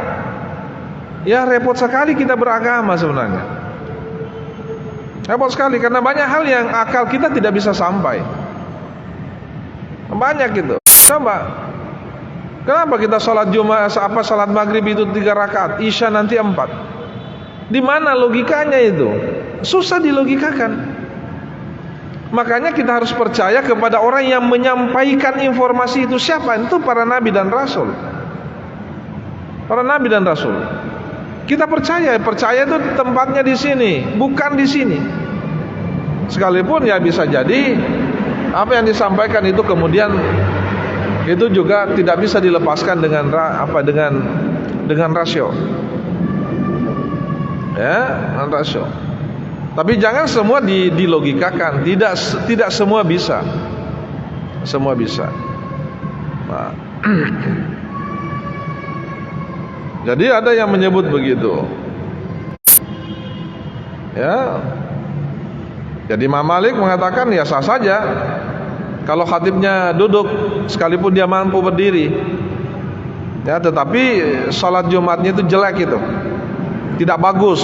ya repot sekali kita beragama sebenarnya. Repot sekali karena banyak hal yang akal kita tidak bisa sampai. Banyak gitu. Kenapa kita sholat Jumat, sholat maghrib itu 3 rakaat, Isya nanti 4? Di mana logikanya itu? Susah dilogikakan. Makanya kita harus percaya kepada orang yang menyampaikan informasi itu. Siapa? Itu para nabi dan rasul. Para nabi dan rasul. Kita percaya itu tempatnya di sini, bukan di sini. Sekalipun ya bisa jadi apa yang disampaikan itu kemudian itu juga tidak bisa dilepaskan dengan dengan rasio. Ya, dengan rasio. Tapi jangan semua dilogikakan, tidak semua bisa. Semua bisa. Nah. Jadi ada yang menyebut begitu. Ya. Jadi Imam Malik mengatakan ya sah saja kalau khatibnya duduk sekalipun dia mampu berdiri. Ya, tetapi salat Jumatnya itu jelek itu. Tidak bagus.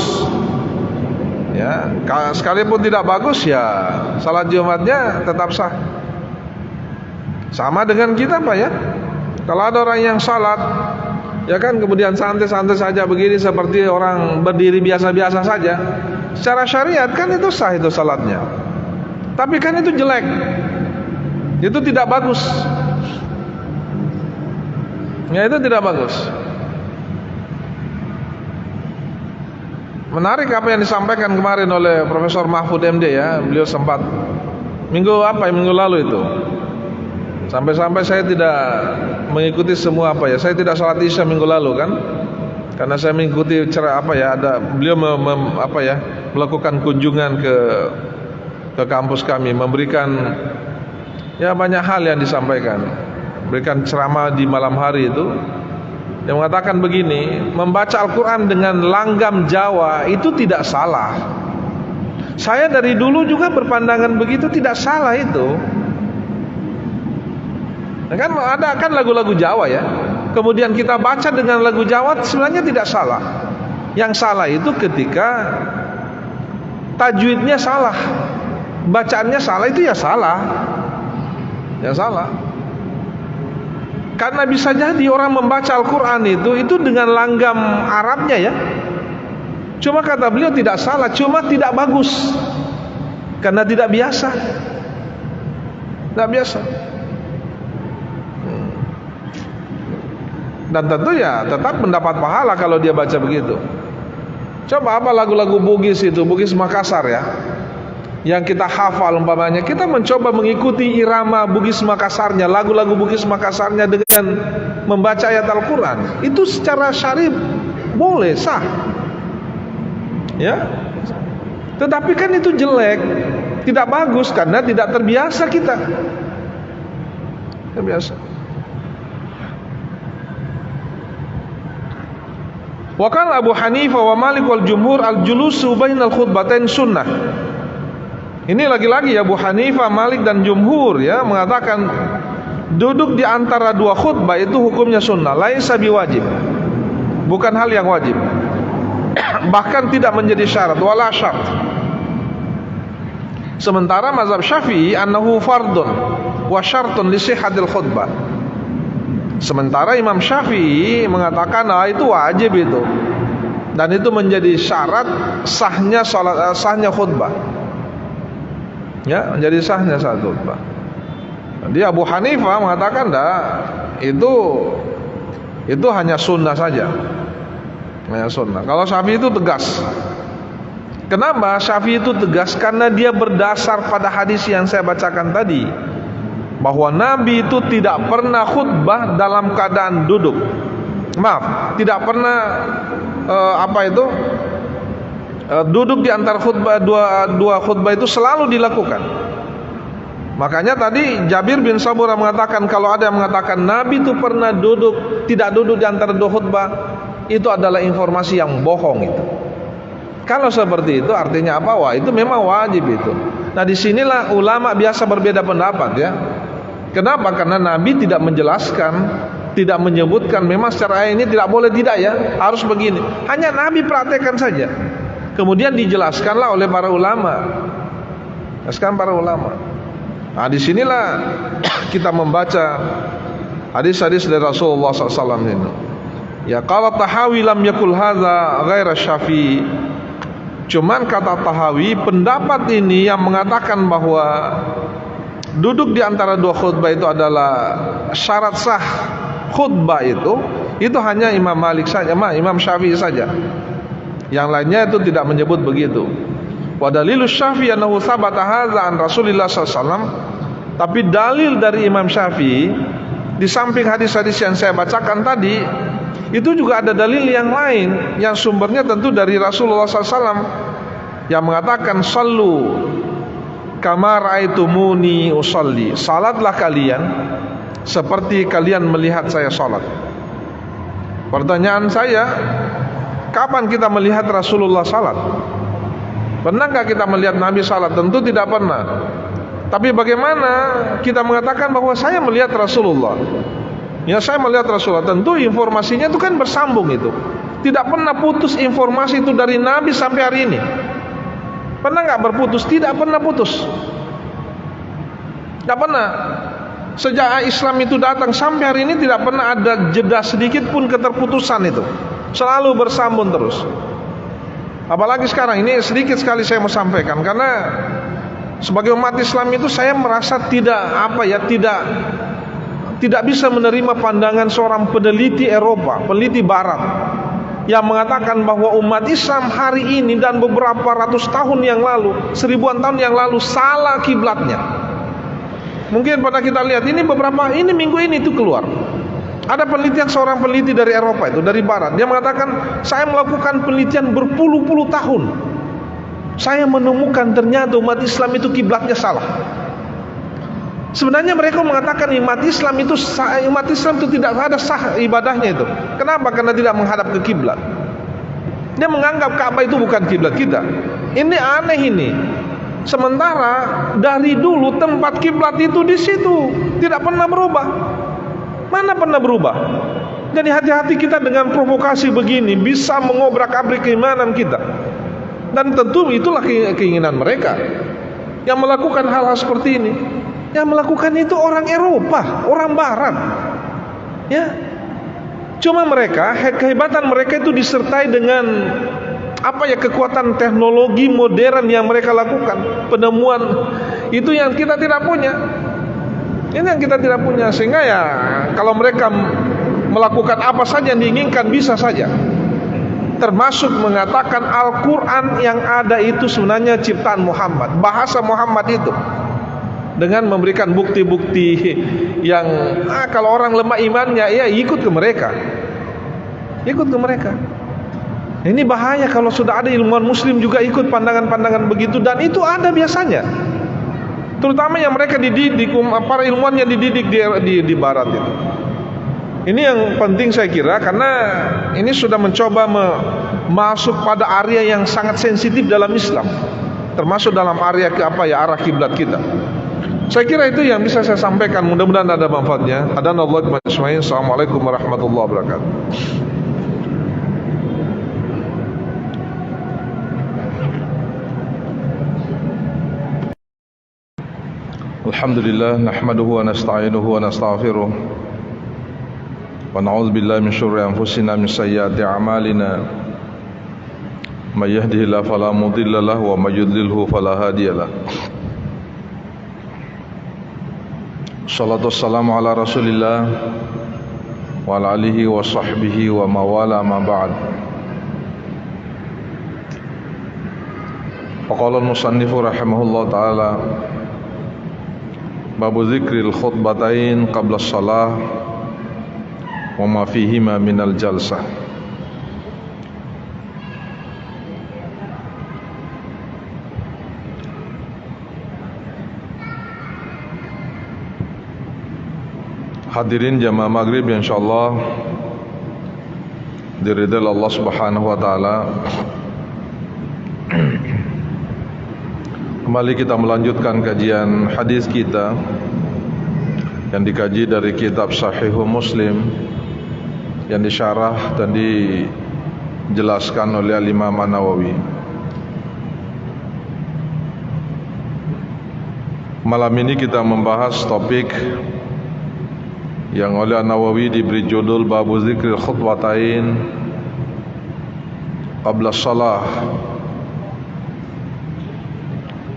Ya, sekalipun tidak bagus ya salat Jumatnya tetap sah. Sama dengan kita Pak ya. Kalau ada orang yang salat ya kan kemudian santai-santai saja begini seperti orang berdiri biasa-biasa saja, secara syariat kan itu sah itu salatnya. Tapi kan itu jelek. Itu tidak bagus. Ya itu tidak bagus. Menarik apa yang disampaikan kemarin oleh Profesor Mahfud MD ya. Beliau sempat minggu lalu itu. Sampai-sampai saya tidak mengikuti semua Saya tidak salat Isya minggu lalu kan. Karena saya mengikuti ada beliau melakukan kunjungan ke kampus kami, memberikan ya banyak hal yang disampaikan. Berikan ceramah di malam hari itu yang mengatakan begini, membaca Al-Quran dengan langgam Jawa itu tidak salah. Saya dari dulu juga berpandangan begitu, tidak salah itu. Kan ada kan lagu-lagu Jawa ya. Kemudian kita baca dengan lagu Jawa sebenarnya tidak salah. Yang salah itu ketika tajwidnya salah, bacaannya salah, itu ya salah. Ya salah. Karena bisa jadi orang membaca Al-Quran itu dengan langgam Arabnya ya. Cuma kata beliau tidak salah, cuma tidak bagus. Karena tidak biasa. Tidak biasa. Dan tentu ya tetap mendapat pahala kalau dia baca begitu. Coba apa lagu-lagu Bugis itu, Bugis Makassar ya, yang kita hafal umpamanya, kita mencoba mengikuti irama Bugis Makassarnya, lagu-lagu Bugis Makassarnya dengan membaca ayat Al-Quran, itu secara syar'i boleh, sah ya. Tetapi kan itu jelek, tidak bagus, karena tidak terbiasa kita. Terbiasa. Wa qala Abu Hanifah wa Malik wal jumhur al-julusu bainal khutbatain sunnah. Ini lagi-lagi Abu Hanifah, Malik dan jumhur ya mengatakan duduk di antara dua khutbah itu hukumnya sunnah, laisa biwajib. Bukan hal yang wajib. Bahkan tidak menjadi syarat, wala syarat. Sementara mazhab Syafi'i annahu fardun wa syartun li sihhatil khutbah. Sementara Imam Syafi'i mengatakan itu wajib itu, dan itu menjadi syarat sahnya khutbah. Ya, menjadi sahnya saat khutbah. Jadi Abu Hanifah mengatakan itu hanya sunnah saja. Hanya sunnah. Kalau Syafi'i itu tegas. Kenapa Syafi'i itu tegas? Karena dia berdasar pada hadis yang saya bacakan tadi, bahwa Nabi itu tidak pernah khutbah dalam keadaan duduk. Maaf, tidak pernah duduk di antara khutbah, dua khutbah itu selalu dilakukan. Makanya tadi Jabir bin Samurah mengatakan, kalau ada yang mengatakan Nabi itu pernah tidak duduk di antara dua khutbah, itu adalah informasi yang bohong itu. Kalau seperti itu artinya apa? Wah, itu memang wajib itu. Nah, disinilah ulama biasa berbeda pendapat ya. Kenapa? Karena Nabi tidak menjelaskan, tidak menyebutkan memang secara ini tidak boleh, tidak ya, harus begini. Hanya Nabi praktekkan saja. Kemudian dijelaskanlah oleh para ulama. Jelaskan para ulama. Nah, disinilah kita membaca hadis-hadis dari Rasulullah SAW ini. Ya, qala Tahawi lam yakul hadza ghaira Syafi'i. Cuman kata Tahawi, pendapat ini yang mengatakan bahwa duduk di antara dua khutbah itu adalah syarat sah khutbah itu hanya Imam Malik saja, Imam Syafi'i saja. Yang lainnya itu tidak menyebut begitu. Wa dalilus Syafi'i annahu tsabata hadza an Rasulillah sallallahu. Tapi dalil dari Imam Syafi'i, di samping hadis-hadis yang saya bacakan tadi, itu juga ada dalil yang lain yang sumbernya tentu dari Rasulullah SAW yang mengatakan sallu kama ra'aitumuni usolli. Salatlah kalian seperti kalian melihat saya salat. Pertanyaan saya, kapan kita melihat Rasulullah salat? Pernah enggak kita melihat Nabi salat? Tentu tidak pernah. Tapi bagaimana kita mengatakan bahwa saya melihat Rasulullah? Ya, saya melihat Rasulullah. Tentu informasinya itu kan bersambung itu. Tidak pernah putus informasi itu dari Nabi sampai hari ini. Pernah nggak berputus? Tidak pernah putus. Tidak pernah. Sejak Islam itu datang sampai hari ini tidak pernah ada jeda sedikit pun keterputusan itu. Selalu bersambung terus. Apalagi sekarang ini sedikit sekali saya mau sampaikan, karena sebagai umat Islam itu saya merasa tidak bisa menerima pandangan seorang peneliti Eropa, peneliti Barat, yang mengatakan bahwa umat Islam hari ini dan beberapa ratus tahun yang lalu, seribuan tahun yang lalu salah kiblatnya. Mungkin pada kita lihat ini minggu ini itu keluar. Ada penelitian seorang peneliti dari Eropa itu, dari Barat. Dia mengatakan, saya melakukan penelitian berpuluh-puluh tahun. Saya menemukan ternyata umat Islam itu kiblatnya salah. Sebenarnya mereka mengatakan umat Islam itu tidak ada sah ibadahnya itu. Kenapa? Karena tidak menghadap ke kiblat. Dia menganggap Ka'bah itu bukan kiblat kita. Ini aneh ini. Sementara dari dulu tempat kiblat itu di situ, tidak pernah berubah. Mana pernah berubah? Jadi hati-hati kita dengan provokasi begini, bisa mengobrak-abrik keimanan kita. Dan tentu itulah keinginan mereka yang melakukan hal-hal seperti ini. Yang melakukan itu orang Eropa, orang Barat. Ya. Cuma mereka, kehebatan mereka itu disertai dengan kekuatan teknologi modern yang mereka lakukan, penemuan itu yang kita tidak punya. Ini yang kita tidak punya, sehingga ya kalau mereka melakukan apa saja yang diinginkan bisa saja. Termasuk mengatakan Al-Quran yang ada itu sebenarnya ciptaan Muhammad, bahasa Muhammad itu. Dengan memberikan bukti-bukti yang kalau orang lemah imannya, ya ikut ke mereka. Ikut ke mereka. Ini bahaya kalau sudah ada ilmuwan muslim juga ikut pandangan-pandangan begitu, dan itu ada biasanya. Terutama yang mereka dididik, para ilmuwan yang dididik di Barat itu. Ini yang penting saya kira, karena ini sudah mencoba masuk pada area yang sangat sensitif dalam Islam, termasuk dalam area arah kiblat kita. Saya kira itu yang bisa saya sampaikan. Mudah-mudahan ada manfaatnya. Assalamualaikum warahmatullahi wabarakatuh. Alhamdulillah, nahmaduhu wa nasta'inuhu wa nastaghfiruh, wa na'udzu billahi min syururi anfusina min sayyiati a'malina. May yahdihillahu fala mudilla lahu wa may yudlilhu fala hadiyalah. Shalatu wassalamu ala Rasulillah wa ala alihi wa sahbihi wa mawala ma ba'd. Faqala al-musannifu rahimahullah ta'ala, babu zikril khutbatain qabla shalah wa ma fihima minal jalsah. Hadirin jamaah maghrib yang insyaallah diridhai Allah Subhanahu wa taala. Kembali kita melanjutkan kajian hadis kita yang dikaji dari kitab Sahih Muslim yang disyarah dan dijelaskan oleh Imam An-Nawawi. Malam ini kita membahas topik yang oleh An-Nawawi diberi judul Babu Zikril Khutbatain Qabla Shalah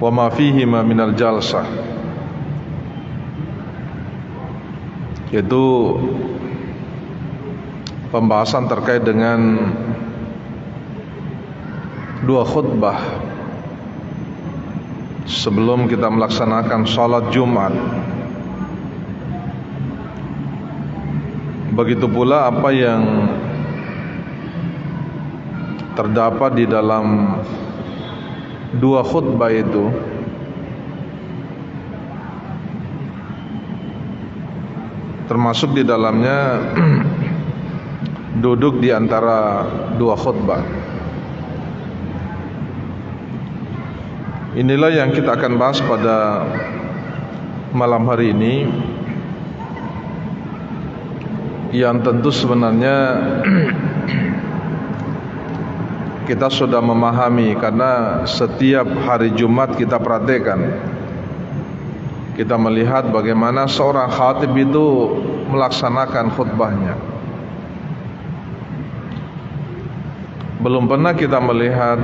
wa ma fihima minal jalsah, yaitu pembahasan terkait dengan dua khutbah sebelum kita melaksanakan sholat Jumat. Begitu pula apa yang terdapat di dalam dua khutbah itu, termasuk di dalamnya duduk di antara dua khutbah. Inilah yang kita akan bahas pada malam hari ini, yang tentu sebenarnya kita sudah memahami, karena setiap hari Jumat kita praktekkan, kita melihat bagaimana seorang khatib itu melaksanakan khutbahnya. Belum pernah kita melihat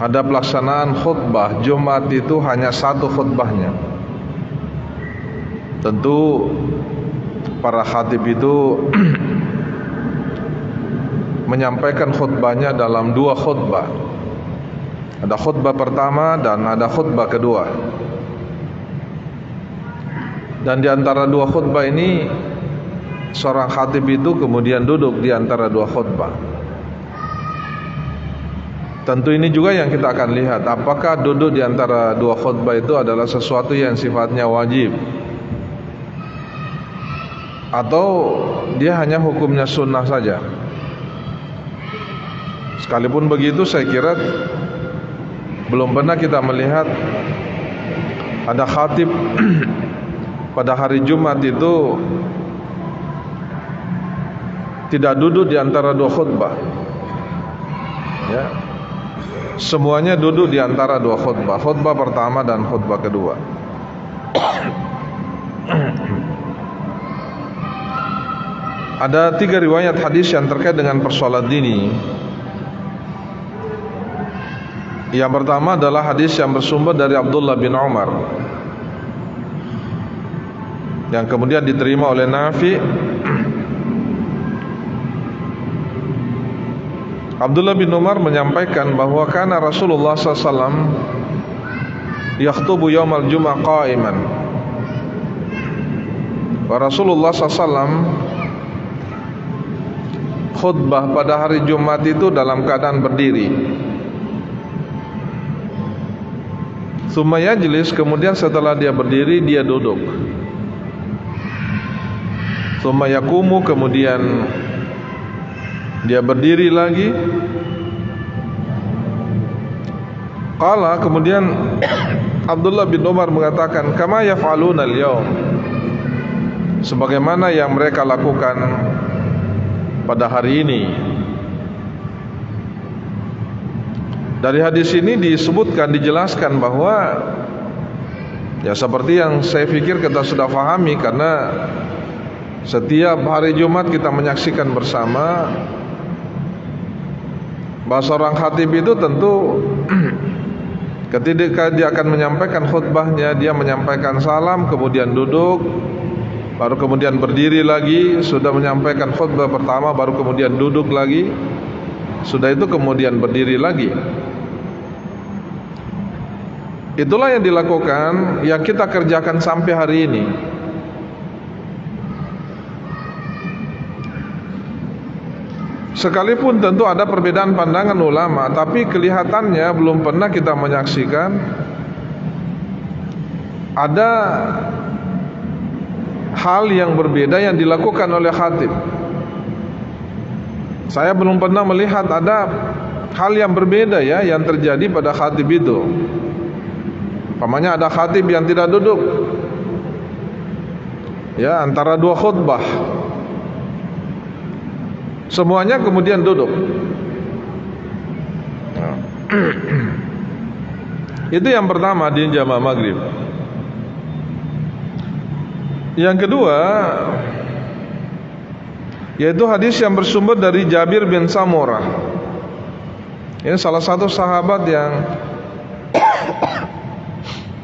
ada pelaksanaan khutbah Jumat itu hanya satu khutbahnya. Tentu para khatib itu menyampaikan khutbahnya dalam dua khutbah. Ada khutbah pertama dan ada khutbah kedua. Dan di antara dua khutbah ini, seorang khatib itu kemudian duduk di antara dua khutbah. Tentu ini juga yang kita akan lihat, apakah duduk di antara dua khutbah itu adalah sesuatu yang sifatnya wajib, atau dia hanya hukumnya sunnah saja. Sekalipun begitu, saya kira belum pernah kita melihat ada khatib pada hari Jumat itu tidak duduk di antara dua khutbah. Ya, semuanya duduk di antara dua khutbah, khutbah pertama dan khutbah kedua. Ada 3 riwayat hadis yang terkait dengan persoalan ini. Yang pertama adalah hadis yang bersumber dari Abdullah bin Umar, yang kemudian diterima oleh Nafi. Abdullah bin Umar menyampaikan bahwa kana Rasulullah SAW yakhtubu yaumal jum'ah qa'iman. Rasulullah SAW khutbah pada hari Jumat itu dalam keadaan berdiri. Tsumma yajlis, kemudian setelah dia berdiri dia duduk. Tsumma yaqumu, kemudian dia berdiri lagi. Qala, kemudian Abdullah bin Umar mengatakan, kama yaf'aluna al-yawm, sebagaimana yang mereka lakukan pada hari ini. Dari hadis ini disebutkan, dijelaskan bahwa ya seperti yang saya pikir kita sudah pahami, karena setiap hari Jumat kita menyaksikan bersama bahwa seorang khatib itu tentu ketika dia akan menyampaikan khutbahnya, dia menyampaikan salam, kemudian duduk, baru kemudian berdiri lagi. Sudah menyampaikan khutbah pertama, baru kemudian duduk lagi. Sudah itu kemudian berdiri lagi. Itulah yang dilakukan, yang kita kerjakan sampai hari ini. Sekalipun tentu ada perbedaan pandangan ulama, tapi kelihatannya belum pernah kita menyaksikan ada hal yang berbeda yang dilakukan oleh khatib. Saya belum pernah melihat ada hal yang berbeda ya yang terjadi pada khatib itu. Umpamanya ada khatib yang tidak duduk ya antara dua khutbah, semuanya kemudian duduk. Itu yang pertama di jamaah maghrib. Yang kedua, yaitu hadis yang bersumber dari Jabir bin Samurah. Ini salah satu sahabat yang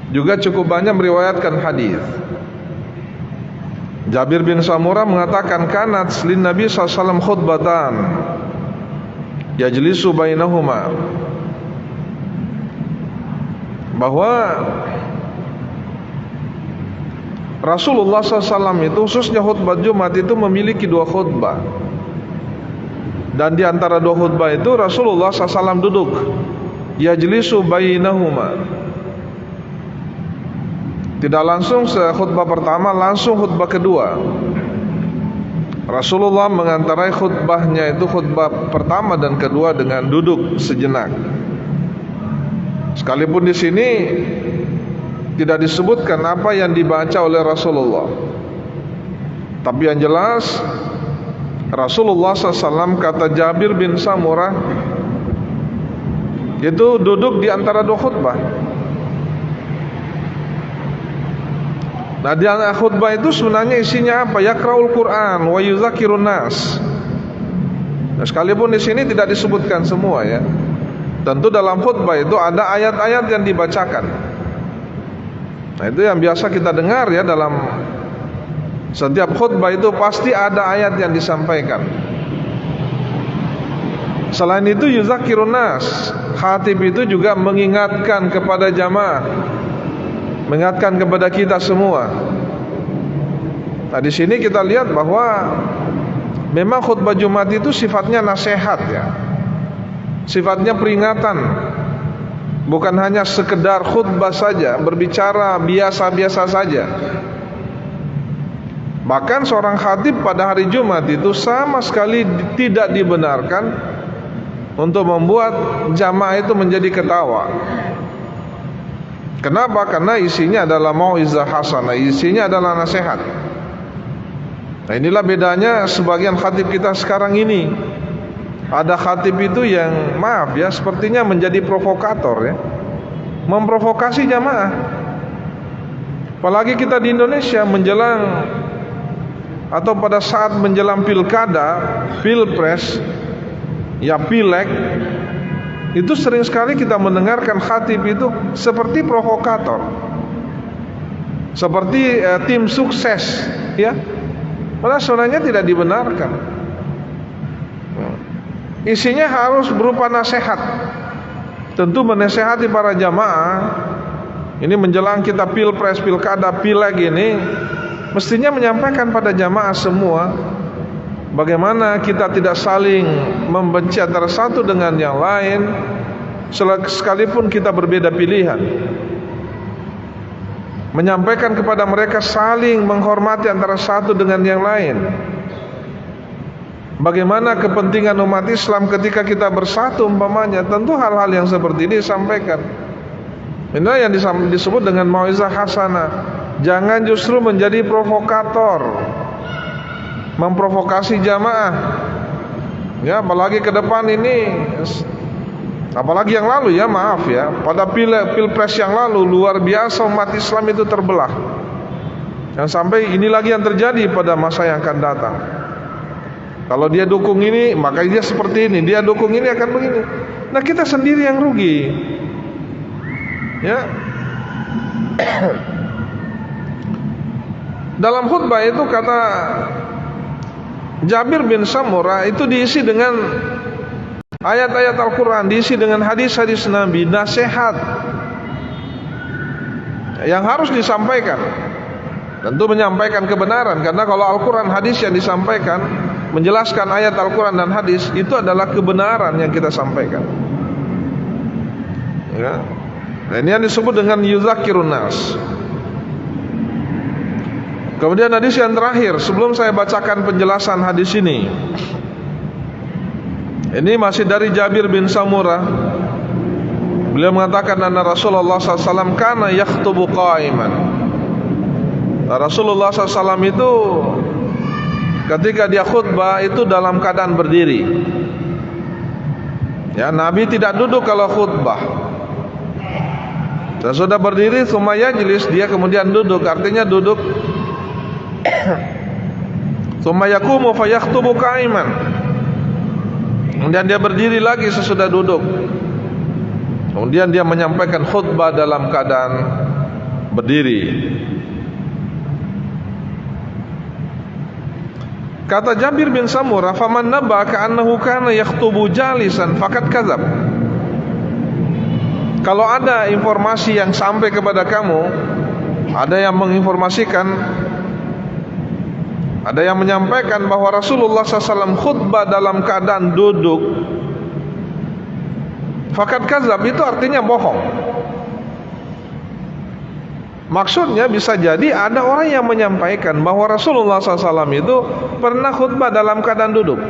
juga cukup banyak meriwayatkan hadis. Jabir bin Samurah mengatakan, kanat lin Nabi SAW khutbatan yajlisu bainahuma, bahwa Rasulullah SAW itu khususnya khutbah Jumat itu memiliki dua khutbah, dan di antara dua khutbah itu Rasulullah SAW duduk yajlisu bainahuma. Tidak langsung khutbah pertama, langsung khutbah kedua. Rasulullah mengantarai khutbahnya itu khutbah pertama dan kedua dengan duduk sejenak. Sekalipun di sini tidak disebutkan apa yang dibaca oleh Rasulullah, tapi yang jelas Rasulullah SAW, kata Jabir bin Samurah, itu duduk di antara dua khutbah. Nah, di antara khutbah itu sebenarnya isinya apa? Yaqra'ul Quran wa yuzakirun nas. Nah, sekalipun di sini tidak disebutkan semua ya. Tentu dalam khutbah itu ada ayat-ayat yang dibacakan. Nah, itu yang biasa kita dengar ya, dalam setiap khutbah itu pasti ada ayat yang disampaikan. Selain itu yuzakirun nas, khatib itu juga mengingatkan kepada jamaah, mengingatkan kepada kita semua. Nah, di sini kita lihat bahwa memang khutbah Jumat itu sifatnya nasihat ya, sifatnya peringatan, bukan hanya sekedar khutbah saja, berbicara biasa-biasa saja. Bahkan seorang khatib pada hari Jumat itu sama sekali tidak dibenarkan untuk membuat jamaah itu menjadi ketawa. Kenapa? Karena isinya adalah mau'izah hasanah, isinya adalah nasihat. Nah, inilah bedanya sebagian khatib kita sekarang ini. Ada khatib itu yang maaf ya, sepertinya menjadi provokator ya, memprovokasi jamaah. Apalagi kita di Indonesia menjelang atau pada saat menjelang pilkada, pilpres, ya pileg, itu sering sekali kita mendengarkan khatib itu seperti provokator, seperti tim sukses ya. Padahal sebenarnya tidak dibenarkan. Isinya harus berupa nasihat. Tentu menasehati para jamaah. Ini menjelang kita pilpres, pilkada, pileg ini, mestinya menyampaikan pada jamaah semua bagaimana kita tidak saling membenci antara satu dengan yang lain, sekalipun kita berbeda pilihan. Menyampaikan kepada mereka saling menghormati antara satu dengan yang lain. Bagaimana kepentingan umat Islam ketika kita bersatu umpamanya, tentu hal-hal yang seperti ini disampaikan. Inilah yang disebut dengan mau'izah hasanah. Jangan justru menjadi provokator, memprovokasi jamaah. Ya, apalagi ke depan ini, apalagi yang lalu ya, maaf ya, pada pilpres yang lalu luar biasa umat Islam itu terbelah. Yang sampai ini lagi yang terjadi pada masa yang akan datang. Kalau dia dukung ini, maka dia seperti ini, dia dukung ini akan begini. Nah, kita sendiri yang rugi. Ya. Dalam khutbah itu kata Jabir bin Samurah itu diisi dengan ayat-ayat Al-Quran, diisi dengan hadis-hadis Nabi, nasihat yang harus disampaikan. Tentu menyampaikan kebenaran, karena kalau Al-Quran, hadis yang disampaikan, menjelaskan ayat Al-Quran dan hadis, itu adalah kebenaran yang kita sampaikan ya. Nah, ini yang disebut dengan yuzakirun nas. Kemudian hadis yang terakhir, sebelum saya bacakan penjelasan hadis ini masih dari Jabir bin Samurah. Beliau mengatakan anna Rasulullah SAW kana yakhtubu qa'iman. Rasulullah SAW itu ketika dia khutbah itu dalam keadaan berdiri. Ya, Nabi tidak duduk kalau khutbah. Dan sudah berdiri, tsumma yajlis, dia kemudian duduk, artinya duduk. Tsumma yaqumu fa yakhtubu qa'iman. Kemudian dia berdiri lagi sesudah duduk. Kemudian dia menyampaikan khutbah dalam keadaan berdiri. Kata Jabir bin Samurah, "Faman nabba ka'annahu kana yakhtubu jalisan faqad kadzab." Kalau ada informasi yang sampai kepada kamu, ada yang menginformasikan, ada yang menyampaikan bahwa Rasulullah SAW khutbah dalam keadaan duduk, faqad kadzab, itu artinya bohong. Maksudnya bisa jadi ada orang yang menyampaikan bahwa Rasulullah SAW itu pernah khutbah dalam keadaan duduk.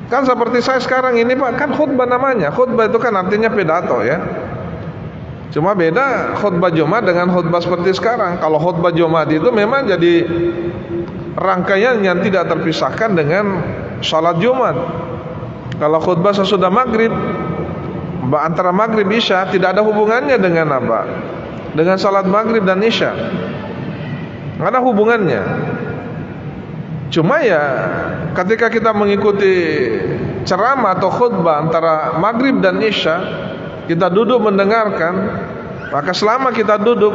Kan seperti saya sekarang ini Pak, kan khutbah namanya. Khutbah itu kan artinya pidato ya. Cuma beda khutbah Jumat dengan khutbah seperti sekarang. Kalau khutbah Jumat itu memang jadi rangkaian yang tidak terpisahkan dengan salat Jumat. Kalau khutbah sesudah maghrib, antara maghrib isya, tidak ada hubungannya dengan apa? Dengan salat maghrib dan isya. Nggak ada hubungannya. Cuma ya ketika kita mengikuti ceramah atau khutbah antara maghrib dan isya, kita duduk mendengarkan, maka selama kita duduk,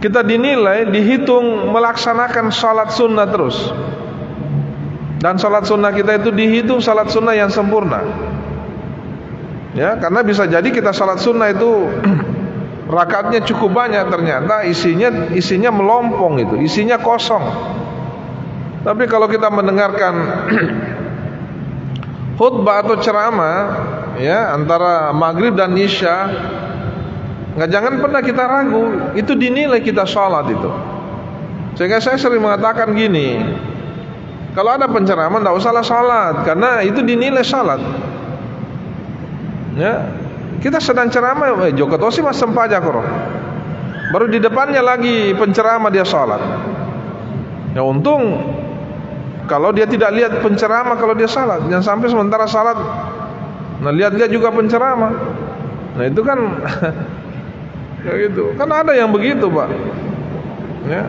kita dinilai, dihitung melaksanakan salat sunnah terus. Dan salat sunnah kita itu dihitung salat sunnah yang sempurna. Ya, karena bisa jadi kita salat sunnah itu rakaatnya cukup banyak, ternyata isinya melompong, itu isinya kosong. Tapi kalau kita mendengarkan khutbah atau ceramah, ya, antara maghrib dan isya, jangan pernah kita ragu, itu dinilai kita sholat itu. Sehingga saya sering mengatakan gini, kalau ada penceramah tidak usahlah sholat, karena itu dinilai sholat. Ya, kita sedang ceramah, Joko Tosi mas sempaja koro, baru di depannya lagi penceramah dia sholat. Ya untung kalau dia tidak lihat penceramah, kalau dia sholat, jangan sampai sementara sholat, nah lihat-lihat juga penceramah. Nah itu kan ya gitu, kan ada yang begitu Pak. Ya.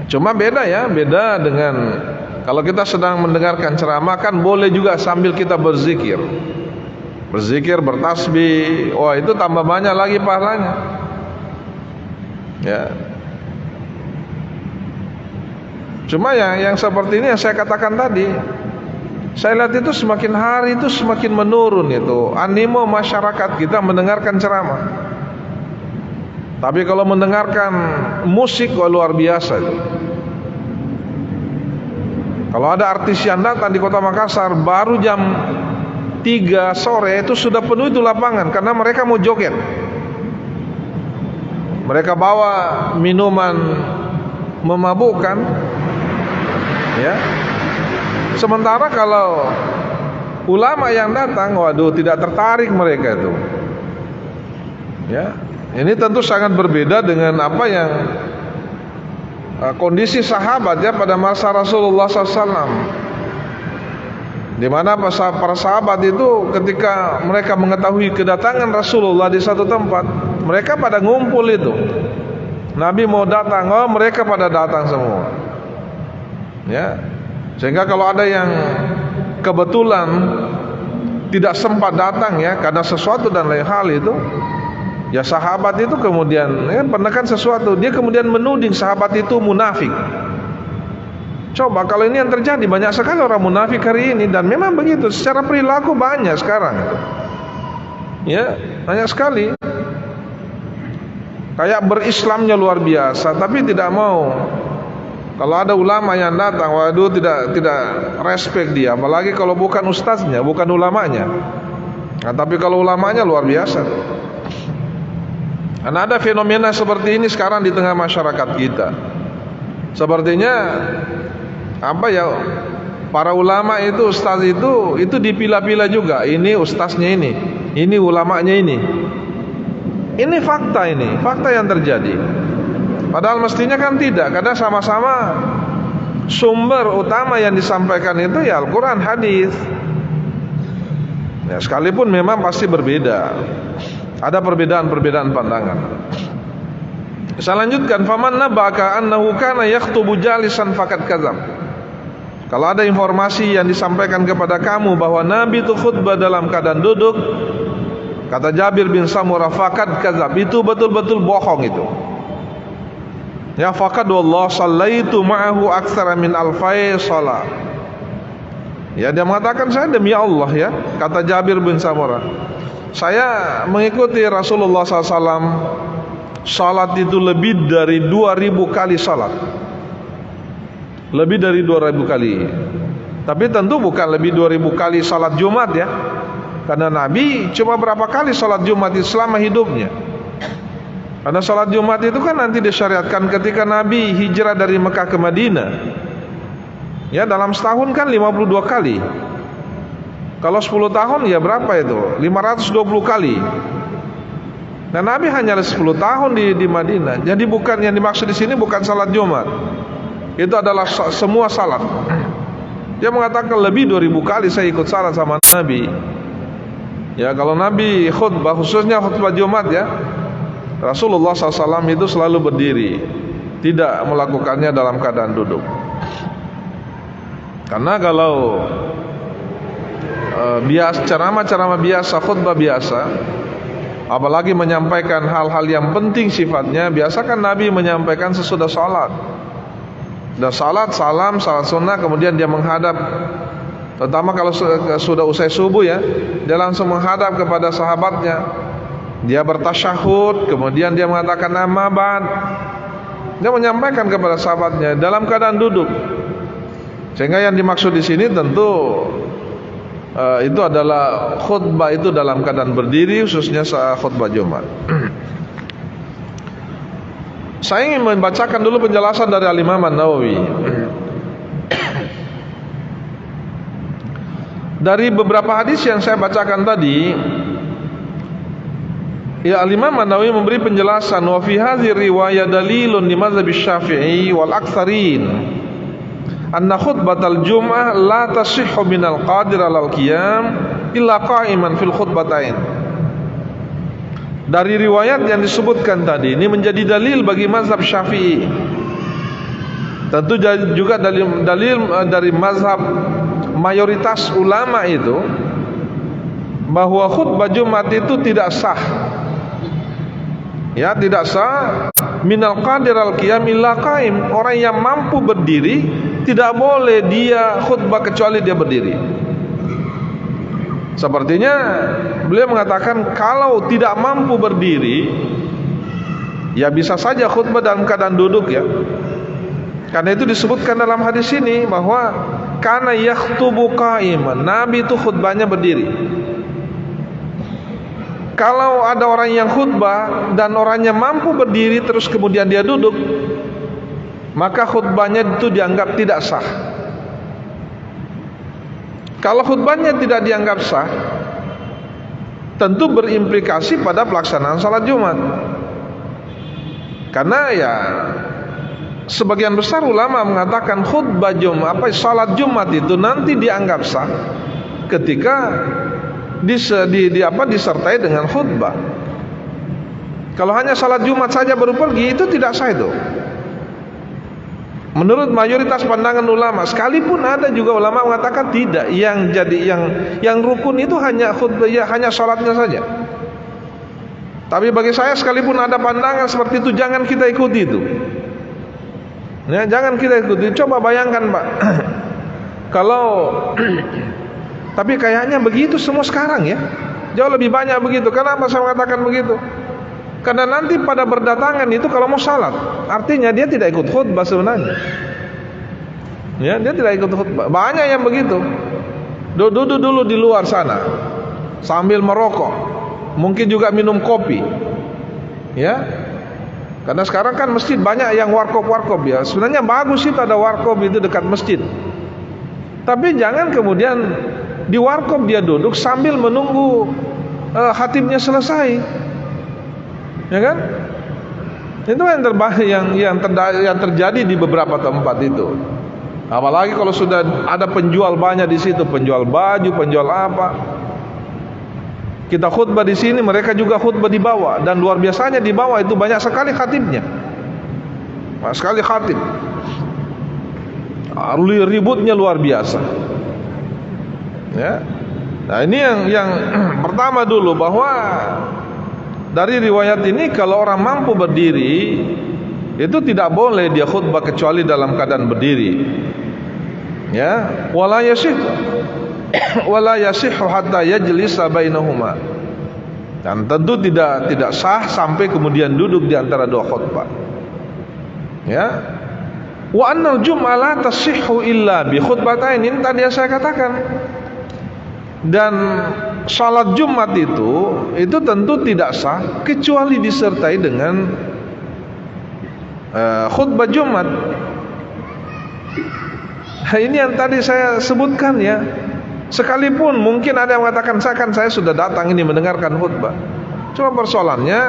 Cuma beda ya, beda dengan kalau kita sedang mendengarkan ceramah, kan boleh juga sambil kita berzikir, bertasbih. Wah itu tambah banyak lagi pahalanya. Ya. Cuma yang seperti ini yang saya katakan tadi, saya lihat itu semakin hari itu semakin menurun itu animo masyarakat kita mendengarkan ceramah. Tapi kalau mendengarkan musik, wah luar biasa itu. Kalau ada artis yang datang di Kota Makassar baru jam 3 sore itu sudah penuh itu lapangan, karena mereka mau joget. Mereka bawa minuman memabukkan, ya. Sementara kalau ulama yang datang, waduh tidak tertarik mereka itu. Ya, ini tentu sangat berbeda dengan apa yang kondisi sahabat ya pada masa Rasulullah SAW, di mana para sahabat itu ketika mereka mengetahui kedatangan Rasulullah di satu tempat, mereka pada ngumpul itu. Nabi mau datang, oh mereka pada datang semua. Ya, sehingga kalau ada yang kebetulan tidak sempat datang ya karena sesuatu dan lain hal itu, ya sahabat itu kemudian pernah kan sesuatu, dia kemudian menuding sahabat itu munafik. Coba kalau ini yang terjadi, banyak sekali orang munafik hari ini, dan memang begitu secara perilaku banyak sekarang. Ya, banyak sekali. Kayak berislamnya luar biasa, tapi tidak mau. Kalau ada ulama yang datang, waduh tidak respect dia, apalagi kalau bukan ustaznya, bukan ulamanya. Nah, tapi kalau ulamanya luar biasa. Karena ada fenomena seperti ini sekarang di tengah masyarakat kita. Sepertinya apa ya, para ulama itu, ustaz itu dipilah-pilah juga. Ini ustaznya ini ulamanya ini. Ini fakta yang terjadi. Padahal mestinya kan tidak, karena sama-sama sumber utama yang disampaikan itu ya Al-Quran, hadis. Ya, sekalipun memang pasti berbeda, ada perbedaan pandangan. Saya lanjutkan, faman nabaka annahu kana yakhtubu jalisan faqad kadzab. Kalau ada informasi yang disampaikan kepada kamu bahwa Nabi itu khutbah dalam keadaan duduk, kata Jabir bin Samurah, faqad kadzab, itu betul-betul bohong itu. Ya faqad wallah sallaitu ma'ahu aktsara min alfai shalah. Ya dia mengatakan, saya demi Allah ya, kata Jabir bin Samurah, saya mengikuti Rasulullah SAW salat itu lebih dari 2000 kali salat. Lebih dari 2000 kali. Tapi tentu bukan lebih 2000 kali salat Jumat ya, karena Nabi cuma berapa kali salat Jumat selama hidupnya. Karena salat Jumat itu kan nanti disyariatkan ketika Nabi hijrah dari Mekah ke Madinah. Ya, dalam setahun kan 52 kali. Kalau 10 tahun ya berapa itu? 520 kali. Dan Nabi hanya 10 tahun di Madinah. Jadi bukan yang dimaksud di sini bukan salat Jumat. Itu adalah semua salat. Dia mengatakan lebih 2000 kali saya ikut salat sama Nabi. Ya, kalau Nabi khutbah, khususnya khutbah Jumat ya, Rasulullah SAW itu selalu berdiri, tidak melakukannya dalam keadaan duduk. Karena kalau ceramah-ceramah biasa, khutbah biasa, apalagi menyampaikan hal-hal yang penting sifatnya, biasa kan Nabi menyampaikan sesudah salat. Dan salat, salam, salat sunnah, kemudian dia menghadap, terutama kalau sudah usai subuh ya, dia langsung menghadap kepada sahabatnya. Dia bertasyahud, kemudian dia mengatakan amma ba'd. Dia menyampaikan kepada sahabatnya dalam keadaan duduk. Sehingga yang dimaksud di sini tentu itu adalah khutbah itu dalam keadaan berdiri, khususnya saat khutbah Jumat. Saya ingin membacakan dulu penjelasan dari Al-Imam An-Nawawi. Dari beberapa hadis yang saya bacakan tadi, ya, Al-Imam An-Nawawi memberi penjelasan, wa fi hadhihi riwayah dalilun li mazhab Syafi'i wal aktsarin anna khutbatal jum'ah la tasihhu minal qadir alal qiyam illa qa'iman fil khutbatain. Dari riwayat yang disebutkan tadi ini menjadi dalil bagi mazhab Syafi'i. Tentu juga dalil dari mazhab mayoritas ulama itu, bahwa khutbah Jumat itu tidak sah. Ya, tidak sah minal qadir al qiyam illa qaim. Orang yang mampu berdiri tidak boleh dia khutbah kecuali dia berdiri. Sepertinya beliau mengatakan kalau tidak mampu berdiri, ya bisa saja khutbah dalam keadaan duduk ya. Karena itu disebutkan dalam hadis ini bahwa kana yakhtubu qa'iman, Nabi itu khutbahnya berdiri. Kalau ada orang yang khutbah dan orangnya mampu berdiri terus kemudian dia duduk, maka khutbahnya itu dianggap tidak sah. Kalau khutbahnya tidak dianggap sah, tentu berimplikasi pada pelaksanaan salat Jumat. Karena ya sebagian besar ulama mengatakan khutbah Jumat, salat Jumat itu nanti dianggap sah ketika disertai dengan khutbah. Kalau hanya salat Jumat saja baru pergi, itu tidak sah itu. Menurut mayoritas pandangan ulama, sekalipun ada juga ulama mengatakan tidak, yang rukun itu hanya khutbah, ya, hanya salatnya saja. Tapi bagi saya sekalipun ada pandangan seperti itu, jangan kita ikuti itu. Ya, jangan kita ikuti. Coba bayangkan, Pak. Kalau tapi kayaknya begitu semua sekarang ya. Jauh lebih banyak begitu. Kenapa saya mengatakan begitu? Karena nanti pada berdatangan itu kalau mau salat, artinya dia tidak ikut khutbah sebenarnya. Ya, dia tidak ikut khutbah. Banyak yang begitu. Duduk dulu di luar sana sambil merokok, mungkin juga minum kopi. Ya. Karena sekarang kan masjid banyak yang warkop ya. Sebenarnya bagus itu ada warkop itu dekat masjid. Tapi jangan kemudian di warkop dia duduk sambil menunggu khatibnya selesai. Ya kan? Itu yang terjadi di beberapa tempat itu. Apalagi kalau sudah ada penjual banyak di situ, penjual baju, penjual apa. Kita khutbah di sini, mereka juga khutbah di bawah, dan luar biasanya di bawah itu banyak sekali khatibnya. Banyak sekali khatib. Ributnya luar biasa. Ya. Nah, ini yang pertama dulu, bahwa dari riwayat ini kalau orang mampu berdiri itu tidak boleh dia khutbah kecuali dalam keadaan berdiri. Ya, wala yasihhu hatta yajlisa bainahuma. Dan tentu tidak sah sampai kemudian duduk di antara dua khutbah. Ya. Wa annal jum'ah la tasihhu illa bi khutbatain, ini tadi yang saya katakan. Dan salat Jumat itu tentu tidak sah kecuali disertai dengan khutbah Jumat. Ini yang tadi saya sebutkan ya. Sekalipun mungkin ada yang mengatakan saya sudah datang ini mendengarkan khutbah. Cuma persoalannya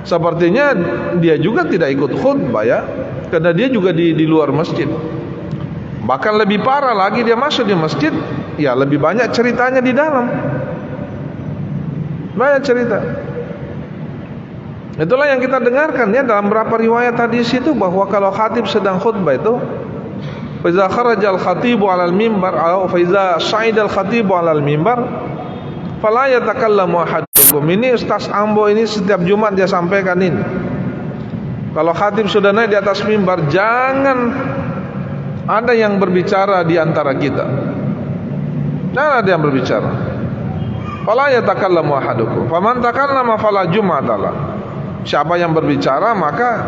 sepertinya dia juga tidak ikut khutbah ya, karena dia juga di luar masjid. Bahkan lebih parah lagi, dia masuk di masjid, ya lebih banyak ceritanya di dalam. Banyak cerita. Itulah yang kita dengarkan ya dalam beberapa riwayat hadis itu, bahwa kalau khatib sedang khutbah itu, fa iza kharajal khatibu 'alal mimbar atau fa iza sa'idal khatibu 'alal mimbar fala yatakallamu ahadukum. Ini Ustaz Ambo ini setiap Jumat dia sampaikan ini. Kalau khatib sudah naik di atas mimbar, jangan ada yang berbicara di antara kita. Jangan ada yang berbicara. Fala yatakallamu ahadukum. Faman takallama fala jum'atalah. Siapa yang berbicara maka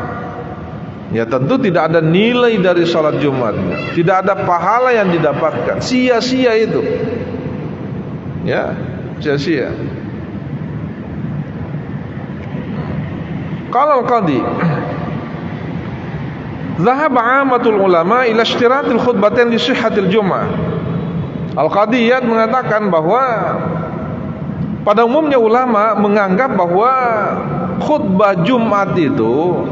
ya tentu tidak ada nilai dari salat Jumatnya, tidak ada pahala yang didapatkan, sia-sia itu. Ya, sia-sia. Qala al-qadi dhahaba 'amatul ulama ila ishtiratil khutbatain li sihhatil jum'ah. Al-qadiyat mengatakan bahwa pada umumnya ulama menganggap bahwa khutbah Jumat itu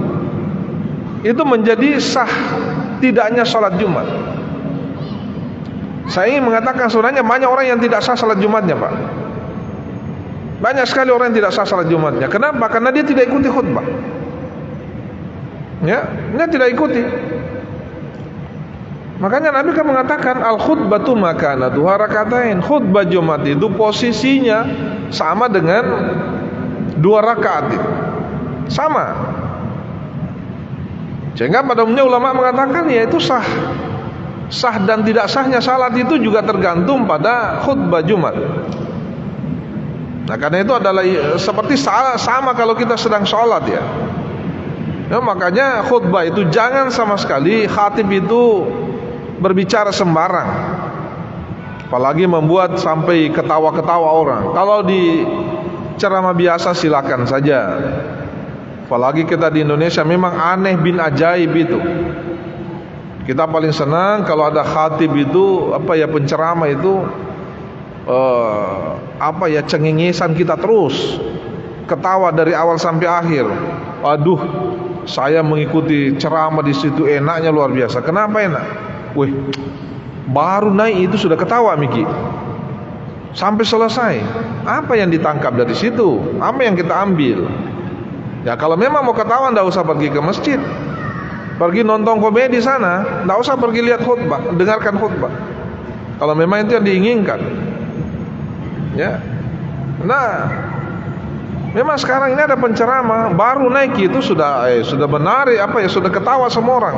menjadi sah tidaknya salat Jumat. Saya ingin mengatakan sebenarnya banyak orang yang tidak sah salat Jumatnya, Pak. Banyak sekali orang yang tidak sah salat Jumatnya. Kenapa? Karena dia tidak ikuti khutbah. Ya, dia tidak ikuti. Makanya Nabi kan mengatakan al-khutbatu makanatuha rakatain. Khutbah Jumat itu posisinya sama dengan 2 rakaat. Sama. Sehingga pada umumnya ulama mengatakan ya itu sah. Sah dan tidak sahnya salat itu juga tergantung pada khutbah Jumat. Nah, karena itu adalah seperti sama kalau kita sedang sholat ya. Ya, makanya khutbah itu jangan sama sekali khatib itu berbicara sembarang, apalagi membuat sampai ketawa-ketawa orang. Kalau di ceramah biasa silakan saja, apalagi kita di Indonesia memang aneh bin ajaib itu. Kita paling senang kalau ada khatib itu penceramah itu cengengesan kita terus, ketawa dari awal sampai akhir. Aduh, saya mengikuti ceramah di situ enaknya luar biasa. Kenapa enak? Wih, baru naik itu sudah ketawa Miki sampai selesai. Apa yang ditangkap dari situ? Apa yang kita ambil? Ya kalau memang mau ketawa, tidak usah pergi ke masjid, pergi nonton komedi sana, tidak usah pergi lihat khutbah, dengarkan khutbah. Kalau memang itu yang diinginkan, ya. Nah, memang sekarang ini ada penceramah baru naik itu sudah menarik sudah ketawa semua orang.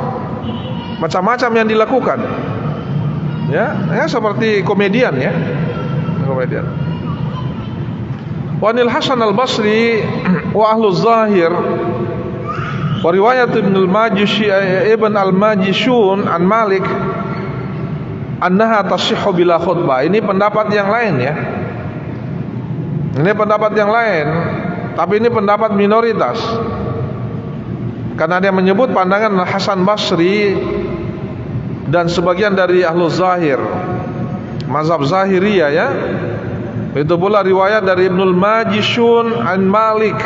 Macam-macam yang dilakukan. Ya seperti komedian ya. Komedian. Wa anil Hasan al-Basri wa ahlu zahir wa riwayat Ibn al-Majishun an Malik annaha tasihhu bila khutbah. Ini pendapat yang lain ya. Ini pendapat yang lain, tapi ini pendapat minoritas. Karena dia menyebut pandangan Hasan Basri dan sebagian dari ahlu zahir, mazhab Zahiriyah ya. Itu pula riwayat dari Ibnul Majishun an Malik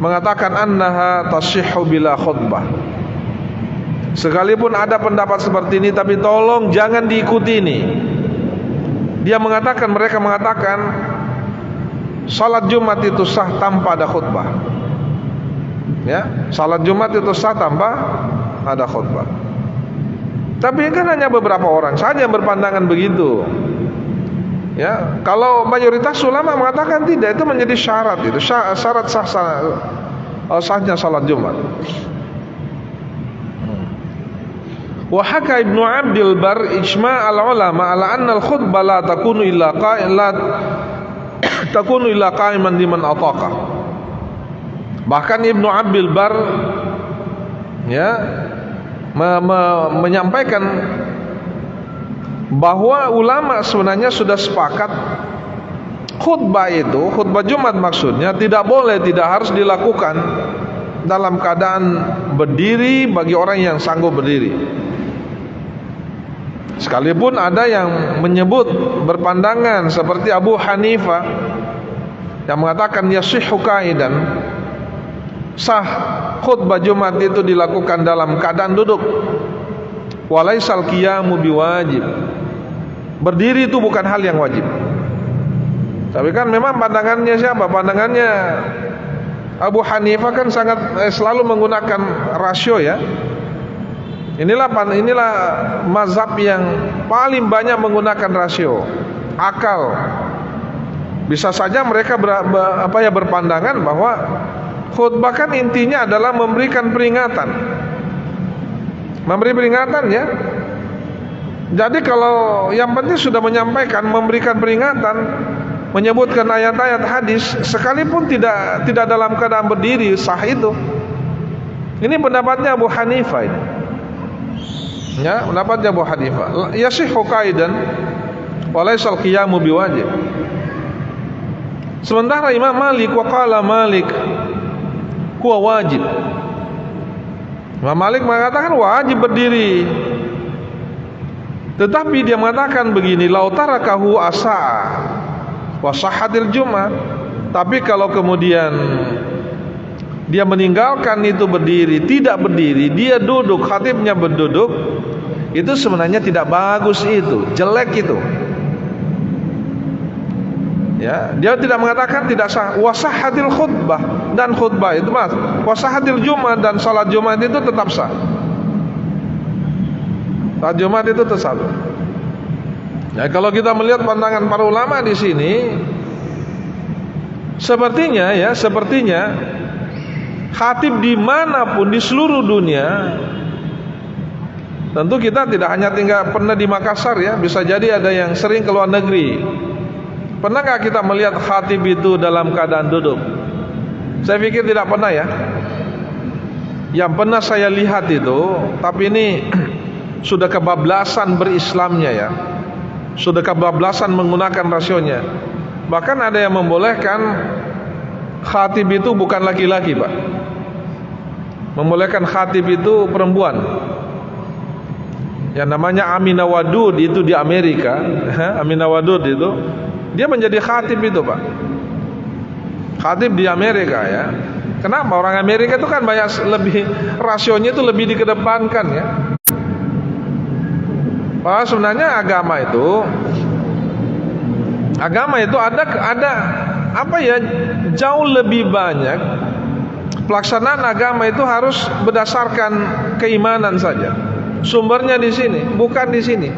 mengatakan annaha tasihhu bila khutbah. Sekalipun ada pendapat seperti ini, tapi tolong jangan diikuti ini. Mereka mengatakan salat Jumat itu sah tanpa ada khutbah. Ya, salat Jumat itu sah tanpa ada khutbah. Tapi kan hanya beberapa orang saja yang berpandangan begitu. Ya, kalau mayoritas ulama mengatakan tidak, itu menjadi syarat, itu syarat sahnya salat Jumat. Wa haka Ibnu Abdul Bar ijma' al-ulama ala anna al-khutbah la takunu illa qa'iman liman ataqa. Bahkan Ibnu Abdul Bar ya menyampaikan bahwa ulama sebenarnya sudah sepakat khutbah Jumat maksudnya tidak harus dilakukan dalam keadaan berdiri bagi orang yang sanggup berdiri. Sekalipun ada yang menyebut berpandangan seperti Abu Hanifah yang mengatakan yasihhu qaidan, sah khutbah Jumat itu dilakukan dalam keadaan duduk. Walaisal qiyamu biwajib, berdiri itu bukan hal yang wajib. Tapi kan memang pandangannya siapa? Pandangannya Abu Hanifah kan sangat selalu menggunakan rasio ya. Inilah mazhab yang paling banyak menggunakan rasio, akal. Bisa saja mereka berpandangan bahwa khutbah kan intinya adalah memberikan peringatan. Memberi peringatan ya. Jadi kalau yang penting sudah menyampaikan, memberikan peringatan, menyebutkan ayat-ayat hadis, sekalipun tidak dalam keadaan berdiri, sah itu. Ini pendapatnya Abu Hanifah ini. Ya, pendapatnya Abu Hanifah. Yasihhu qaidan walaisal qiyamu biwajib. Sementara Imam Malik, wa qala Malik huwa wajib. Imam Malik mengatakan wajib berdiri. Tetapi dia mengatakan begini, lau tarakahu asa'a wa sahhatil Jumat. Tapi kalau kemudian dia meninggalkan itu berdiri, tidak berdiri, dia duduk, khatibnya berduduk, itu sebenarnya tidak bagus, itu jelek itu. Ya, dia tidak mengatakan tidak sah. Wasahhatil khutbah, dan khutbah itu mas, wasahhatil Jumat, dan salat Jumat itu tetap sah. Salat Jumat itu tetap sah. Ya, kalau kita melihat pandangan para ulama di sini, sepertinya khatib dimanapun di seluruh dunia, tentu kita tidak hanya pernah di Makassar ya, bisa jadi ada yang sering ke luar negeri. Pernahkah kita melihat khatib itu dalam keadaan duduk? Saya pikir tidak pernah ya. Yang pernah saya lihat itu, tapi ini sudah kebablasan berislamnya ya, sudah kebablasan menggunakan rasionya. Bahkan ada yang membolehkan khatib itu bukan laki-laki Pak, membolehkan khatib itu perempuan. Yang namanya Aminah Wadud itu di Amerika. Aminah Wadud itu dia menjadi khatib itu Pak, khatib di Amerika ya. Kenapa? Orang Amerika itu kan banyak lebih, rasionya itu lebih dikedepankan ya. Bahwa sebenarnya agama itu ada apa ya, jauh lebih banyak. Pelaksanaan agama itu harus berdasarkan keimanan saja. Sumbernya di sini, bukan di sini.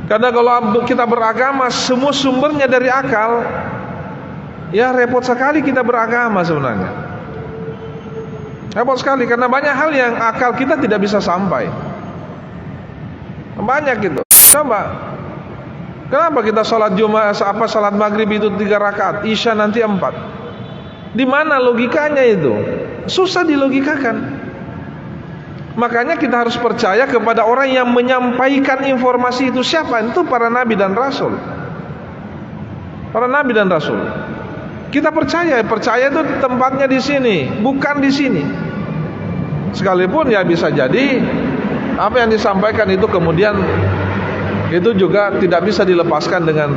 Karena kalau kita beragama semua sumbernya dari akal, ya repot sekali kita beragama sebenarnya. Repot sekali karena banyak hal yang akal kita tidak bisa sampai. Banyak gitu. Kenapa kita sholat Jumat, sholat maghrib itu 3 rakaat, Isya nanti 4? Di mana logikanya itu? Susah dilogikakan. Makanya kita harus percaya kepada orang yang menyampaikan informasi itu. Siapa? Itu para nabi dan rasul. Para nabi dan rasul. Kita percaya itu tempatnya di sini, bukan di sini. Sekalipun ya bisa jadi apa yang disampaikan itu kemudian itu juga tidak bisa dilepaskan dengan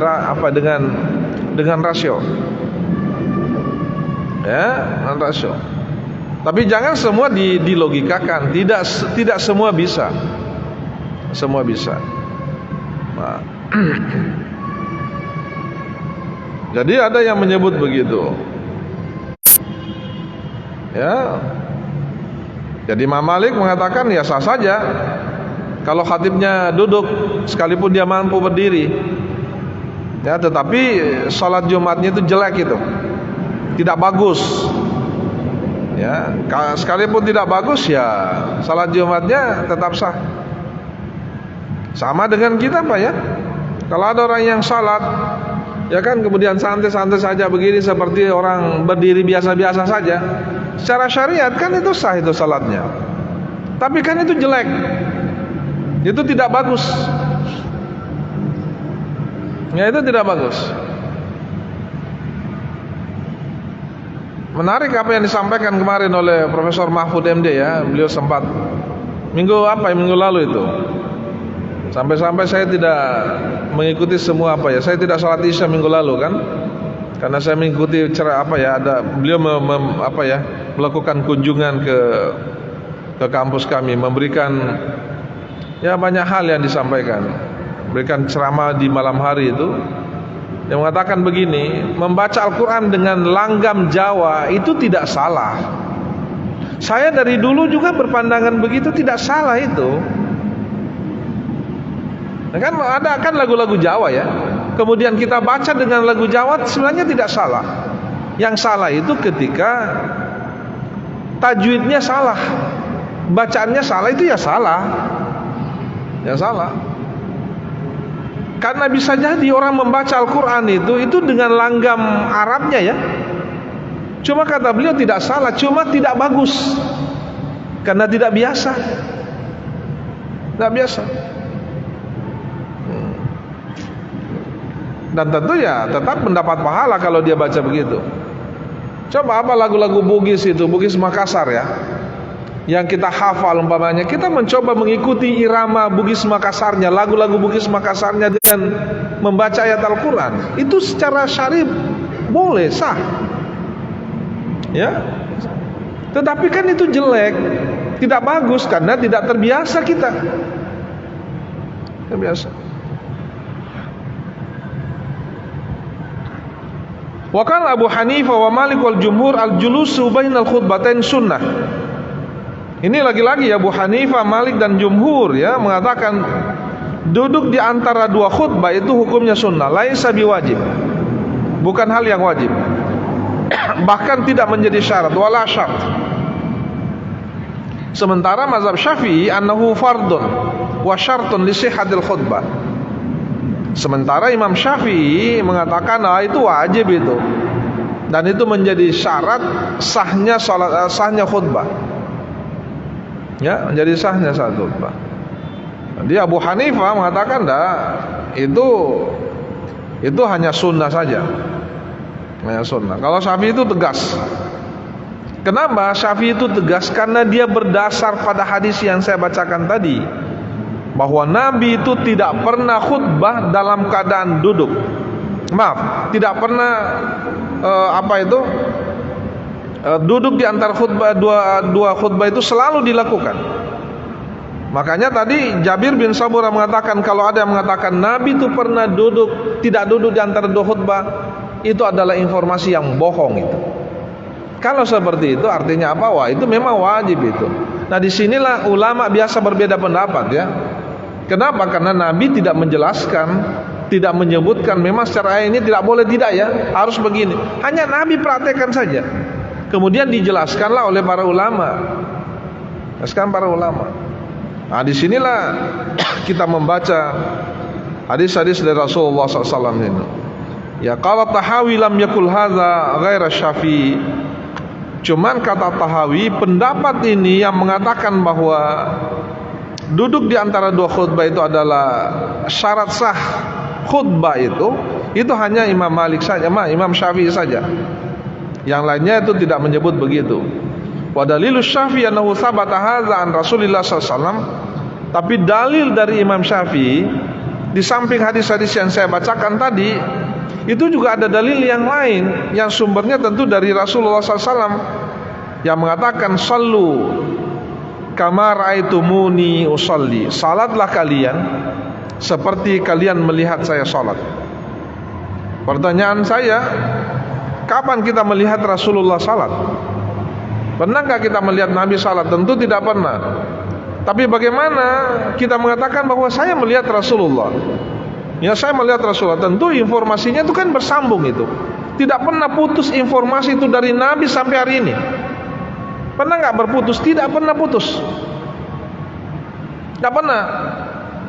rasio. Ya, dengan rasio. Tapi jangan semua dilogikakan. Tidak semua bisa. Semua bisa. Nah. Jadi ada yang menyebut begitu. Ya. Jadi Imam Malik mengatakan ya sah saja kalau khatibnya duduk sekalipun dia mampu berdiri. Ya, tetapi salat Jumatnya itu jelek itu. Tidak bagus. Ya, sekalipun tidak bagus ya salat Jumatnya tetap sah. Sama dengan kita Pak ya. Kalau ada orang yang salat ya kan kemudian santai-santai saja begini seperti orang berdiri biasa-biasa saja, secara syariat kan itu sah itu salatnya. Tapi kan itu jelek. Itu tidak bagus. Ya itu tidak bagus. Menarik apa yang disampaikan kemarin oleh Profesor Mahfud MD ya. Beliau sempat minggu lalu itu Sampai-sampai saya tidak mengikuti semua saya tidak sholat Isya minggu lalu kan, karena saya mengikuti ada beliau melakukan kunjungan ke kampus kami, memberikan banyak hal yang disampaikan, berikan ceramah di malam hari itu yang mengatakan begini, membaca Al-Quran dengan langgam Jawa itu tidak salah. Saya dari dulu juga berpandangan begitu, tidak salah itu. Kan ada lagu-lagu Jawa ya, kemudian kita baca dengan lagu Jawa sebenarnya tidak salah. Yang salah itu ketika tajwidnya salah, bacaannya salah, itu ya salah. Karena bisa jadi orang membaca Al-Quran itu dengan langgam Arabnya ya. Cuma kata beliau tidak salah, cuma tidak bagus, karena tidak biasa. Dan tentu tetap mendapat pahala kalau dia baca begitu. Coba lagu-lagu Bugis itu, Bugis Makassar ya, yang kita hafal umpamanya, kita mencoba mengikuti irama Bugis Makassarnya, lagu-lagu Bugis Makassarnya dengan membaca ayat Al-Quran, itu secara syar'i boleh, sah ya. Tetapi kan itu jelek, tidak bagus, karena tidak terbiasa kita. Terbiasa. Wa kana Abu Hanifah wa Malik wal jumhur al-julusu bainal khutbatain sunnah. Ini lagi-lagi Abu Hanifah, Malik dan jumhur ya mengatakan duduk di antara dua khutbah itu hukumnya sunnah, laisa biwajib. Bukan hal yang wajib. Bahkan tidak menjadi syarat, wala syart. Sementara mazhab Syafi'i annahu fardun wa syartun li sihhatil khutbah. Sementara Imam Syafi'i mengatakan itu wajib itu, dan itu menjadi syarat sahnya khutbah. Ya, menjadi sahnya saat khutbah. Dia Abu Hanifah mengatakan itu hanya sunnah saja. Hanya sunnah. Kalau Syafi'i itu tegas. Kenapa Syafi'i itu tegas? Karena dia berdasar pada hadis yang saya bacakan tadi, bahwa Nabi itu tidak pernah khutbah dalam keadaan duduk. Tidak pernah duduk di antara khutbah, dua khutbah itu selalu dilakukan. Makanya tadi Jabir bin Samurah mengatakan, kalau ada yang mengatakan Nabi itu pernah tidak duduk di antara dua khutbah, itu adalah informasi yang bohong itu. Kalau seperti itu artinya apa? Wah, itu memang wajib itu. Nah, disinilah ulama biasa berbeda pendapat ya. Kenapa? Karena Nabi tidak menjelaskan, tidak menyebutkan memang secara ini tidak boleh, tidak ya, harus begini. Hanya Nabi praktekkan saja. Kemudian dijelaskanlah oleh para ulama. Nah, disinilah kita membaca hadis-hadis dari Rasulullah SAW ini. Ya, qala Tahawi lam yakul hadza ghaira Syafi'i. Cuman kata Tahawi, pendapat ini yang mengatakan bahwa duduk di antara dua khutbah itu adalah syarat sah khutbah itu hanya Imam Malik saja, Imam Syafi'i saja. Yang lainnya itu tidak menyebut begitu. Wa dalilus Syafi'i annahu sabata hadza an Rasulillah sallallahu. Tapi dalil dari Imam Syafi'i, di samping hadis-hadis yang saya bacakan tadi, itu juga ada dalil yang lain yang sumbernya tentu dari Rasulullah SAW yang mengatakan sallu kama ra'aitumuni usolli, salatlah kalian seperti kalian melihat saya salat. Pertanyaan saya, kapan kita melihat Rasulullah salat? Pernahkah kita melihat Nabi salat? Tentu tidak pernah. Tapi bagaimana kita mengatakan bahwa saya melihat Rasulullah? Ya, saya melihat Rasulullah. Tentu informasinya itu kan bersambung itu. Tidak pernah putus informasi itu dari Nabi sampai hari ini. Pernah nggak berputus? Tidak pernah putus. Tidak pernah.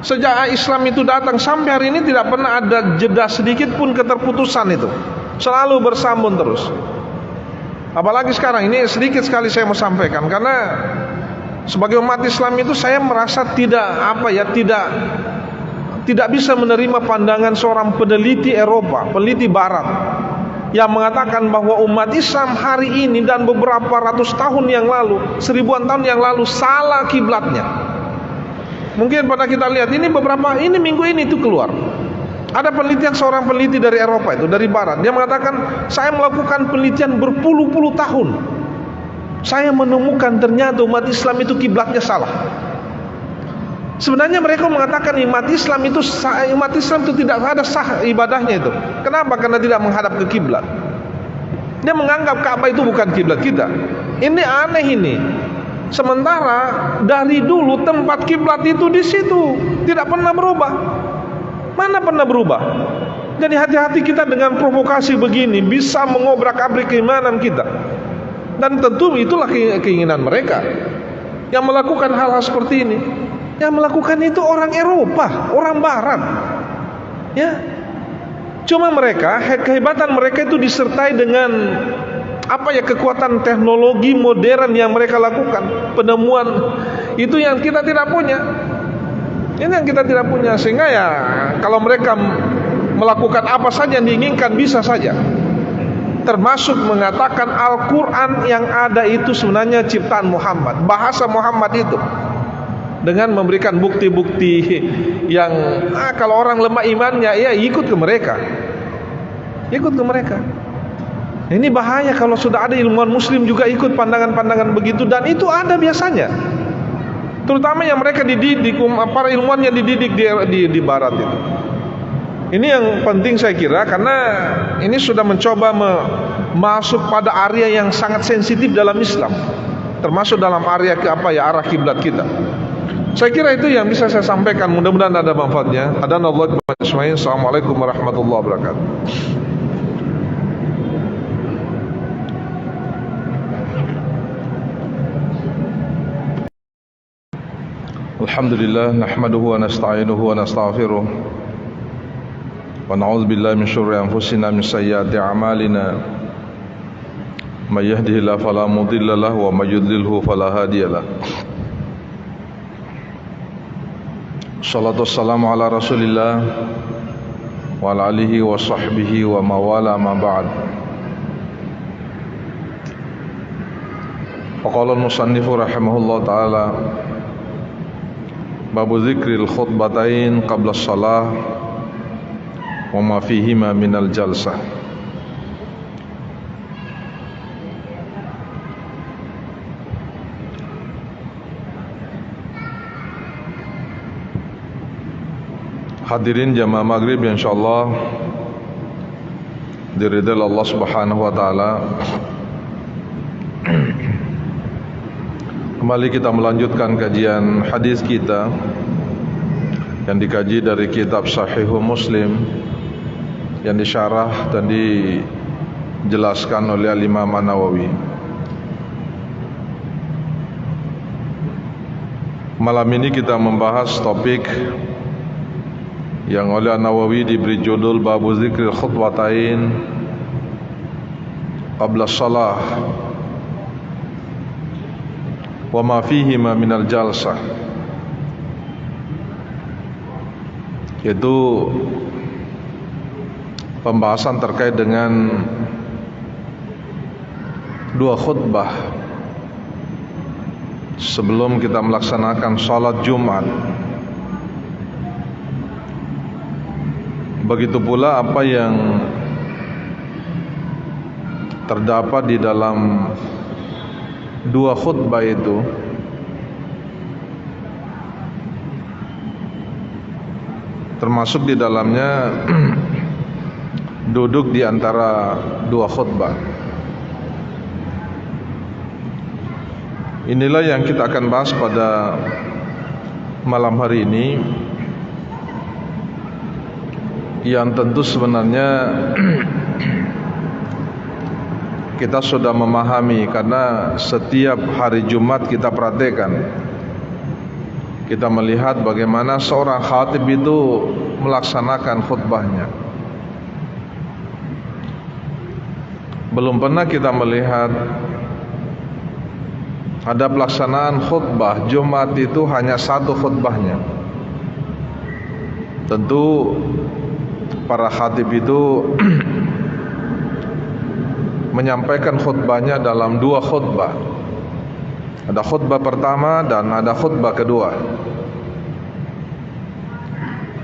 Sejak Islam itu datang sampai hari ini tidak pernah ada jeda sedikit pun keterputusan itu. Selalu bersambung terus. Apalagi sekarang ini sedikit sekali saya mau sampaikan, karena sebagai umat Islam itu saya merasa tidak bisa menerima pandangan seorang peneliti Eropa, peneliti Barat, yang mengatakan bahwa umat Islam hari ini dan beberapa ratus tahun yang lalu, seribuan tahun yang lalu salah kiblatnya. Mungkin pernah kita lihat ini minggu ini itu keluar. Ada penelitian seorang peneliti dari Eropa itu, dari Barat. Dia mengatakan, saya melakukan penelitian berpuluh-puluh tahun. Saya menemukan ternyata umat Islam itu kiblatnya salah. Sebenarnya mereka mengatakan umat Islam itu tidak ada sah ibadahnya itu. Kenapa? Karena tidak menghadap ke kiblat. Dia menganggap Ka'bah itu bukan kiblat kita. Ini aneh ini. Sementara dari dulu tempat kiblat itu di situ, tidak pernah berubah. Mana pernah berubah? Jadi hati-hati kita dengan provokasi begini, bisa mengobrak-abrik keimanan kita. Dan tentu itulah keinginan mereka yang melakukan hal-hal seperti ini. Yang melakukan itu orang Eropa, orang Barat. Ya. Cuma mereka, kehebatan mereka itu disertai dengan kekuatan teknologi modern yang mereka lakukan, penemuan itu yang kita tidak punya. Ini yang kita tidak punya, sehingga ya kalau mereka melakukan apa saja yang diinginkan bisa saja. Termasuk mengatakan Al-Quran yang ada itu sebenarnya ciptaan Muhammad, bahasa Muhammad itu. Dengan memberikan bukti-bukti yang kalau orang lemah imannya, ya ikut ke mereka. Ikut ke mereka. Ini bahaya kalau sudah ada ilmuwan muslim juga ikut pandangan-pandangan begitu, dan itu ada biasanya. Terutama yang mereka dididik, para ilmuwan yang dididik di barat itu. Ini yang penting saya kira, karena ini sudah mencoba masuk pada area yang sangat sensitif dalam Islam, termasuk dalam area arah kiblat kita. Saya kira itu yang bisa saya sampaikan. Mudah-mudahan ada manfaatnya. Assalamualaikum warahmatullahi wabarakatuh. Alhamdulillah, nahmaduhu wa nasta'inuhu wa nastaghfiruh. Wa na'udzu billahi min syururi anfusina min sayyiati a'malina. May yahdihillahu fala mudilla lahu wa may yudlilhu fala hadiyalah. Salatu wassalamu ala Rasulillah wa ala alihi wa sahbihi wa mawala ma ba'd. Faqala al-musannifu rahimahullah ta'ala, babu zikril khutbatain qabla shalah wa ma fihima minal jalsah. Hadirin jamaah maghrib yang insyaallah diridhai Allah Subhanahu wa taala. Kembali kita melanjutkan kajian hadis kita yang dikaji dari kitab Sahih Muslim yang disyarah dan dijelaskan oleh Imam An-Nawawi. Malam ini kita membahas topik yang oleh An-Nawawi diberi judul Babu Zikril Khutbatain Qabla Shalah wa ma fihima minal jalsah, yaitu pembahasan terkait dengan dua khutbah sebelum kita melaksanakan salat Jumat. Begitu pula apa yang terdapat di dalam dua khutbah itu, termasuk di dalamnya duduk di antara dua khutbah. Inilah yang kita akan bahas pada malam hari ini, yang tentu sebenarnya kita sudah memahami, karena setiap hari Jumat kita perhatikan, kita melihat bagaimana seorang khatib itu melaksanakan khutbahnya. Belum pernah kita melihat ada pelaksanaan khutbah Jumat itu hanya satu khutbahnya. Tentu para khatib itu menyampaikan khutbahnya dalam dua khutbah. Ada khutbah pertama dan ada khutbah kedua.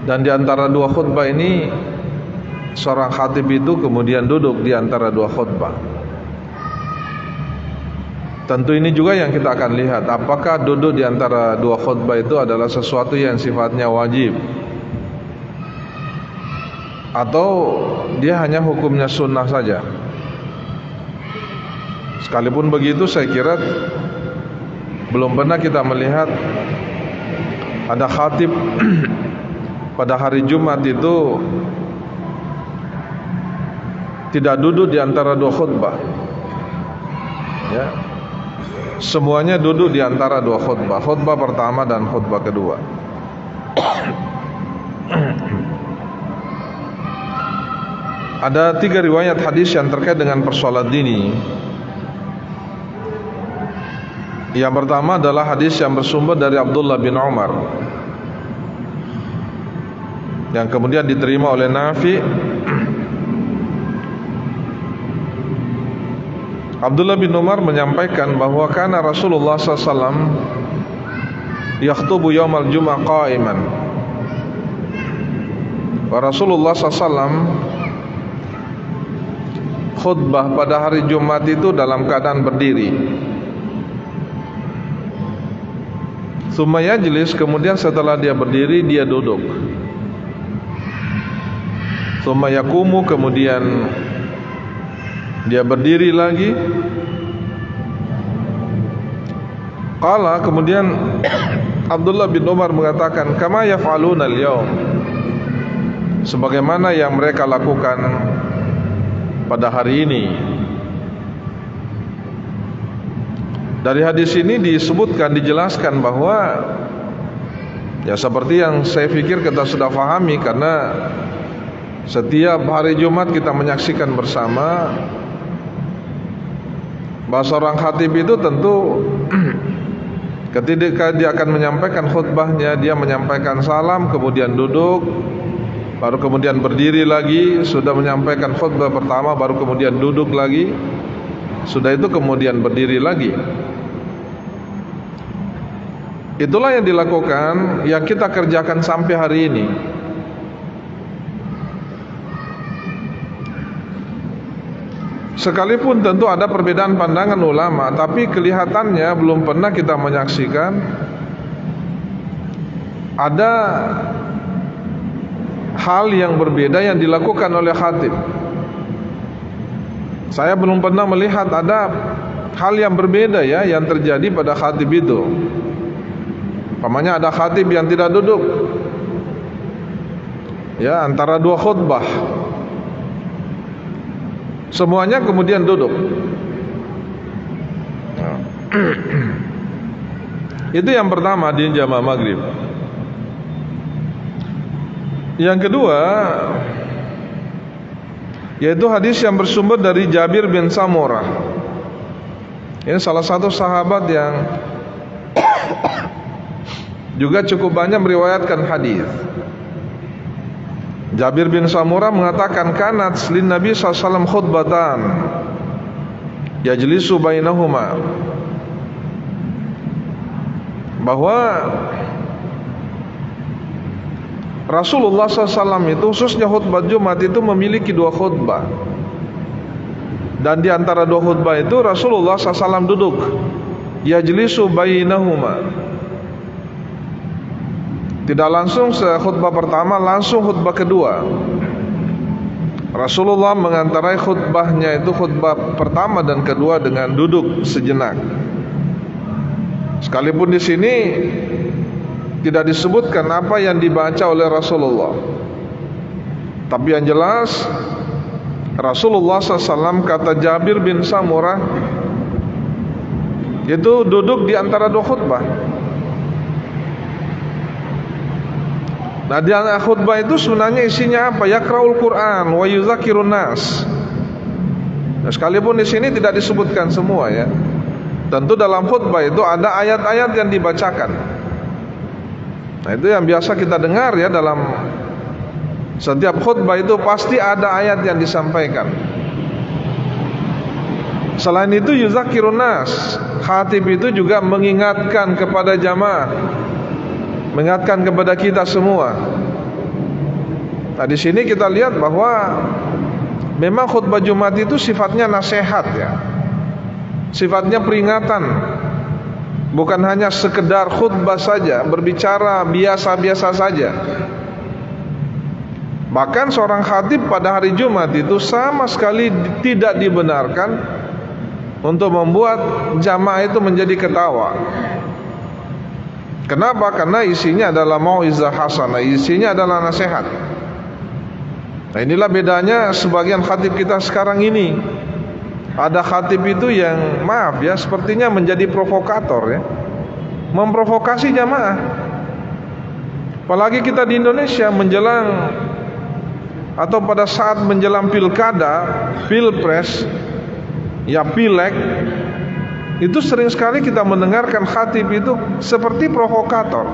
Dan di antara dua khutbah ini seorang khatib itu kemudian duduk di antara dua khutbah. Tentu ini juga yang kita akan lihat, apakah duduk di antara dua khutbah itu adalah sesuatu yang sifatnya wajib, atau dia hanya hukumnya sunnah saja. Sekalipun begitu, saya kira belum pernah kita melihat ada khatib pada hari Jumat itu tidak duduk di antara dua khutbah. Ya. Semuanya duduk di antara dua khutbah, khutbah pertama dan khutbah kedua. Ada 3 riwayat hadis yang terkait dengan persoalan ini. Yang pertama adalah hadis yang bersumber dari Abdullah bin Umar, yang kemudian diterima oleh Nafi. Abdullah bin Umar menyampaikan bahwa kana Rasulullah SAW yakhtubu yaumal jum'ah qa'iman. Wa Rasulullah SAW khutbah pada hari Jumat itu dalam keadaan berdiri. Tsumma yajlis, kemudian setelah dia berdiri dia duduk. Tsumma yaqumu, kemudian dia berdiri lagi. Qala, kemudian Abdullah bin Umar mengatakan, kama yaf'aluna al-yawm, sebagaimana yang mereka lakukan pada hari ini. Dari hadis ini disebutkan, dijelaskan bahwa ya seperti yang saya pikir kita sudah fahami, karena setiap hari Jumat kita menyaksikan bersama bahwa seorang khatib itu tentu ketika dia akan menyampaikan khutbahnya, dia menyampaikan salam, kemudian duduk, baru kemudian berdiri lagi, sudah menyampaikan khutbah pertama, baru kemudian duduk lagi, sudah itu kemudian berdiri lagi. Itulah yang dilakukan, yang kita kerjakan sampai hari ini. Sekalipun tentu ada perbedaan pandangan ulama, tapi kelihatannya belum pernah kita menyaksikan ada hal yang berbeda yang dilakukan oleh khatib. Saya belum pernah melihat ada hal yang berbeda ya yang terjadi pada khatib itu. Umpamanya ada khatib yang tidak duduk ya antara dua khutbah, semuanya kemudian duduk. Itu yang pertama di jamaah maghrib. Yang kedua, yaitu hadis yang bersumber dari Jabir bin Samurah. Ini salah satu sahabat yang juga cukup banyak meriwayatkan hadis. Jabir bin Samurah mengatakan, kanat lin Nabi SAW khutbatan yajlisu bainahuma, bahwa Rasulullah SAW itu khususnya khutbah Jumat itu memiliki dua khutbah, dan di antara dua khutbah itu Rasulullah SAW duduk yajlisu bainahuma, tidak langsung khutbah pertama, langsung khutbah kedua. Rasulullah mengantarai khutbahnya itu khutbah pertama dan kedua dengan duduk sejenak. Sekalipun di sini tidak disebutkan apa yang dibaca oleh Rasulullah, tapi yang jelas Rasulullah SAW, kata Jabir bin Samurah, itu duduk di antara dua khutbah. Nah, di antara khutbah itu sebenarnya isinya apa? Yaqra'ul Quran wa yuzakirun nas. Nah, sekalipun di sini tidak disebutkan semua ya. Tentu dalam khutbah itu ada ayat-ayat yang dibacakan. Nah, itu yang biasa kita dengar ya, dalam setiap khutbah itu pasti ada ayat yang disampaikan. Selain itu yuzakirun nas, khatib itu juga mengingatkan kepada jamaah, mengingatkan kepada kita semua Nah, di sini kita lihat bahwa memang khutbah Jumat itu sifatnya nasihat ya. Sifatnya peringatan. Bukan hanya sekedar khutbah saja, berbicara biasa-biasa saja. Bahkan seorang khatib pada hari Jumat itu sama sekali tidak dibenarkan untuk membuat jamaah itu menjadi ketawa. Kenapa? Karena isinya adalah mau'izah hasanah, isinya adalah nasihat. Nah, inilah bedanya sebagian khatib kita sekarang ini. Ada khatib itu yang maaf ya, sepertinya menjadi provokator ya, memprovokasi jamaah. Apalagi kita di Indonesia menjelang atau pada saat menjelang pilkada, pilpres, ya pileg, itu sering sekali kita mendengarkan khatib itu seperti provokator,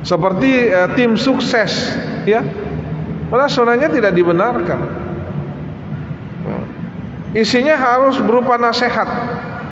seperti tim sukses ya. Padahal sebenarnya tidak dibenarkan. Isinya harus berupa nasihat.